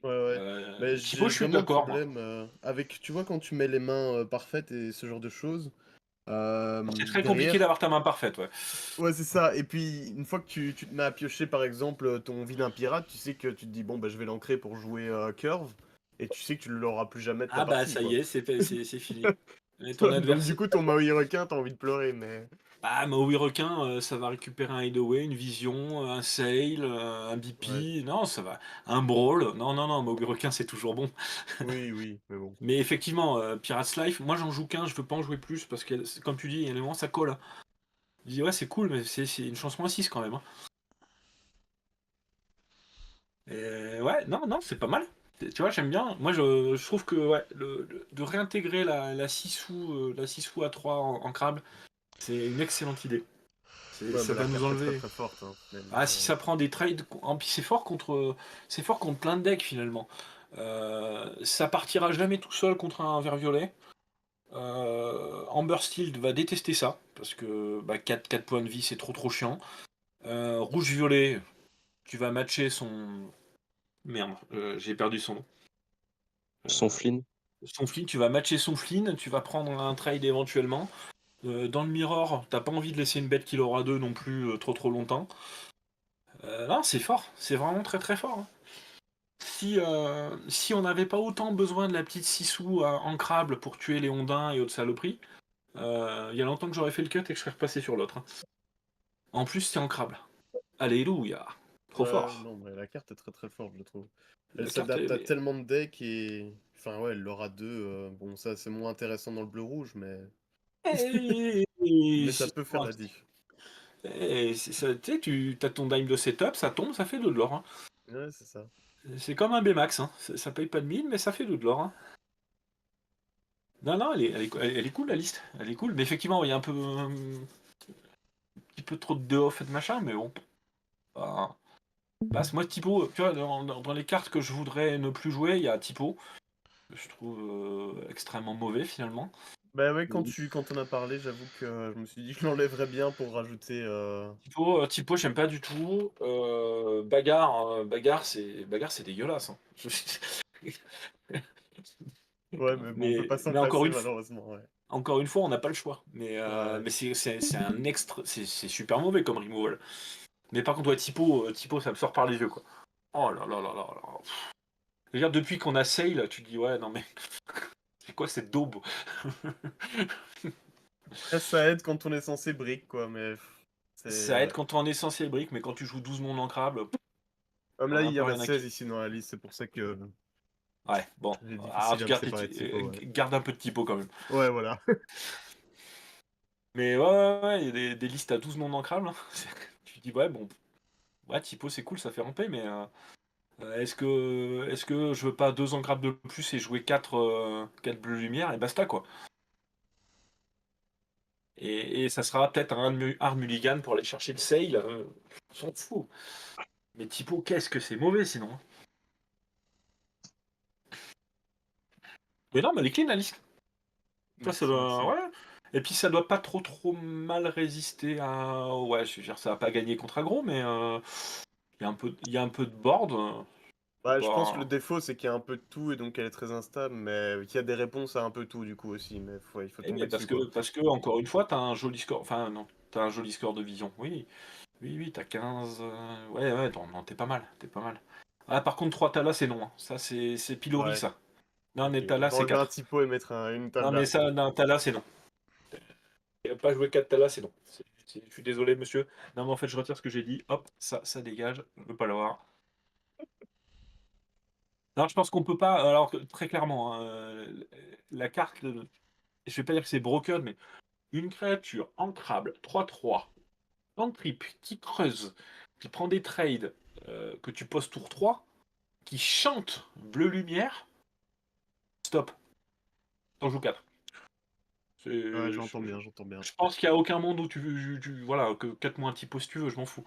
Ouais. Mais Thibaut, j'ai je suis vraiment le d'accord, moi. problème avec, tu vois, quand tu mets les mains parfaites et ce genre de choses. C'est très compliqué Derrière. d'avoir ta main parfaite, ouais. Ouais, c'est ça. Et puis, une fois que tu te mets à piocher, par exemple, ton vilain pirate, tu sais que tu te dis, bon, bah, je vais l'ancrer pour jouer Curve. Et tu sais que tu ne l'auras plus jamais de ta Ah bah partie, ça quoi. y est, c'est fini. Et ton Donc, du adversaire. coup, ton Maui requin, t'as envie de pleurer, mais. Ah, Maui requin, ça va récupérer un hideaway, une vision, un sail, un Ouais. BP. Non, ça va. Un brawl. Non, non, non, Maui requin, c'est toujours bon. Oui, oui, mais bon. Mais effectivement, Pirates Life, moi j'en joue qu'un, je veux pas en jouer plus parce que, comme tu dis, il y a des moments ça colle. Je dis ouais, c'est cool, mais c'est une chanson à 6 quand même. Hein. Et ouais, non, non, c'est pas mal. Tu vois, j'aime bien. Moi, je trouve que ouais, de réintégrer la 6 la 6 à 3 en crabe, c'est une excellente idée. Ouais, Ça mais la va nous carte est très enlever. très forte. Hein, même, Ah, si ça prend des trades, puis c'est fort contre plein de decks finalement. Ça partira jamais tout seul contre un vert violet. Amber Steel va détester ça parce que 4 points de vie c'est trop chiant. Rouge violet, tu vas matcher son merde, j'ai perdu son nom. Son Flynn. Son Flynn, tu vas matcher son Flynn, tu vas prendre un trade éventuellement. Dans le mirror, t'as pas envie de laisser une bête qui l'aura 2 non plus trop longtemps. Non, c'est fort, c'est vraiment très très fort. Hein. Si on n'avait pas autant besoin de la petite Sissou ancrable pour tuer les ondins et autres saloperies, il y a longtemps que j'aurais fait le cut et que je serais repassé sur l'autre. Hein. En plus, c'est ancrable. Alléluia. Trop fort. Non, mais la carte est très très forte, je trouve. La Elle carte s'adapte à est... tellement de decks et. Enfin, ouais, elle l'aura 2. Bon, ça, c'est moins intéressant dans le bleu-rouge, mais. Mais ça peut faire la diff. Tu sais, tu as ton dime de setup, ça tombe, ça fait de l'or. Hein. Ouais, c'est ça. C'est comme un BMAX. Hein. Ça paye pas de mine, mais ça fait de l'or. Hein. Non, non, elle est cool la liste. Elle est cool. Mais effectivement, il y a un petit peu trop de off et de machin, mais bon. Bah, moi, Typo, tu vois, dans les cartes que je voudrais ne plus jouer, il y a Typo. Que je trouve extrêmement mauvais finalement. Bah ouais, quand on a parlé, j'avoue que je me suis dit que je l'enlèverais bien pour rajouter. Typo, j'aime pas du tout. Bagarre, c'est dégueulasse. Hein. Ouais, mais bon, on peut pas s'en mais encore passer, une fois, malheureusement, ouais. encore une fois, on n'a pas le choix. Mais Ouais. c'est un extra, c'est super mauvais comme removal. Mais par contre, ouais, Typo, ça me sort par les yeux, quoi. Oh là là là là là. Pff. Regarde, depuis qu'on a Sail, tu te dis, ouais, non mais. C'est quoi cette daube? Ça aide quand on est censé brick, quoi, mais. Ça aide Ouais. quand on est censé brick, mais quand tu joues 12 mondes ancrables. Comme On là, a il un y peu en a rien à 16 ici dans la liste, c'est pour ça que. Ouais, bon. C'est Alors, difficile à me séparer de Typo, ouais. garde un peu de typo quand même. Ouais, voilà. Mais ouais, il y a des listes à 12 mondes ancrables. Hein. Tu te dis, ouais, bon. Ouais, typo, c'est cool, ça fait ramper, mais est-ce que je veux pas 2 ancrables de plus et jouer 4 bleu lumière et basta, quoi. Et ça sera peut-être un hard mulligan pour aller chercher le sail. On s'en fout. Mais typo, qu'est-ce que c'est mauvais sinon. Hein. Mais non, mais elle est clean la liste. Ça doit... Ouais. Et puis ça doit pas trop mal résister à. Ouais, je veux dire, ça va pas gagner contre aggro, mais il y a un peu de board. Ouais, je pense que le Bah... défaut, c'est qu'il y a un peu de tout et donc elle est très instable, mais qu'il y a des réponses à un peu tout du coup aussi, mais il faut tomber dessus, quoi. parce que, encore une fois, t'as un joli score. Enfin, non, t'as un joli score de vision. Oui, oui, oui, t'as 15. Ouais, non, t'es pas mal, t'es pas mal. Ah, par contre, 3 talas, c'est non. Hein. Ça, c'est pilori, Ouais. ça. Non, Ok, mais on talas, va c'est enlever un 4. typo et mettre une Non, mais tabla. ça, non, talas, c'est non. Pas jouer 4 talas, c'est non. Je suis désolé, monsieur. Non, mais en fait, je retire ce que j'ai dit. Hop, ça dégage. Je veux pas l'avoir. Non, je pense qu'on peut pas. Alors, très clairement, hein, la carte. Je vais pas dire que c'est broken, mais une créature ancrable, 3/3, en trip, qui creuse, qui prend des trades, que tu poses tour 3, qui chante bleu lumière, stop. T'en joues 4. Ouais, j'entends bien. Je pense qu'il n'y a aucun monde où voilà, que 4 moins un typo si tu veux, je m'en fous.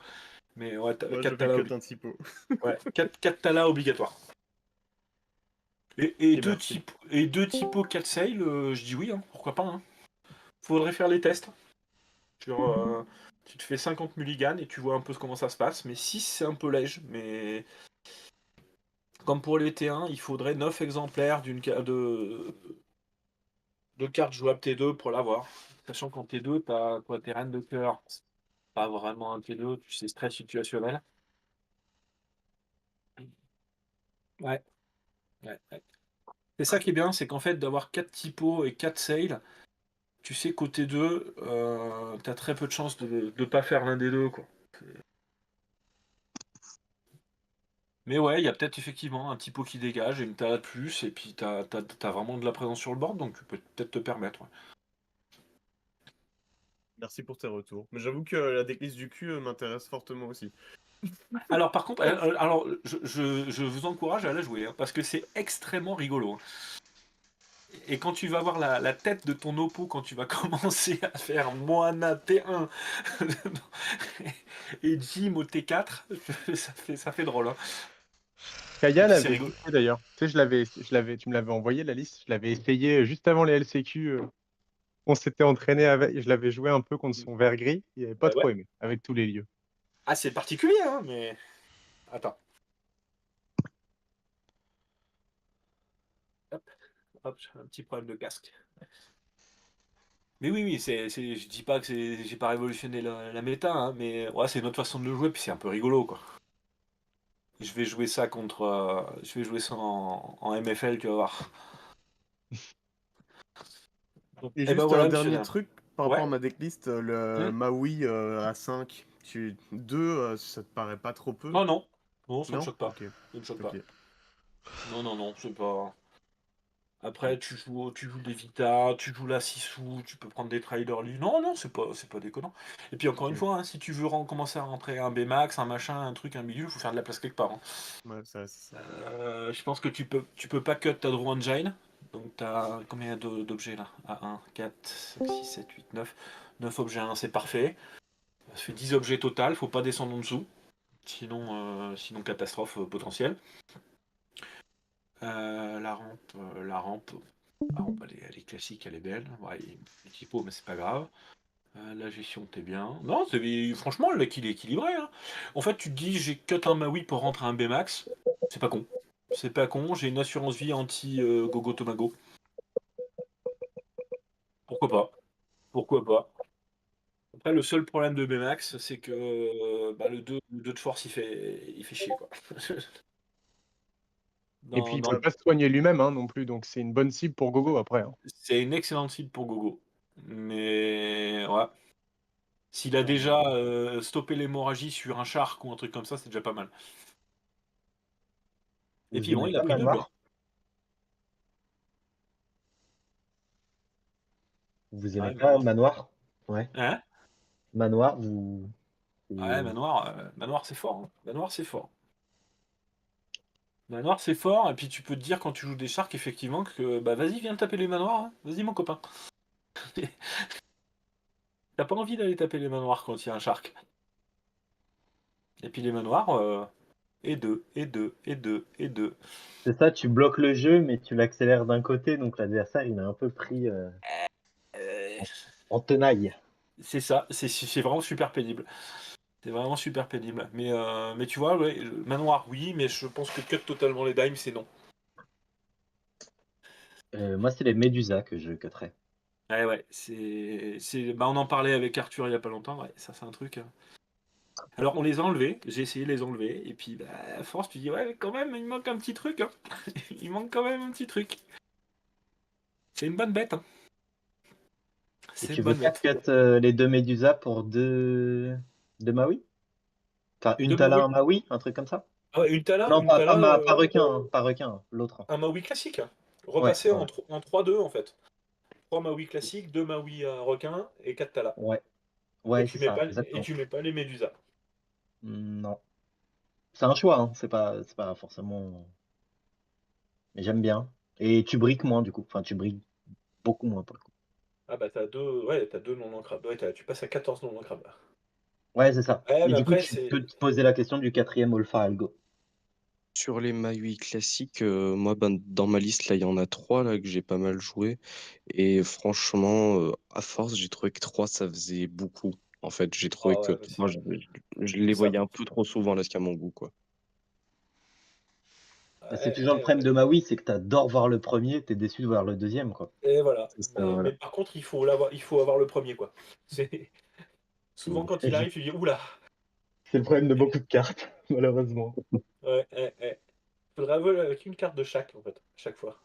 Mais ouais, Moi, 4 je vais talas cut un typo. ouais, 4 talas obligatoires. Et merci. deux typos 4 sail, je dis oui, hein, pourquoi pas. Hein. Faudrait faire les tests. Tu te fais 50 mulligans et tu vois un peu comment ça se passe. Mais 6 c'est un peu léger. Mais comme pour les T1, il faudrait 9 exemplaires de cartes jouables T2 pour l'avoir. Sachant qu'en T2, t'as quoi, tes reines de cœur. C'est pas vraiment un T2, c'est stress situationnel. Ouais. Ouais. C'est ça qui est bien, c'est qu'en fait, d'avoir 4 typos et 4 sales, tu sais qu'au T2, t'as très peu de chances de ne pas faire l'un des deux, quoi. Mais ouais, il y a peut-être effectivement un petit pot qui dégage et une talade plus, et puis t'as vraiment de la présence sur le board, donc tu peux peut-être te permettre. Ouais. Merci pour tes retours. Mais j'avoue que la decklist du cul m'intéresse fortement aussi. Alors par contre, je vous encourage à la jouer, hein, parce que c'est extrêmement rigolo. Hein. Et quand tu vas voir la tête de ton oppo, quand tu vas commencer à faire Moana T1 et Jim au T4, ça fait drôle. Hein. Kaya Et puis c'est l'avait rigolo. fait d'ailleurs. Tu sais, tu me l'avais envoyé la liste. Je l'avais essayé juste avant les LCQ. On s'était entraîné avec. Je l'avais joué un peu contre son vert gris. Il n'avait pas trop Ouais. aimé avec tous les lieux. Ah, c'est particulier, hein, mais. Attends. Hop, j'ai un petit problème de casque. Mais oui, je dis pas que j'ai pas révolutionné la méta, hein, mais ouais, c'est une autre façon de le jouer, puis c'est un peu rigolo, quoi. Je vais jouer ça en MFL, tu vas voir. Et Eh ben juste voilà, un monsieur dernier Nain. truc par Ouais. rapport à ma decklist, le Maui à 5. 2, ça te paraît pas trop peu? Oh non, non, ça me Non? choque pas. Ok. Ça me choque Ok. pas. Non, c'est pas. Après, tu joues des Vita, tu joues la Sissou, tu peux prendre des trailers lui. Non, c'est pas déconnant. Et puis encore une Ok. fois, hein, si tu veux commencer à rentrer un Bmax, un machin, un truc, un milieu, il faut faire de la place quelque part. Hein. Ouais, c'est ça. Je pense que tu peux pas cut ta Draw Engine. Donc t'as combien d'objets là? Ah, 1, 4, 5, 6, 7, 8, 9. 9 objets, 1, c'est parfait. Ça fait 10 objets total, faut pas descendre en dessous. Sinon catastrophe potentielle. La rampe, elle est classique, elle est belle. Ouais, il y a des typos, mais c'est pas grave. La gestion, t'es bien. Non, franchement, le deck il est équilibré. Hein. En fait, tu te dis, j'ai cut un Maui pour rentrer un Bmax. C'est pas con. C'est pas con. J'ai une assurance vie anti-Gogo Tomago. Pourquoi pas? Pourquoi pas? Après, le seul problème de Bmax, c'est que le 2 de force, il fait chier, quoi. Et puis, il Dans ne peut pas se soigner lui-même non plus. Donc, c'est une bonne cible pour Gogo après. Hein. C'est une excellente cible pour Gogo. Mais ouais. S'il a déjà stoppé l'hémorragie sur un shark ou un truc comme ça, c'est déjà pas mal. Et Vous puis bon, aimez il a pas pris 2 blancs. Manoir? Vous aimez Ouais, pas Manoir? Ouais. Hein? Manoir, vous. Ouais, Manoir c'est fort. Hein. Manoir c'est fort. Manoir c'est fort, et puis tu peux te dire quand tu joues des sharks, effectivement, que bah vas-y, viens taper les manoirs. Hein. Vas-y, mon copain. T'as pas envie d'aller taper les manoirs quand il y a un shark. Et puis les manoirs, et 2, et 2, et 2, et 2. C'est ça, tu bloques le jeu, mais tu l'accélères d'un côté, donc l'adversaire, il a un peu pris en tenaille. C'est ça, c'est vraiment super pénible. C'est vraiment super pénible. Mais tu vois, ouais, manoir, oui, mais je pense que cut totalement les dimes, c'est non. Moi, c'est les Médusas que je cutterais. Ouais, on en parlait avec Arthur il y a pas longtemps, ouais, ça c'est un truc. Hein. Alors on les a enlevés, j'ai essayé de les enlever, et puis à force tu dis ouais mais quand même il manque un petit truc, hein. Il manque quand même un petit truc. C'est une bonne bête. Hein. Et C'est tu une veux bonne pas bête. cut les 2 Médusas pour 2 Maui? Enfin, une De Tala, Maui. un Maui, un truc comme ça? Ah ouais, une Tala, Non, pas requin, pas requin, l'autre. un Maui classique. Hein. Ouais, Repasser voilà. en 3-2 en fait. 3 Maui classiques, 2 Maui requins et 4 Tala. Ouais, Et ouais, tu c'est mets ça, pas, et exactement. tu mets pas les Médusas. Non. C'est un choix, hein. C'est pas forcément. Mais j'aime bien. Et tu briques moins, du coup. Enfin, tu briques beaucoup moins, pour le coup. Ah bah t'as deux non ancrables. Ouais, tu passes à 14 non ancrables. Ouais, c'est ça. Ouais, Mais mais du coup, après tu c'est. peux te poser la question du 4e Olfa Algo. Sur les Maui classiques, moi, ben, dans ma liste, là, il y en a 3 là, que j'ai pas mal joué. Et franchement, à force, j'ai trouvé que 3 ça faisait beaucoup. En fait, j'ai trouvé Ah que ouais, mais 3, je les ça. voyais un peu trop souvent, là, ce qu'à mon goût, quoi. C'est toujours le problème de Maui, c'est que t'adores voir le premier, t'es déçu de voir le deuxième, quoi. Et voilà. C'est ça, Mais, voilà. mais par contre, il faut avoir le premier, quoi. C'est... Souvent, quand il arrive, tu dis oula. C'est le problème de beaucoup de cartes, malheureusement. Ouais. Faudrait avoir avec une carte de chaque, en fait, chaque fois.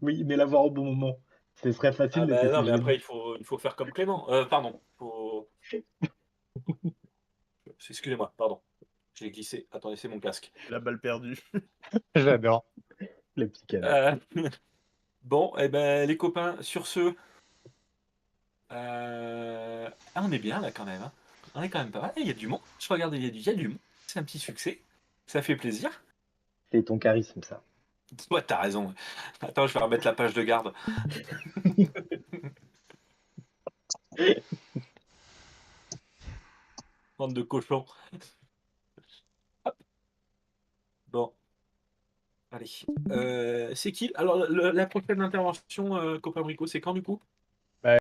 Oui, mais l'avoir au bon moment. Ce serait facile Ah de bah tester non, le mais jeu. après, il faut faire comme Clément. Pardon. Excusez-moi, pardon. J'ai glissé. Attendez, c'est mon casque. La balle perdue. J'adore. Le petit cadeau. Bon, et ben les copains, sur ce, on est bien là quand même. Hein. On est quand même pas mal. Il y a du monde. Je regarde, il y a du monde. C'est un petit succès. Ça fait plaisir. C'est ton charisme, ça. Ouais, t'as raison. Attends, je vais remettre la page de garde. Bande de cochons. Hop. Bon. Allez. C'est qui? Alors, la prochaine intervention, Copain Brico, c'est quand du coup?